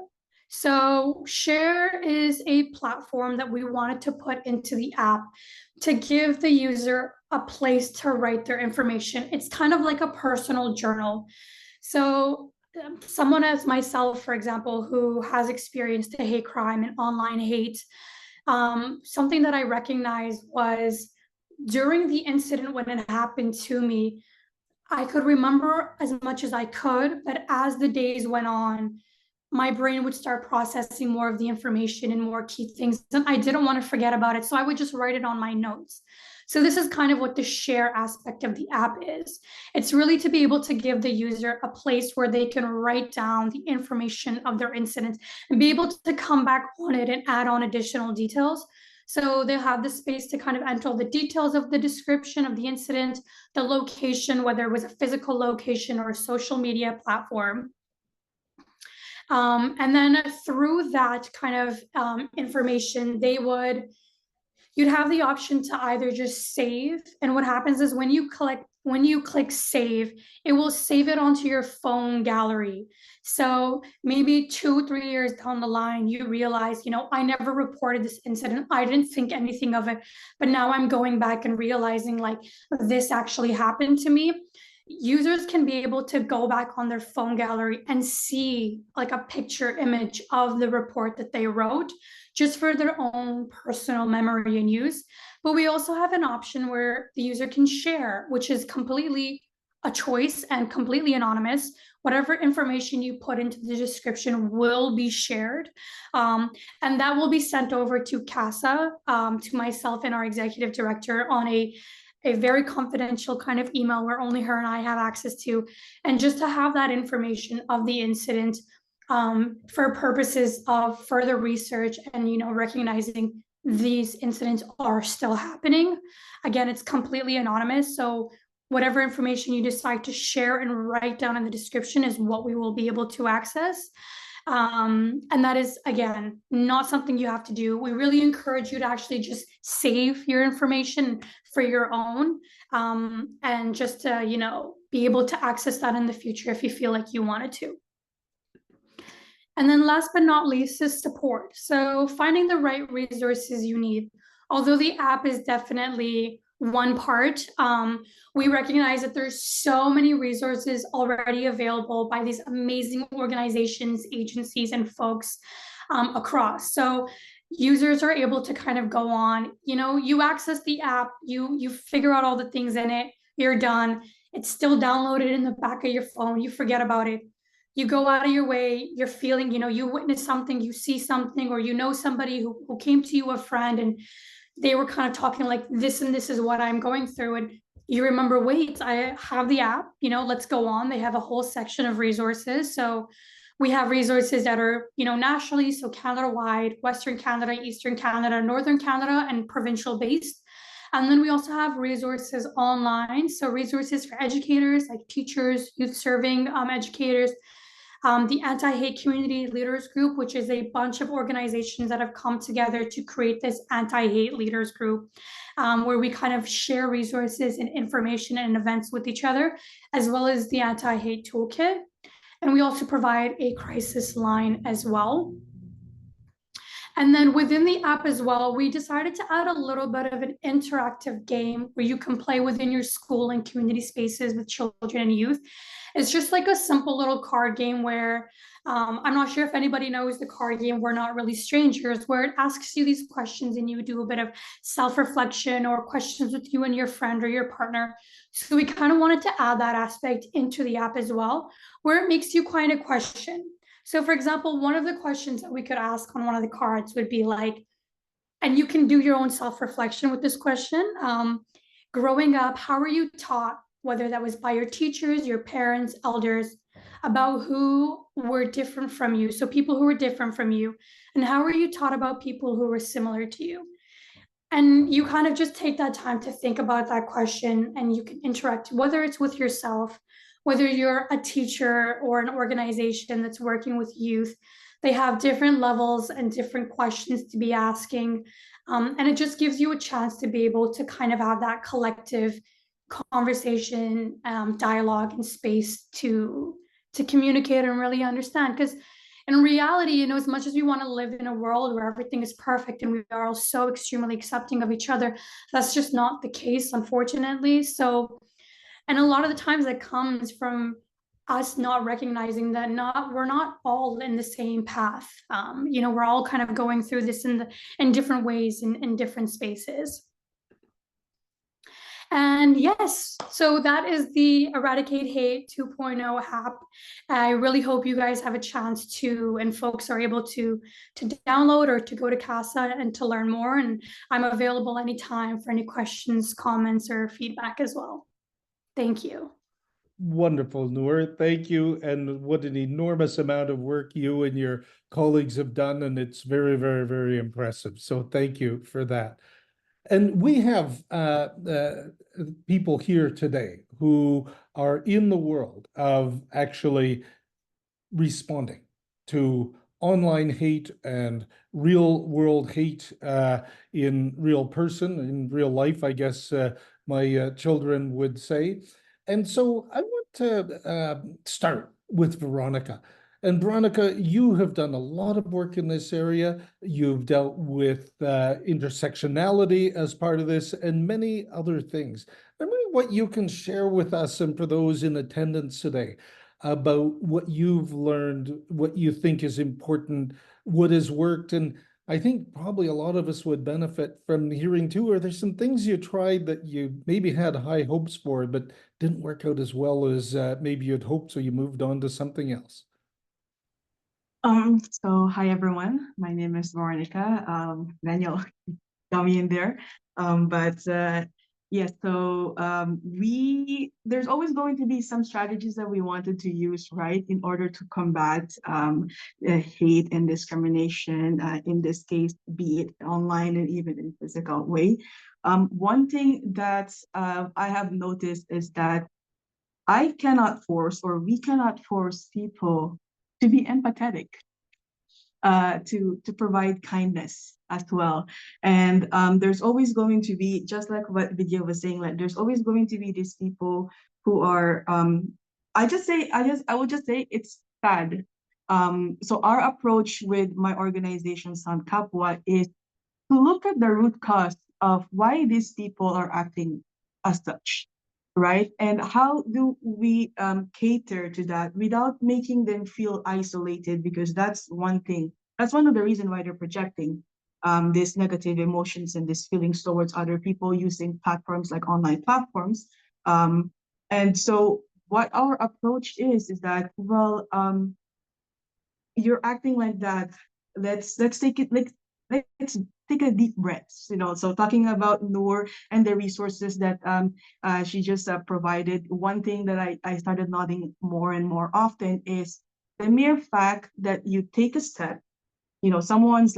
So share is a platform that we wanted to put into the app to give the user a place to write their information. It's kind of like a personal journal. So someone as myself, for example, who has experienced a hate crime and online hate, something that I recognized was during the incident when it happened to me, I could remember as much as I could, but as the days went on, my brain would start processing more of the information and more key things. And I didn't want to forget about it. So I would just write it on my notes. So this is kind of what the share aspect of the app is. It's really to be able to give the user a place where they can write down the information of their incident and be able to come back on it and add on additional details. So they'll have the space to kind of enter the details of the description of the incident, the location, whether it was a physical location or a social media platform. And then through that kind of information, you'd have the option to either just save. And what happens is when you click save, it will save it onto your phone gallery. So maybe 2-3 years down the line, you realize, I never reported this incident. I didn't think anything of it, but now I'm going back and realizing like this actually happened to me. Users can be able to go back on their phone gallery and see like a picture image of the report that they wrote just for their own personal memory and use. But we also have an option where the user can share, which is completely a choice and completely anonymous. Whatever information you put into the description will be shared. And that will be sent over to CAAARC, to myself and our executive director on a very confidential kind of email where only her and I have access to, and just to have that information of the incident for purposes of further research and recognizing these incidents are still happening. Again, it's completely anonymous, so whatever information you decide to share and write down in the description is what we will be able to access. And that is, again, not something you have to do. We really encourage you to actually just save your information for your own, and just to, be able to access that in the future if you feel like you wanted to. And then last but not least is support. So finding the right resources you need. Although the app is definitely one part, we recognize that there's so many resources already available by these amazing organizations, agencies, and folks across. So users are able to kind of go on, you access the app, you figure out all the things in it, you're done. It's still downloaded in the back of your phone, you forget about it. You go out of your way, you're feeling, you witness something, you see something, or somebody who came to you, a friend, and they were kind of talking like this and this is what I'm going through. And you remember, wait, I have the app, let's go on. They have a whole section of resources. So we have resources that are, nationally, so Canada-wide, Western Canada, Eastern Canada, Northern Canada, and provincial based. And then we also have resources online. So resources for educators, like teachers, youth serving educators, the Anti-Hate Community Leaders Group, which is a bunch of organizations that have come together to create this Anti-Hate Leaders Group, where we kind of share resources and information and events with each other, as well as the Anti-Hate Toolkit. And we also provide a crisis line as well. And then within the app as well, we decided to add a little bit of an interactive game where you can play within your school and community spaces with children and youth. It's just like a simple little card game where I'm not sure if anybody knows the card game We're Not Really Strangers, where it asks you these questions and you do a bit of self-reflection or questions with you and your friend or your partner. So we kind of wanted to add that aspect into the app as well, where it makes you kind of question. So for example, one of the questions that we could ask on one of the cards would be like, and you can do your own self-reflection with this question. Growing up, how were you taught, whether that was by your teachers, your parents, elders, about who were different from you? So people who were different from you, and how were you taught about people who were similar to you? And you kind of just take that time to think about that question, and you can interact, whether it's with yourself, whether you're a teacher or an organization that's working with youth. They have different levels and different questions to be asking. And it just gives you a chance to be able to kind of have that collective conversation, dialogue, and space to communicate and really understand. Because in reality, as much as we want to live in a world where everything is perfect and we are all so extremely accepting of each other, that's just not the case, unfortunately. So, and a lot of the times that comes from us not recognizing that we're not all in the same path. We're all kind of going through this in different ways in different spaces. And yes, so that is the Eradicate Hate 2.0 app. I really hope you guys have a chance to, and folks are able to download or to go to CAAARC and to learn more. And I'm available anytime for any questions, comments, or feedback as well. Thank you.
Wonderful, Noor. Thank you. And what an enormous amount of work you and your colleagues have done. And it's very, very, very impressive. So thank you for that. And we have people here today who are in the world of actually responding to online hate and real world hate in real person, in real life, I guess my children would say. And so I want to start with Veronica. And Veronica, you have done a lot of work in this area. You've dealt with intersectionality as part of this and many other things. I wonder what you can share with us and for those in attendance today about what you've learned, what you think is important, what has worked. And I think probably a lot of us would benefit from hearing too, are there some things you tried that you maybe had high hopes for, but didn't work out as well as maybe you'd hoped, so you moved on to something else?
So hi everyone, my name is Veronica. Daniel got me in there. There's always going to be some strategies that we wanted to use, right, in order to combat hate and discrimination, in this case, be it online and even in physical way. One thing that I have noticed is that I cannot force, or we cannot force people to be empathetic, to provide kindness as well. And there's always going to be, just like what Vidya was saying, like there's always going to be these people who are, I would just say it's sad. So our approach with my organization, San Kapwa, is to look at the root cause of why these people are acting as such. Right? And how do we cater to that without making them feel isolated? Because that's one thing. That's one of the reasons why they're projecting these negative emotions and these feelings towards other people using platforms like online platforms. And so what our approach is that, well, you're acting like that. Let's take it, let's take a deep breath, so talking about Noor and the resources that she just provided, one thing that I started noting more and more often is the mere fact that you take a step, someone's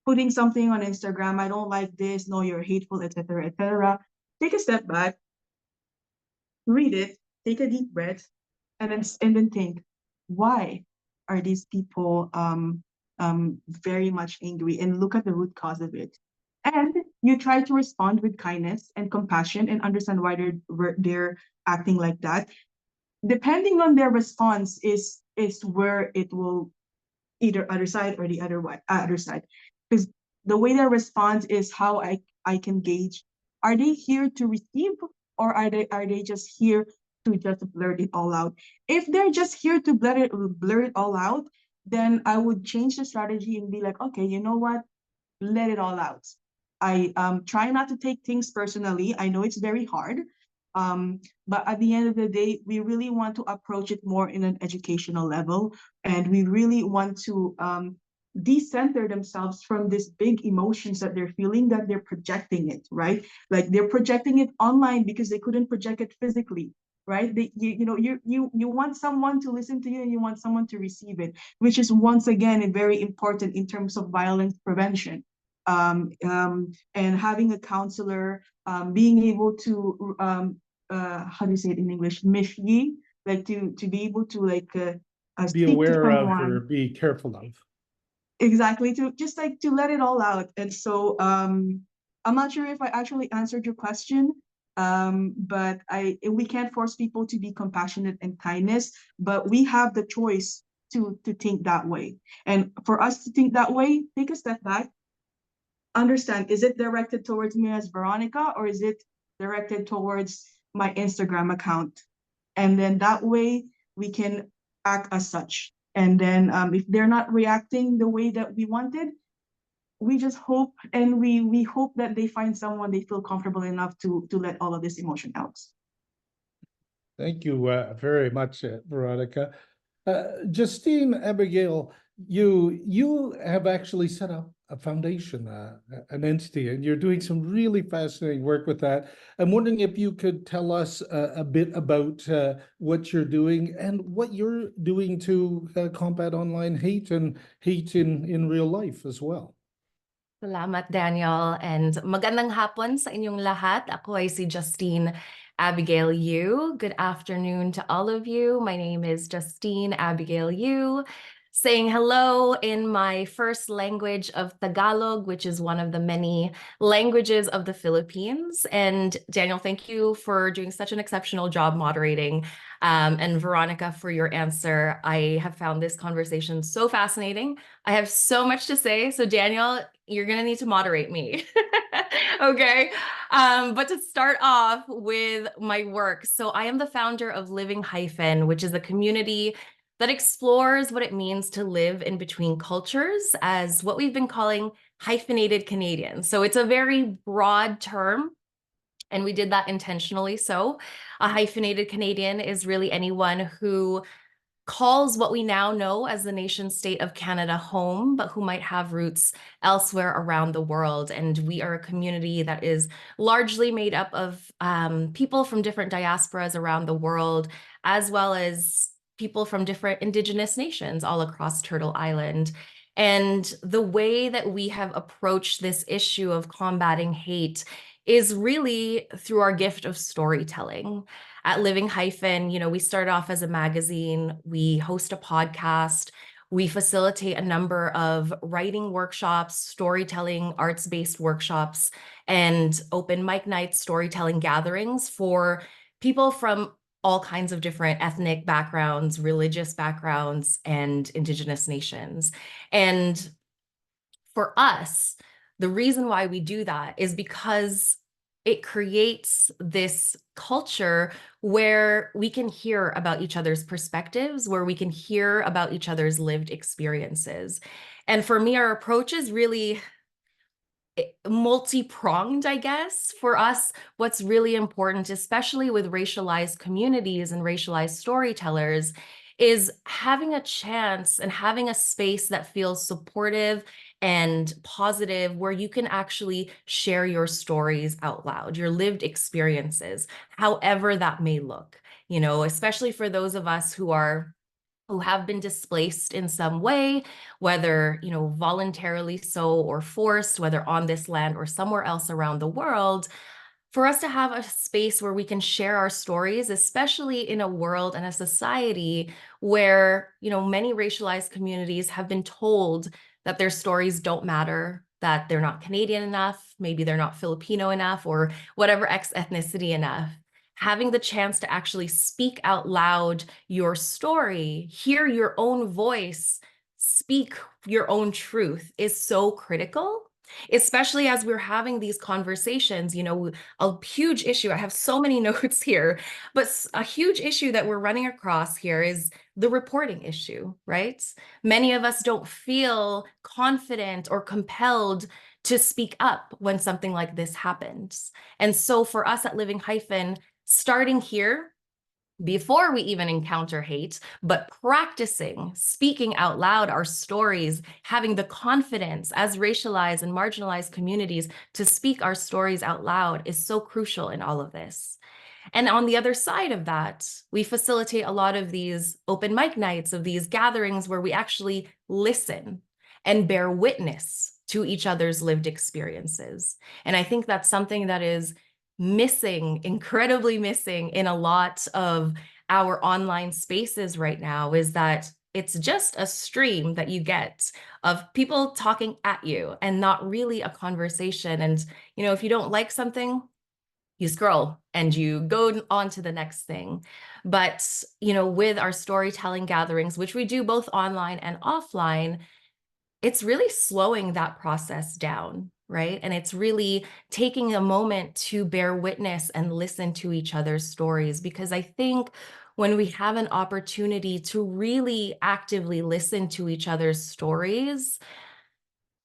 putting something on Instagram, I don't like this, no, you're hateful, etc., etc. Take a step back, read it, take a deep breath, and then think, why are these people very much angry, and look at the root cause of it. And you try to respond with kindness and compassion and understand why they're acting like that. Depending on their response is where it will either other side or the other side. Because the way they respond is how I can gauge, are they here to receive, or are they just here to just blurt it all out? If they're just here to blurt it all out, then I would change the strategy and be like, okay, you know what? Let it all out. I try not to take things personally. I know it's very hard, but at the end of the day, we really want to approach it more in an educational level, and we really want to decenter themselves from these big emotions that they're feeling, that they're projecting it, right? Like they're projecting it online because they couldn't project it physically. Right? You want someone to listen to you, and you want someone to receive it, which is once again very important in terms of violence prevention. And having a counselor, being able to how do you say it in English? Méfier, like to be able to
be aware of or be careful of.
Exactly, to just to let it all out. And so I'm not sure if I actually answered your question. But we can't force people to be compassionate and kindness, but we have the choice to think that way. And for us to think that way, take a step back, understand, is it directed towards me as Veronica, or is it directed towards my Instagram account? And then that way we can act as such. And then if they're not reacting the way that we wanted, we just hope, and we hope that they find someone they feel comfortable enough to let all of this emotion out.
Thank you very much, Veronica. Justine, Abigail, you have actually set up a foundation, an entity, and you're doing some really fascinating work with that. I'm wondering if you could tell us a bit about what you're doing and what you're doing to combat online hate and hate in real life as well.
Salamat, Daniel, and magandang hapon sa inyong lahat. Ako ay si Justine Abigail Yu. Good afternoon to all of you. My name is Justine Abigail Yu, saying hello in my first language of Tagalog, which is one of the many languages of the Philippines. And Daniel, thank you for doing such an exceptional job moderating. And Veronica, for your answer. I have found this conversation so fascinating. I have so much to say. So Daniel, you're going to need to moderate me. Okay. But to start off with my work. So I am the founder of Living Hyphen, which is a community that explores what it means to live in between cultures as what we've been calling hyphenated Canadians. So it's a very broad term, and we did that intentionally. So a hyphenated Canadian is really anyone who calls what we now know as the nation state of Canada home, but who might have roots elsewhere around the world. And we are a community that is largely made up of people from different diasporas around the world, as well as people from different Indigenous nations all across Turtle Island. And the way that we have approached this issue of combating hate is really through our gift of storytelling. At Living Hyphen, we start off as a magazine, we host a podcast, we facilitate a number of writing workshops, storytelling, arts-based workshops, and open mic nights, storytelling gatherings for people from all kinds of different ethnic backgrounds, religious backgrounds, and Indigenous nations. And for us, the reason why we do that is because it creates this culture where we can hear about each other's perspectives, where we can hear about each other's lived experiences. And for me, our approach is really multi-pronged, I guess. For us, what's really important, especially with racialized communities and racialized storytellers, is having a chance and having a space that feels supportive and positive, where you can actually share your stories out loud, your lived experiences, however that may look, especially for those of us who have been displaced in some way, whether, voluntarily so or forced, whether on this land or somewhere else around the world. For us to have a space where we can share our stories, especially in a world and a society where, many racialized communities have been told that their stories don't matter, that they're not Canadian enough, maybe they're not Filipino enough, or whatever ethnicity enough. Having the chance to actually speak out loud your story, hear your own voice, speak your own truth is so critical. Especially as we're having these conversations, a huge issue, I have so many notes here, but a huge issue that we're running across here is the reporting issue, right? Many of us don't feel confident or compelled to speak up when something like this happens. And so for us at Living Hyphen, starting here, before we even encounter hate, but practicing speaking out loud our stories, having the confidence as racialized and marginalized communities to speak our stories out loud is so crucial in all of this. And on the other side of that, we facilitate a lot of these open mic nights, of these gatherings where we actually listen and bear witness to each other's lived experiences. And I think that's something that is missing, incredibly missing in a lot of our online spaces right now, is that it's just a stream that you get of people talking at you and not really a conversation. And, if you don't like something, you scroll and you go on to the next thing. But, with our storytelling gatherings, which we do both online and offline, it's really slowing that process down, right? And it's really taking a moment to bear witness and listen to each other's stories, because I think when we have an opportunity to really actively listen to each other's stories,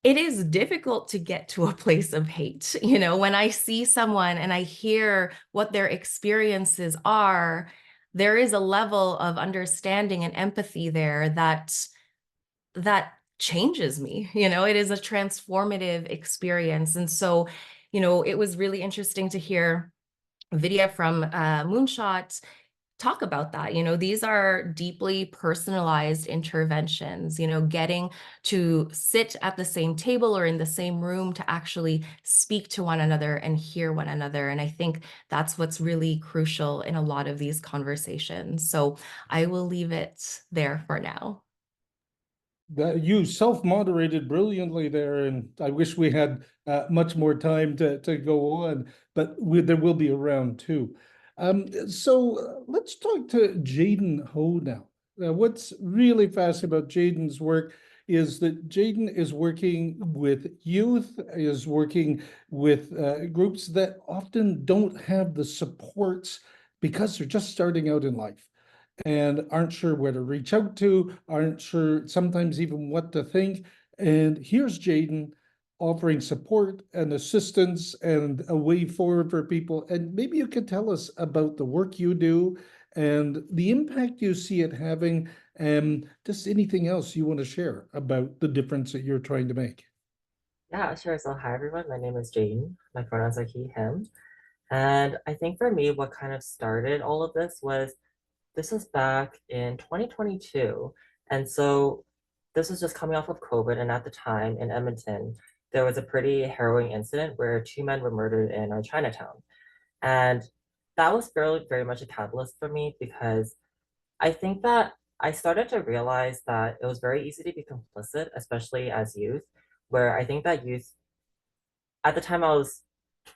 it is difficult to get to a place of hate. You know, when I see someone and I hear what their experiences are, there is a level of understanding and empathy there that changes me. You know, it is a transformative experience. And so, you know, it was really interesting to hear Vidya from Moonshot talk about that. You know, these are deeply personalized interventions, you know, getting to sit at the same table or in the same room to actually speak to one another and hear one another. And I think that's what's really crucial in a lot of these conversations. So I will leave it there for now.
That you self-moderated brilliantly there, and I wish we had much more time to go on, but there will be a round two. So let's talk to Jaden Ho now. What's really fascinating about Jaden's work is that Jaden is working with youth, is working with groups that often don't have the supports because they're just starting out in life and aren't sure where to reach out to, aren't sure sometimes even what to think. And here's Jaden offering support and assistance and a way forward for people. And maybe you could tell us about the work you do and the impact you see it having, and just anything else you want to share about the difference that you're trying to make.
Yeah, sure. So hi everyone, my name is Jaden. My pronouns are he, him. And I think for me, what kind of started all of this was back in 2022. And so this was just coming off of COVID. And at the time in Edmonton, there was a pretty harrowing incident where 2 men were murdered in our Chinatown. And that was very much a catalyst for me, because I think that I started to realize that it was very easy to be complicit, especially as youth, where I think that youth, at the time I was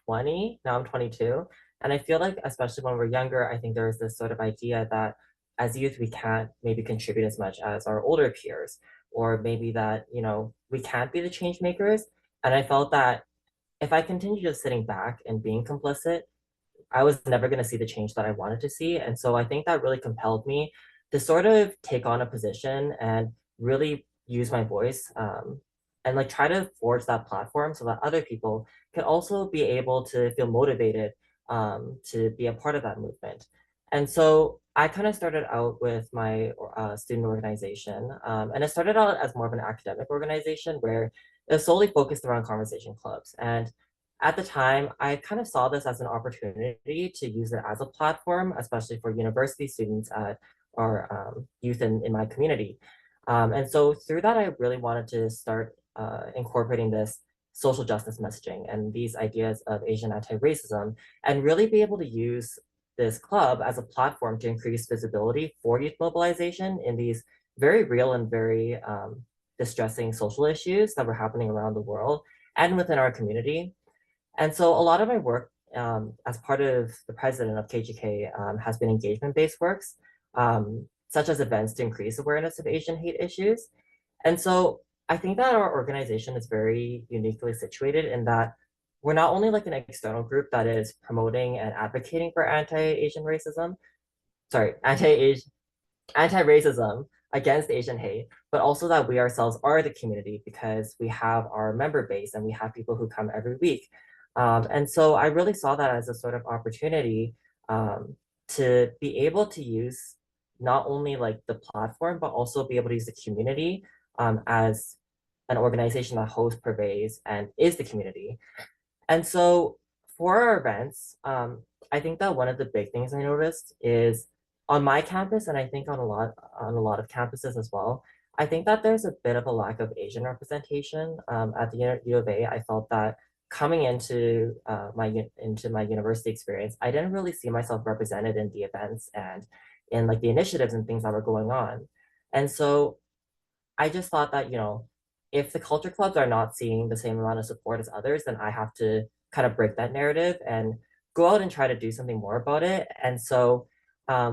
20, now I'm 22. And I feel like, especially when we're younger, I think there is this sort of idea that as youth, we can't maybe contribute as much as our older peers, or maybe that, you know, we can't be the change makers. And I felt that if I continued just sitting back and being complicit, I was never going to see the change that I wanted to see. And so I think that really compelled me to sort of take on a position and really use my voice, and like try to forge that platform so that other people can also be able to feel motivated to be a part of that movement. And so I kind of started out with my student organization, and it started out as more of an academic organization where it was solely focused around conversation clubs. And at the time, I kind of saw this as an opportunity to use it as a platform, especially for university students or youth in my community. And so through that, I really wanted to start incorporating this social justice messaging and these ideas of Asian anti-racism, and really be able to use this club as a platform to increase visibility for youth mobilization in these very real and very distressing social issues that were happening around the world and within our community. And so a lot of my work as part of the president of KGK has been engagement-based works, such as events to increase awareness of Asian hate issues. And so I think that our organization is very uniquely situated in that we're not only like an external group that is promoting and advocating for anti-racism against Asian hate, but also that we ourselves are the community, because we have our member base and we have people who come every week. And so I really saw that as a sort of opportunity to be able to use not only like the platform, but also be able to use the community as an organization that hosts, pervades, and is the community. And so for our events, I think that one of the big things I noticed is on my campus, and I think on a lot of campuses as well, I think that there's a bit of a lack of Asian representation. At the U of A, I felt that coming into my university experience, I didn't really see myself represented in the events and in like the initiatives and things that were going on. And so I just thought that, you know, if the culture clubs are not seeing the same amount of support as others, then I have to kind of break that narrative and go out and try to do something more about it. And so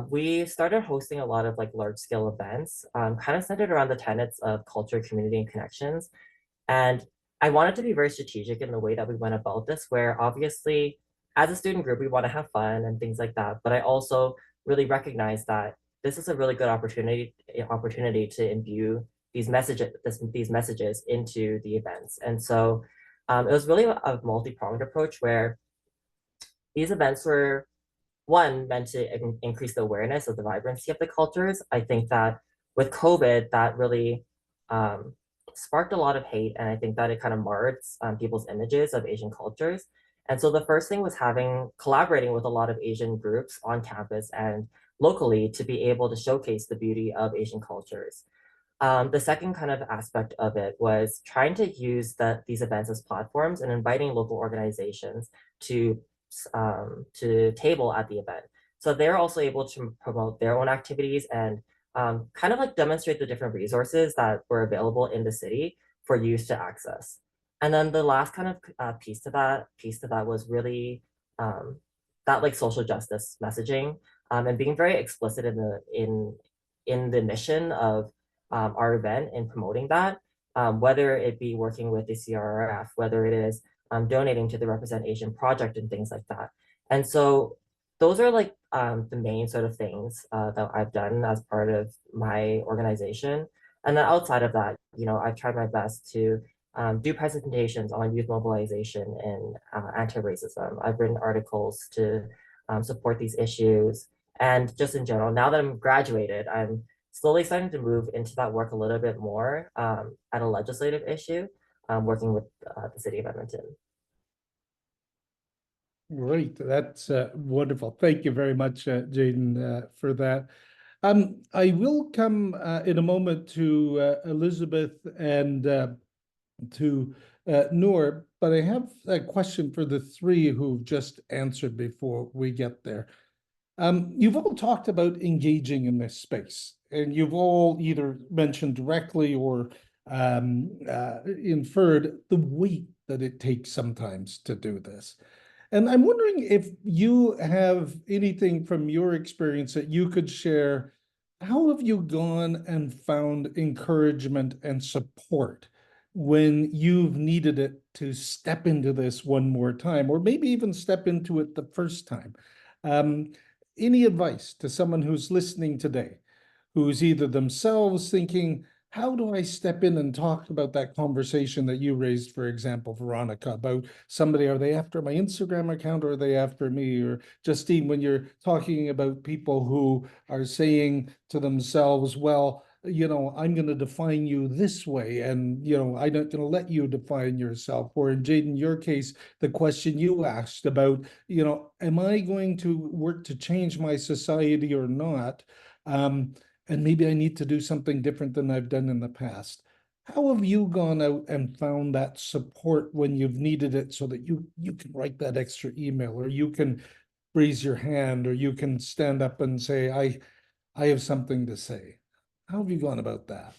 we started hosting a lot of like large scale events, kind of centered around the tenets of culture, community, and connections. And I wanted to be very strategic in the way that we went about this, where obviously as a student group, we want to have fun and things like that. But I also really recognized that this is a really good opportunity to imbue these messages into the events. And so it was really a multi-pronged approach where these events were, one, meant to increase the awareness of the vibrancy of the cultures. I think that with COVID, that really sparked a lot of hate, and I think that it kind of marred people's images of Asian cultures. And so the first thing was collaborating with a lot of Asian groups on campus and locally to be able to showcase the beauty of Asian cultures. The second kind of aspect of it was trying to use these events as platforms and inviting local organizations to table at the event. So they're also able to promote their own activities and kind of like demonstrate the different resources that were available in the city for youth to access. And then the last kind of piece to that was really that like social justice messaging and being very explicit in the mission of our event and promoting that, whether it be working with the CRRF, whether it is donating to the Represent Asian project and things like that. And so those are like the main sort of things that I've done as part of my organization. And then outside of that, you know, I've tried my best to do presentations on youth mobilization and anti-racism. I've written articles to support these issues. And just in general, now that I'm graduated, I'm slowly starting to move into that work a little bit more at a legislative issue, working with the city of Edmonton.
Great, that's wonderful. Thank you very much, Jaden, for that. I will come in a moment to Elizabeth and to Noor, but I have a question for the three who've just answered before we get there. You've all talked about engaging in this space, and you've all either mentioned directly or inferred the weight that it takes sometimes to do this. And I'm wondering if you have anything from your experience that you could share. How have you gone and found encouragement and support when you've needed it to step into this one more time, or maybe even step into it the first time? Any advice to someone who's listening today, who's either themselves thinking, how do I step in and talk about that conversation that you raised, for example, Veronica, about somebody, are they after my Instagram account or are they after me? Or Justine, when you're talking about people who are saying to themselves, well, you know, I'm going to define you this way, and, you know, I'm not going to let you define yourself. Or in Jaden, your case, the question you asked about, you know, am I going to work to change my society or not? And maybe I need to do something different than I've done in the past. How have you gone out and found that support when you've needed it, so that you can write that extra email, or you can raise your hand, or you can stand up and say, I have something to say? How have you gone about that?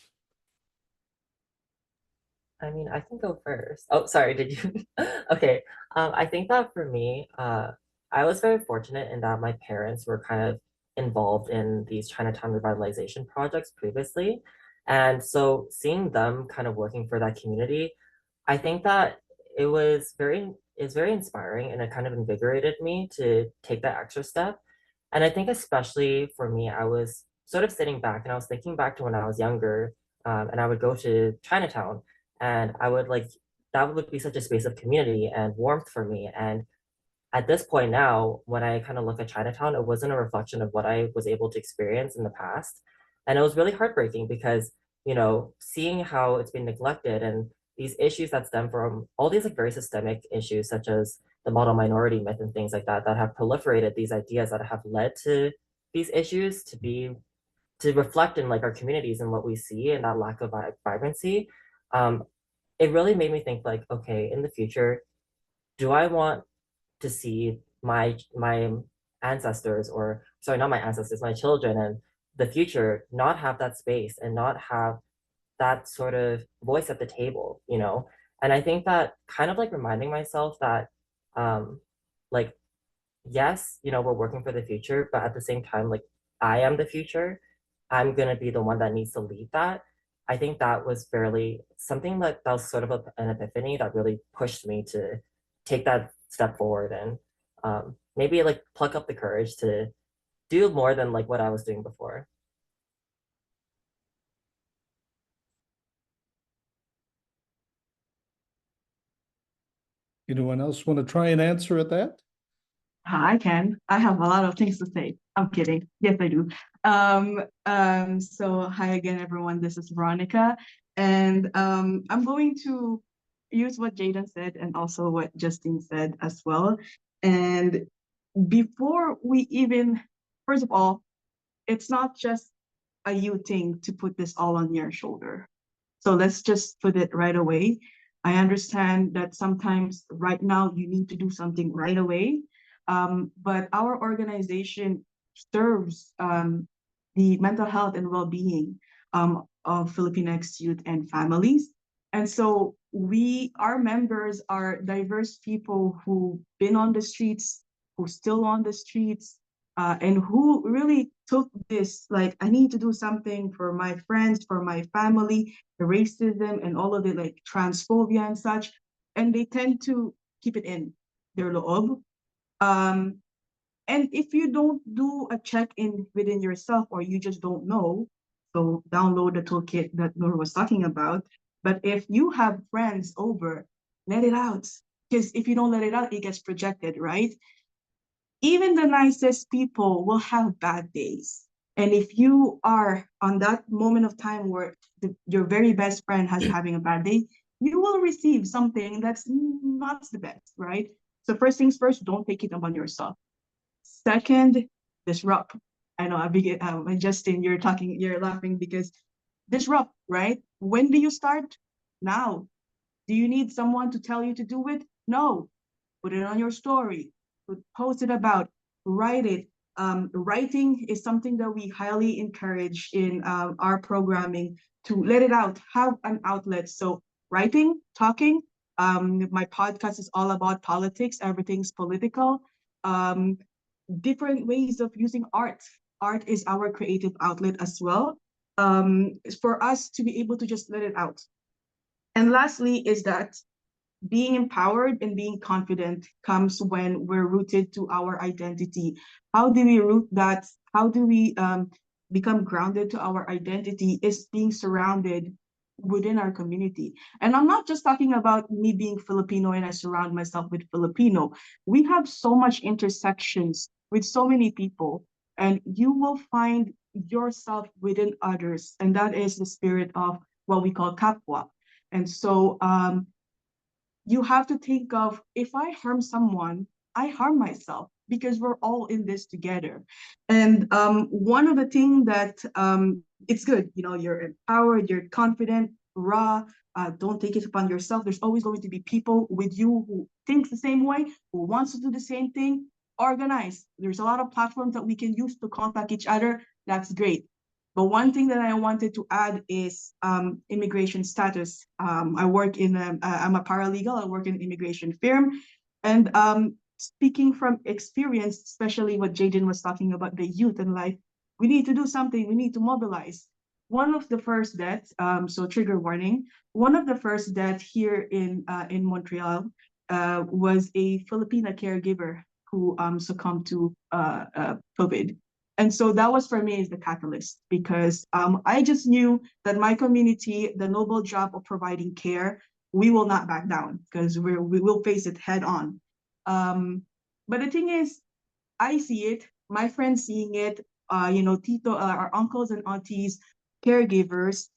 I mean, I can go first. Oh, sorry, did you? Okay. I think that for me, I was very fortunate in that my parents were kind of involved in these Chinatown revitalization projects previously. And so seeing them kind of working for that community, I think that it's very inspiring, and it kind of invigorated me to take that extra step. And I think especially for me, I was sort of sitting back and I was thinking back to when I was younger, and I would go to Chinatown, and I would like, that would be such a space of community and warmth for me. And at this point now, when I kind of look at Chinatown, it wasn't a reflection of what I was able to experience in the past. And it was really heartbreaking because, you know, seeing how it's been neglected and these issues that stem from all these like very systemic issues, such as the model minority myth and things like that, that have proliferated these ideas that have led to these issues to reflect in like our communities and what we see, and that lack of vibrancy. It really made me think like, okay, in the future, do I want to see my ancestors, or sorry, not my ancestors, my children and the future not have that space and not have that sort of voice at the table, you know? And I think that kind of like reminding myself that, like, yes, you know, we're working for the future, but at the same time, like, I am the future. I'm going to be the one that needs to lead that. I think that was fairly something that was sort of an epiphany that really pushed me to take that step forward and maybe like pluck up the courage to do more than like what I was doing before.
Anyone else want to try and answer at that?
I can. I have a lot of things to say. I'm kidding. Yes, I do. So hi again, everyone. This is Veronica, and I'm going to use what Jaden said and also what Justine said as well. And before we even, first of all, it's not just a you thing to put this all on your shoulder. So let's just put it right away. I understand that sometimes right now you need to do something right away. But our organization serves the mental health and well-being of Filipinx youth and families. And so our members are diverse people who've been on the streets, who still on the streets, and who really took this, like, I need to do something for my friends, for my family, the racism and all of it, like transphobia and such. And they tend to keep it in their loob. And if you don't do a check-in within yourself, or you just don't know, so download the toolkit that Noor was talking about. But if you have friends over, let it out. Because if you don't let it out, it gets projected, right? Even the nicest people will have bad days. And if you are on that moment of time where your very best friend has having a bad day, you will receive something that's not the best, right? So first things first, don't take it upon yourself. Second, disrupt. I know, Justin, you're laughing because disrupt, right? When do you start? Now. Do you need someone to tell you to do it? No. Put it on your story. Post it about, write it. Writing is something that we highly encourage in our programming, to let it out, have an outlet. So writing, talking, my podcast is all about politics, everything's political. Different ways of using art. Art is our creative outlet as well, for us to be able to just let it out. And lastly is that being empowered and being confident comes when we're rooted to our identity. How do we root that? How do we become grounded to our identity? Is being surrounded within our community. And I'm not just talking about me being Filipino and I surround myself with Filipino. We have so much intersections with so many people, and you will find yourself within others. And that is the spirit of what we call kapwa. And so you have to think of, if I harm someone, I harm myself, because we're all in this together. And one of the things that it's good, you're empowered, you're confident, raw, don't take it upon yourself. There's always going to be people with you who think the same way, who wants to do the same thing. Organize. There's a lot of platforms that we can use to contact each other. That's great. But one thing that I wanted to add is immigration status. I'm a paralegal. I work in an immigration firm. And speaking from experience, especially what Jaden was talking about, the youth in life, we need to do something. We need to mobilize. One of the first deaths, so trigger warning, one of the first deaths here in Montreal was a Filipina caregiver who succumbed to COVID. And so that was, for me, is the catalyst, because I just knew that my community, the noble job of providing care, we will not back down, because we will face it head on. But the thing is, I see it, my friends seeing it, Tito, our uncles and aunties, caregivers.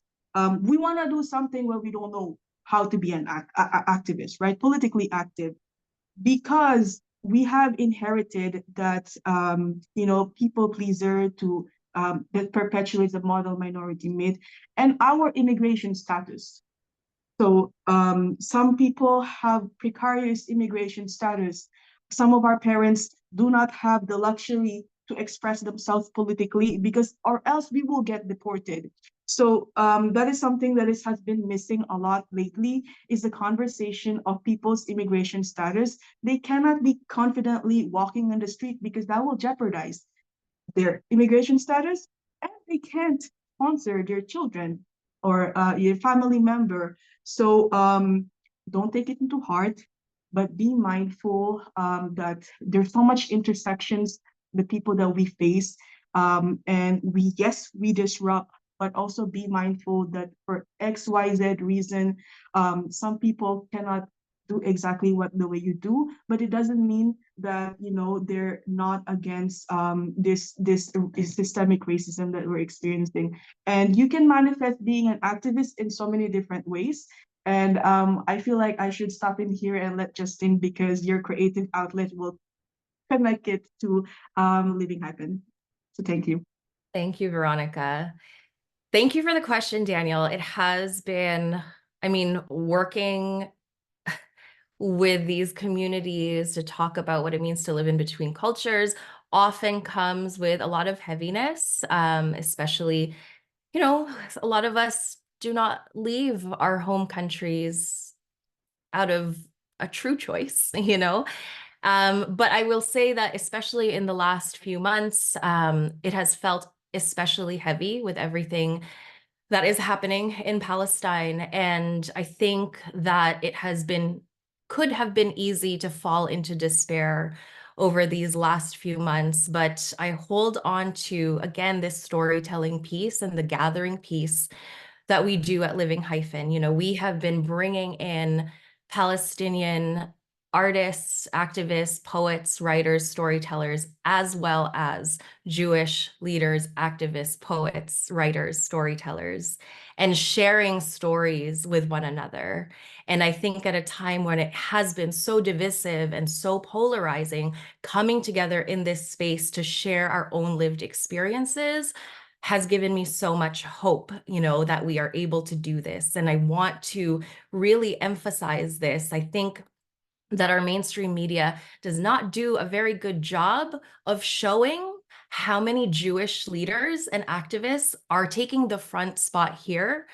We want to do something where we don't know how to be an activist, right? Politically active, because we have inherited that, people pleaser that perpetuates the model minority myth, and our immigration status. So some people have precarious immigration status. Some of our parents do not have the luxury to express themselves politically, or else we will get deported. So that is something that has been missing a lot lately, is the conversation of people's immigration status. They cannot be confidently walking on the street, because that will jeopardize their immigration status, and they can't sponsor their children or your family member. So don't take it into heart, but be mindful that there's so much intersections the people that we face. And we disrupt, but also be mindful that for XYZ reason, some people cannot do exactly the way you do, but it doesn't mean that, you know, they're not against this systemic racism that we're experiencing. And you can manifest being an activist in so many different ways. And I feel like I should stop in here and let Justin, because your creative outlet will connect it to Living Hyphen. So thank you.
Thank you, Veronica. Thank you for the question, Daniel. It has been, I mean, working with these communities to talk about what it means to live in between cultures often comes with a lot of heaviness, especially, you know, a lot of us do not leave our home countries out of a true choice, you know. But I will say that especially in the last few months, it has felt especially heavy with everything that is happening in Palestine. And I think that it could have been easy to fall into despair over these last few months, but I hold on to, again, this storytelling piece and the gathering piece that we do at Living Hyphen. You know, we have been bringing in Palestinian artists, activists, poets, writers, storytellers, as well as Jewish leaders, activists, poets, writers, storytellers, and sharing stories with one another. And I think at a time when it has been so divisive and so polarizing, coming together in this space to share our own lived experiences has given me so much hope, you know, that we are able to do this. And I want to really emphasize this. I think that our mainstream media does not do a very good job of showing how many Jewish leaders and activists are taking the front spot here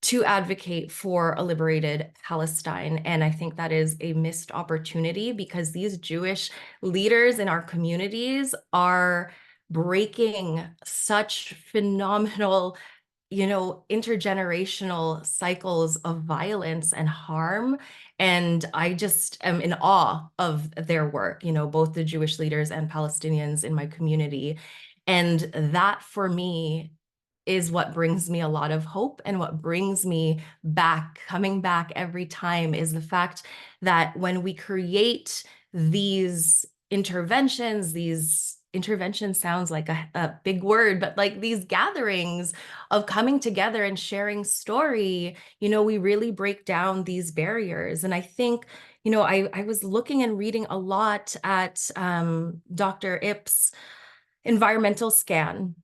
to advocate for a liberated Palestine. And I think that is a missed opportunity, because these Jewish leaders in our communities are breaking such phenomenal, you know, intergenerational cycles of violence and harm. And I just am in awe of their work, you know, both the Jewish leaders and Palestinians in my community. And that for me is what brings me a lot of hope, and what brings me back, coming back every time, is the fact that when we create these interventions sounds like a big word, but like these gatherings of coming together and sharing story, you know, we really break down these barriers. And I think, you know, I was looking and reading a lot at Dr. Ip's environmental scan,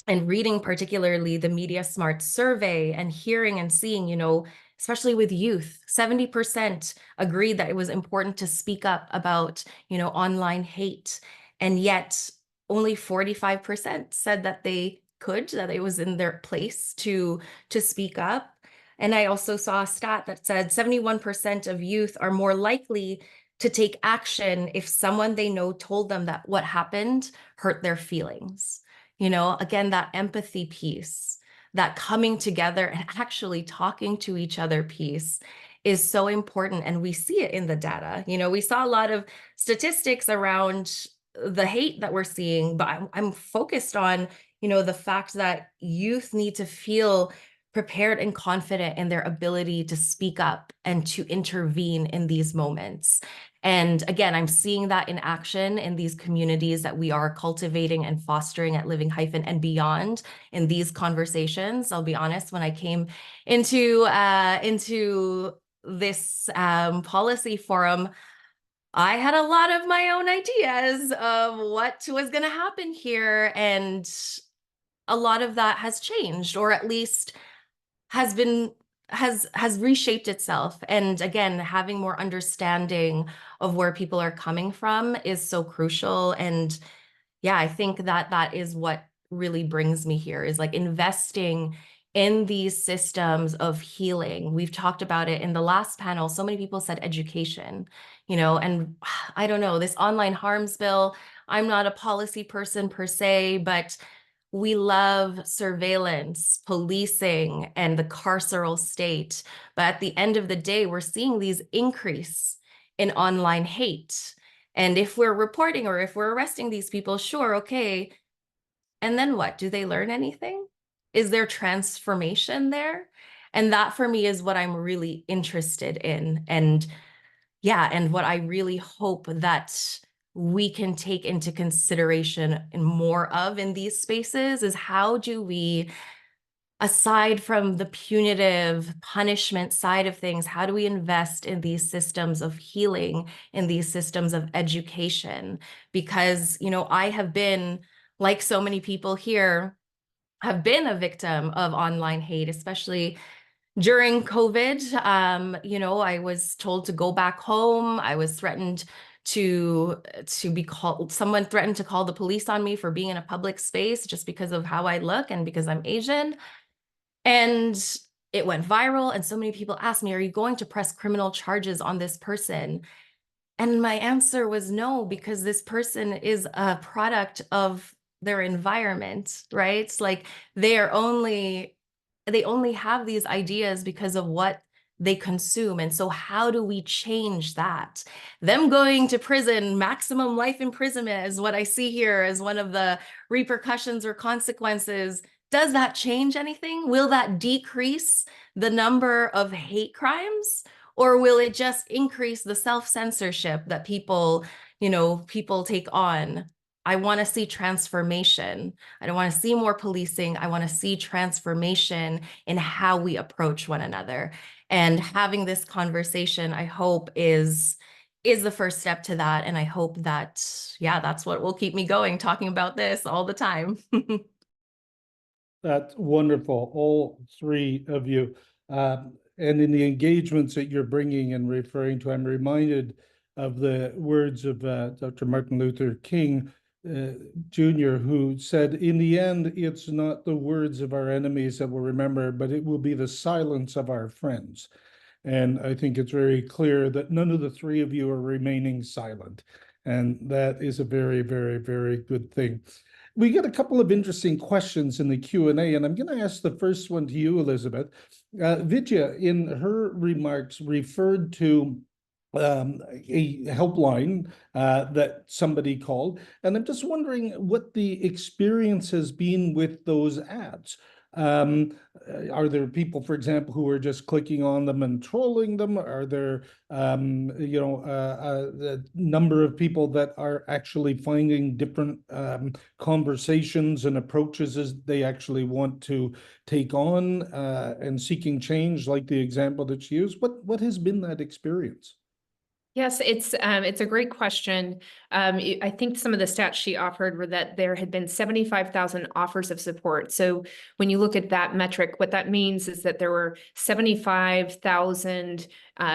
and reading particularly the Media Smart survey, and hearing and seeing, you know, especially with youth, 70% agreed that it was important to speak up about, you know, online hate. And yet only 45% said that that it was in their place to speak up. And I also saw a stat that said 71% of youth are more likely to take action if someone they know told them that what happened hurt their feelings. You know, again, that empathy piece, that coming together and actually talking to each other piece is so important. And we see it in the data. You know, we saw a lot of statistics around the hate that we're seeing, but I'm focused on, you know, the fact that youth need to feel prepared and confident in their ability to speak up and to intervene in these moments. And again, I'm seeing that in action in these communities that we are cultivating and fostering at Living Hyphen and beyond in these conversations. I'll be honest, when I came into this policy forum, I had a lot of my own ideas of what was going to happen here. And a lot of that has changed, or at least has reshaped itself. And again, having more understanding of where people are coming from is so crucial. And yeah, I think that that is what really brings me here, is like investing in these systems of healing. We've talked about it in the last panel. So many people said education, you know, and I don't know, this online harms bill, I'm not a policy person per se, but we love surveillance, policing, and the carceral state. But at the end of the day, we're seeing these increase in online hate. And if we're reporting or if we're arresting these people, sure, okay. And then what? Do they learn anything? Is there transformation there? And that for me is what I'm really interested in. And yeah, and what I really hope that we can take into consideration and more of in these spaces is how do we, aside from the punitive punishment side of things, how do we invest in these systems of healing, in these systems of education? Because, you know, I have been, like so many people here, have been a victim of online hate, especially during COVID. You know, I was told to go back home. I was threatened to be called, someone threatened to call the police on me for being in a public space just because of how I look and because I'm Asian. And it went viral. And so many people asked me, are you going to press criminal charges on this person? And my answer was no, because this person is a product of their environment, right? It's like they only have these ideas because of what they consume. And so how do we change that? Them going to prison, maximum life imprisonment is what I see here as one of the repercussions or consequences. Does that change anything? Will that decrease the number of hate crimes? Or will it just increase the self-censorship that people take on? I want to see transformation. I don't want to see more policing. I want to see transformation in how we approach one another. And having this conversation, I hope, is the first step to that. And I hope that, yeah, that's what will keep me going, talking about this all the time.
That's wonderful, all three of you. And in the engagements that you're bringing and referring to, I'm reminded of the words of Dr. Martin Luther King Jr., who said, in the end, it's not the words of our enemies that we'll remember, but it will be the silence of our friends. And I think it's very clear that none of the three of you are remaining silent. And that is a very, very, very good thing. We get a couple of interesting questions in the Q&A, and I'm going to ask the first one to you, Elizabeth. Vidya, in her remarks, referred to a helpline that somebody called, and I'm just wondering what the experience has been with those ads. Are there people, for example, who are just clicking on them and trolling them? Are there, a number of people that are actually finding different conversations and approaches as they actually want to take on and seeking change, like the example that she used? What has been that experience?
Yes, it's a great question. I think some of the stats she offered were that there had been 75,000 offers of support. So when you look at that metric, what that means is that there were 75,000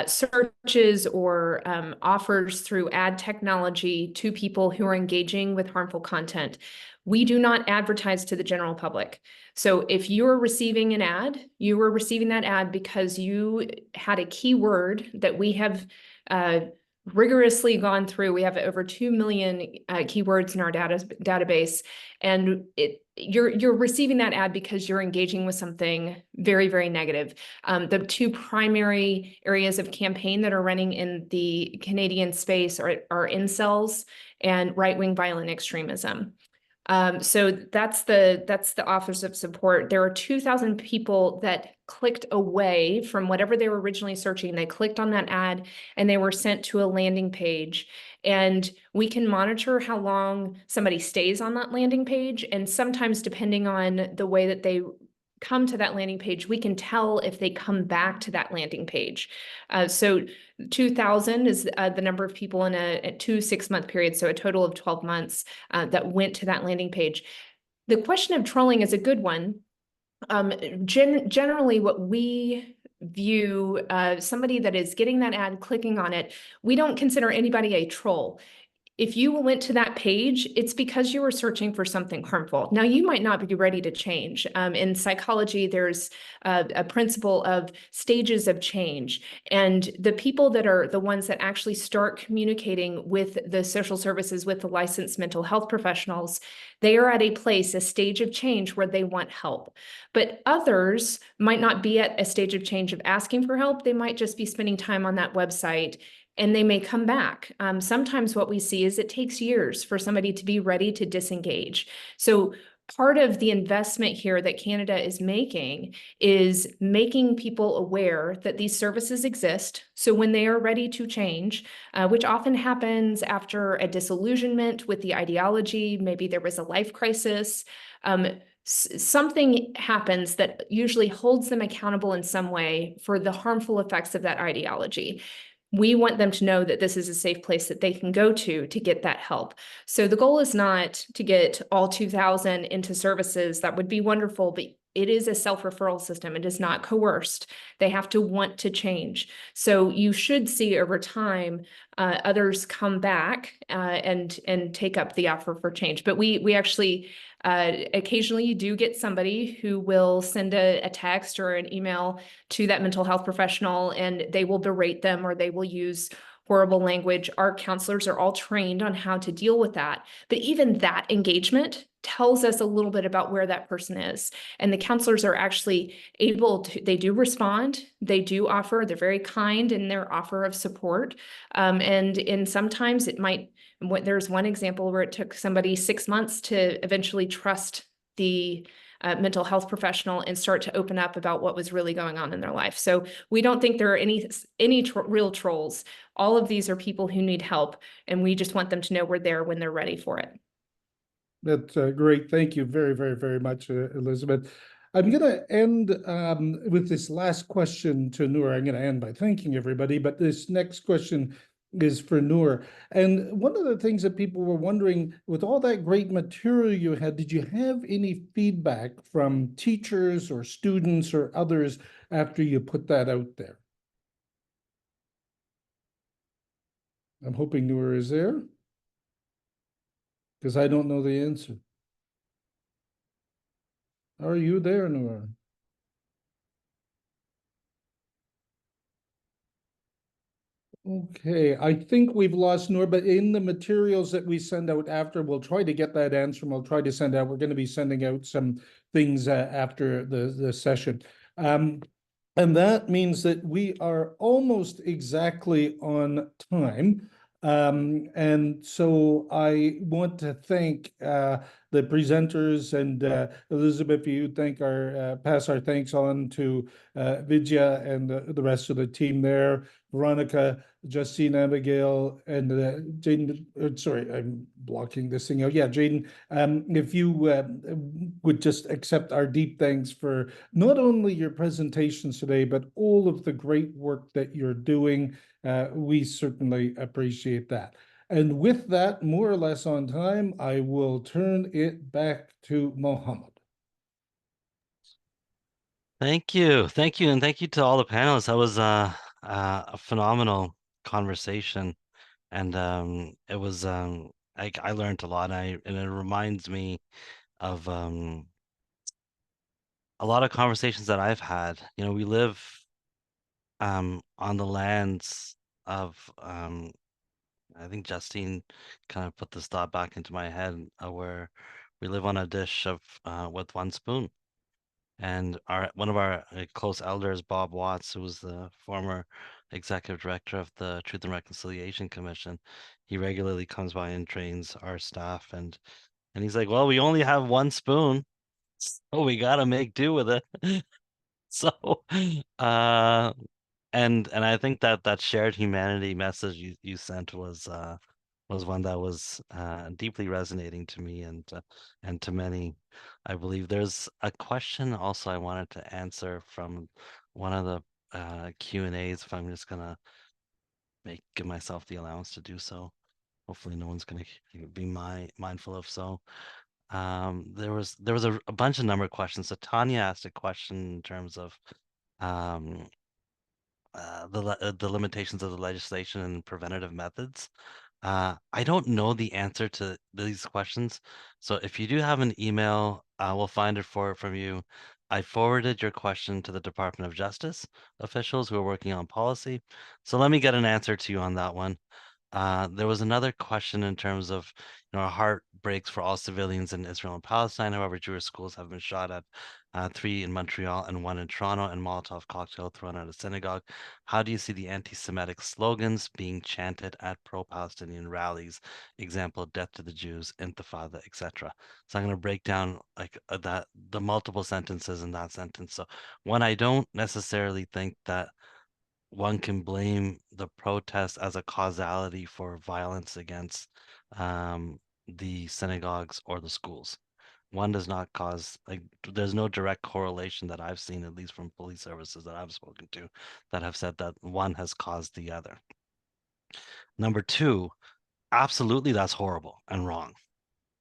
searches or offers through ad technology to people who are engaging with harmful content. We do not advertise to the general public. So if you're receiving an ad, you were receiving that ad because you had a keyword that we have rigorously gone through. We have over 2 million keywords in our database, and you're receiving that ad because you're engaging with something very, very negative. The two primary areas of campaign that are running in the Canadian space are incels and right-wing violent extremism. So that's the offers of support. There are 2,000 people that clicked away from whatever they were originally searching. They clicked on that ad and they were sent to a landing page. And we can monitor how long somebody stays on that landing page. And sometimes, depending on the way that they come to that landing page, we can tell if they come back to that landing page. So 2,000 is the number of people in a 2 6-month period, so a total of 12 months that went to that landing page. The question of trolling is a good one. Generally, what we view somebody that is getting that ad, clicking on it, we don't consider anybody a troll. If you went to that page, it's because you were searching for something harmful. Now, you might not be ready to change. In psychology, there's a principle of stages of change. And the people that are the ones that actually start communicating with the social services, with the licensed mental health professionals, they are at a stage of change where they want help. But others might not be at a stage of change of asking for help. They might just be spending time on that website and they may come back. Sometimes what we see is it takes years for somebody to be ready to disengage. So part of the investment here that Canada is making people aware that these services exist. So when they are ready to change, which often happens after a disillusionment with the ideology, maybe there was a life crisis, something happens that usually holds them accountable in some way for the harmful effects of that ideology. We want them to know that this is a safe place that they can go to get that help. So the goal is not to get all 2,000 into services. That would be wonderful, but it is a self-referral system. It is not coerced. They have to want to change. So you should see over time others come back and take up the offer for change. But we actually occasionally do get somebody who will send a text or an email to that mental health professional, and they will berate them or they will use horrible language. Our counselors are all trained on how to deal with that. But even that engagement tells us a little bit about where that person is. And the counselors are actually able to, they do respond, they do offer, they're very kind in their offer of support. And sometimes it might, there's one example where it took somebody 6 months to eventually trust the mental health professional and start to open up about what was really going on in their life. So we don't think there are any real trolls. All of these are people who need help, and we just want them to know we're there when they're ready for it.
That's great. Thank you very, very, very much, Elizabeth. I'm going to end with this last question to Noor. I'm going to end by thanking everybody, but this next question is for Noor. And one of the things that people were wondering, with all that great material you had, did you have any feedback from teachers or students or others after you put that out there? I'm hoping Noor is there, because I don't know the answer. Are you there, Noor? Okay, I think we've lost Noor, but in the materials that we send out after, we'll try to get that answer, and we'll try to send out, we're going to be sending out some things after the session. And that means that we are almost exactly on time. And so I want to thank the presenters, and Elizabeth, you thank pass our thanks on to Vidya and the rest of the team there, Veronica, Justine, Abigail, and Jaden. Sorry, I'm blocking this thing out. Yeah, Jaden, if you would just accept our deep thanks for not only your presentations today, but all of the great work that you're doing. We certainly appreciate that. And with that, more or less on time, I will turn it back to Mohammed.
Thank you, and thank you to all the panelists. That was a phenomenal conversation, and it was I learned a lot, and it reminds me of a lot of conversations that I've had. You know, we live on the lands of I think Justine kind of put this thought back into my head, where we live on a dish of with one spoon. And one of our close elders, Bob Watts, who was the former executive director of the Truth and Reconciliation Commission, he regularly comes by and trains our staff, and he's like, well, we only have one spoon, so we gotta make do with it. So and I think that shared humanity message you sent was one that was deeply resonating to me and to many. I believe there's a question also I wanted to answer from one of the Q&As, if I'm just gonna give myself the allowance to do so. Hopefully no one's gonna be mindful of so. There was a bunch of number of questions. So Tanya asked a question in terms of the limitations of the legislation and preventative methods. I don't know the answer to these questions, so if you do have an email, we'll find it from you. I forwarded your question to the Department of Justice officials who are working on policy, so let me get an answer to you on that one. There was another question in terms of, our heart breaks for all civilians in Israel and Palestine. However, Jewish schools have been shot at, 3 in Montreal and 1 in Toronto, and Molotov cocktail thrown at a synagogue. How do you see the anti-Semitic slogans being chanted at pro-Palestinian rallies? Example, death to the Jews, Intifada, etc. So I'm going to break down like the multiple sentences in that sentence. So one, I don't necessarily think that one can blame the protest as a causality for violence against the synagogues or the schools. One does not cause, like, there's no direct correlation that I've seen, at least from police services that I've spoken to, that have said that one has caused the other. Number two, absolutely that's horrible and wrong.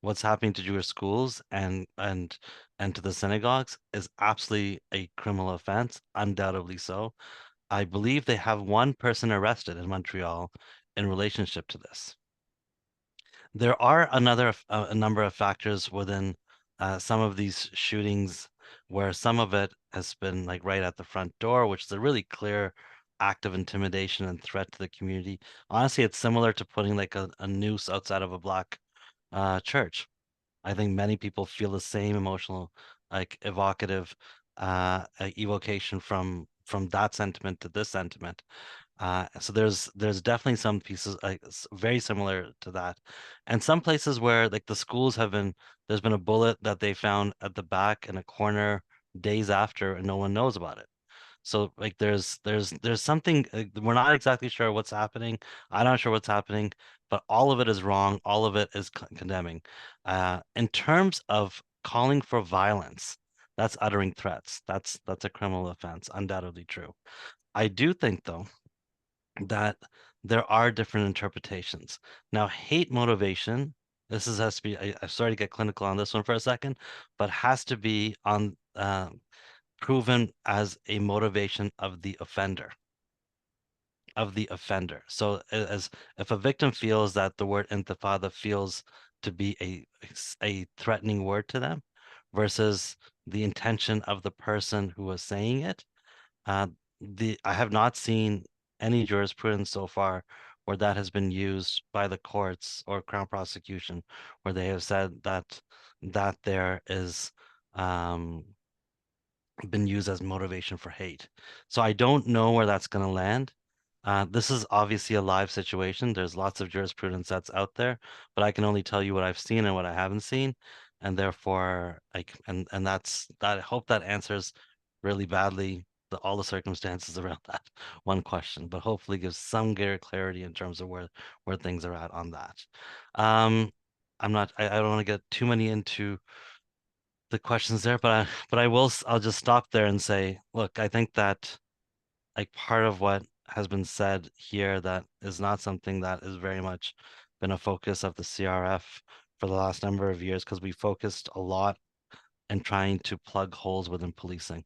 What's happening to Jewish schools and to the synagogues is absolutely a criminal offense, undoubtedly so. I believe they have one person arrested in Montreal in relationship to this. There are a number of factors within some of these shootings where some of it has been like right at the front door, which is a really clear act of intimidation and threat to the community. Honestly, it's similar to putting like a noose outside of a black church. I think many people feel the same emotional, like evocative evocation from that sentiment to this sentiment. So there's definitely some pieces very similar to that, and some places where like the schools have been, there's been a bullet that they found at the back in a corner days after, and no one knows about it. So like there's something, we're not exactly sure what's happening. I'm not sure what's happening, but all of it is wrong. All of it is condemning. In terms of calling for violence, that's uttering threats. That's a criminal offense, undoubtedly true. I do think though that there are different interpretations. Now, hate motivation, has to be, I'm sorry to get clinical on this one for a second, but has to be on proven as a motivation of the offender. So as if a victim feels that the word intifada feels to be a threatening word to them versus the intention of the person who was saying it, I have not seen any jurisprudence so far where that has been used by the courts or Crown prosecution, where they have said that there is been used as motivation for hate. So I don't know where that's going to land. This is obviously a live situation. There's lots of jurisprudence that's out there, but I can only tell you what I've seen and what I haven't seen, and therefore that's that. I hope that answers really badly all the circumstances around that one question, but hopefully gives some greater clarity in terms of where things are at on that. I don't want to get too many into the questions there, but I'll just stop there and say, look, I think that like part of what has been said here that is not something that is very much been a focus of the CRRF for the last number of years, because we focused a lot in trying to plug holes within policing.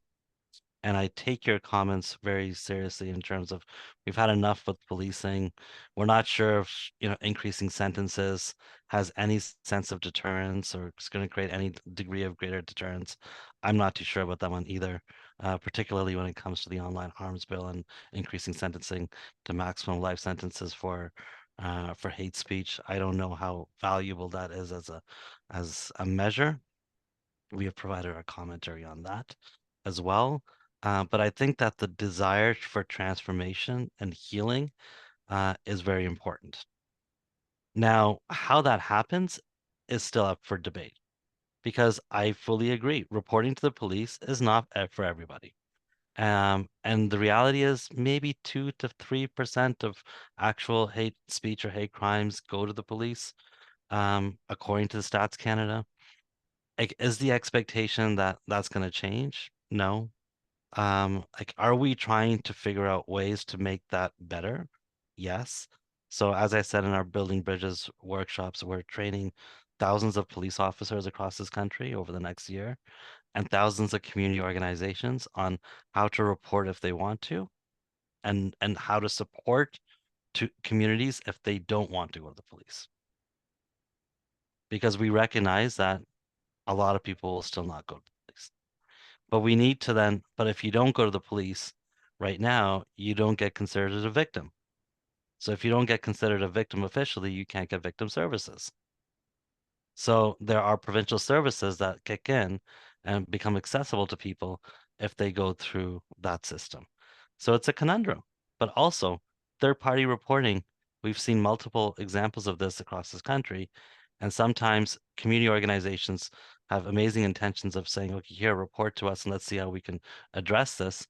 And I take your comments very seriously in terms of we've had enough with policing. We're not sure if, increasing sentences has any sense of deterrence or it's going to create any degree of greater deterrence. I'm not too sure about that one either, particularly when it comes to the online harms bill and increasing sentencing to maximum life sentences for hate speech. I don't know how valuable that is as a measure. We have provided our commentary on that as well. But I think that the desire for transformation and healing is very important. Now, how that happens is still up for debate, because I fully agree, reporting to the police is not for everybody. And the reality is maybe 2 to 3% of actual hate speech or hate crimes go to the police, according to the Stats Canada. Like, is the expectation that that's going to change? No. Like, are we trying to figure out ways to make that better? Yes. So as I said in our Building Bridges workshops, we're training thousands of police officers across this country over the next year, and thousands of community organizations on how to report if they want to, and how to support to communities if they don't want to go to the police. Because we recognize that a lot of people will still not go to the police. But we need to then, but if you don't go to the police right now, you don't get considered as a victim. So if you don't get considered a victim officially, you can't get victim services. So there are provincial services that kick in and become accessible to people if they go through that system. So it's a conundrum, but also third-party reporting. We've seen multiple examples of this across this country, and sometimes community organizations have amazing intentions of saying, okay, here, report to us and let's see how we can address this.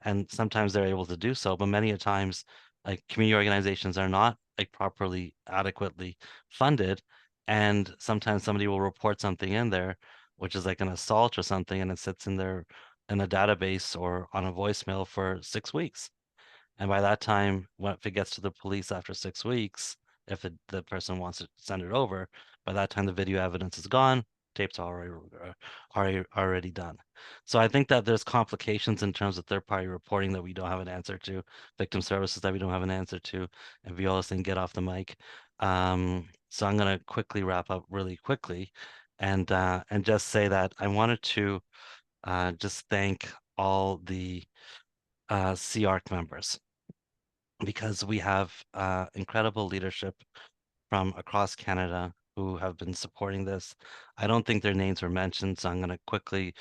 And sometimes they're able to do so, but many a times, like community organizations are not like properly, adequately funded. And sometimes somebody will report something in there, which is like an assault or something, and it sits in there in a database or on a voicemail for 6 weeks. And by that time, if it gets to the police after 6 weeks, if the person wants to send it over, by that time the video evidence is gone, tapes are already done. So I think that there's complications in terms of third-party reporting that we don't have an answer to, victim services that we don't have an answer to, and Viola saying get off the mic. So I'm going to quickly wrap up really quickly, and just say that I wanted to just thank all the CAAARC members, because we have incredible leadership from across Canada who have been supporting this. I don't think their names were mentioned, so I'm going to quickly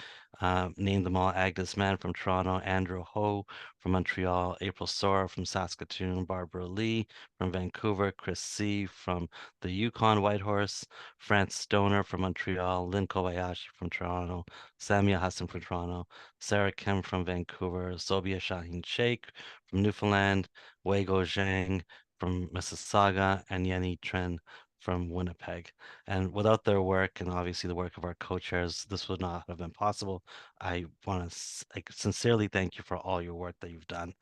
name them all. Agnes Mann from Toronto, Andrew Ho from Montreal, April Sora from Saskatoon, Barbara Lee from Vancouver, Chris C. from the Yukon Whitehorse, France Stoner from Montreal, Lynn Kobayashi from Toronto, Samia Hassan from Toronto, Sarah Kim from Vancouver, Zobia Shaheen Sheikh from Newfoundland, Weigo Zhang from Mississauga, and Yenny Tren from Winnipeg. And without their work, and obviously the work of our co-chairs, this would not have been possible. I want to sincerely thank you for all your work that you've done.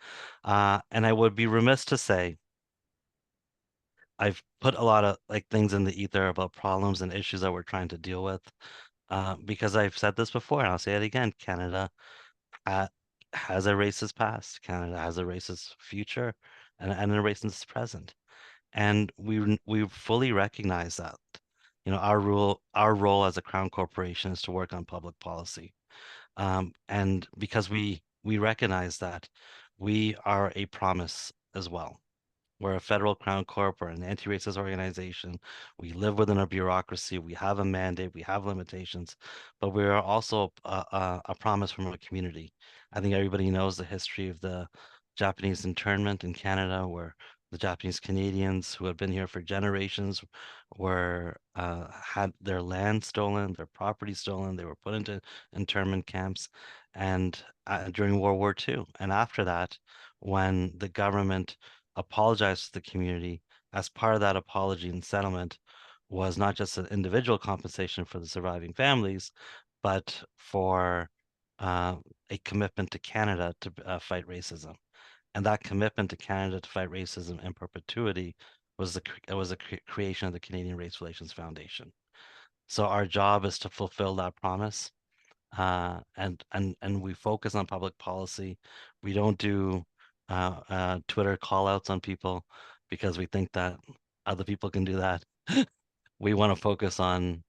And I would be remiss to say, I've put a lot of things in the ether about problems and issues that we're trying to deal with, because I've said this before, and I'll say it again. Canada has a racist past. Canada has a racist future, and a racist present. And we fully recognize that. Our role as a Crown Corporation is to work on public policy. And because we recognize that we are a promise as well. We're a federal Crown Corp, or an anti-racist organization. We live within a bureaucracy. We have a mandate. We have limitations, but we are also a promise from a community. I think everybody knows the history of the Japanese internment in Canada, where the Japanese Canadians who have been here for generations had their land stolen, their property stolen. They were put into internment camps, and during World War II. And after that, when the government apologized to the community, as part of that apology and settlement was not just an individual compensation for the surviving families, but for a commitment to Canada to fight racism. And that commitment to Canada to fight racism in perpetuity was the creation of the Canadian Race Relations Foundation. So our job is to fulfill that promise, and we focus on public policy. We don't do Twitter call outs on people because we think that other people can do that. We want to focus on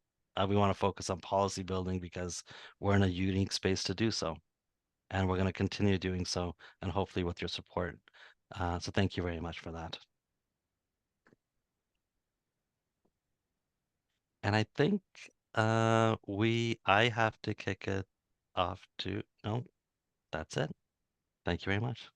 policy building because we're in a unique space to do so, and we're going to continue doing so, and hopefully with your support. So thank you very much for that. And I think I have to kick it off to, no, that's it. Thank you very much.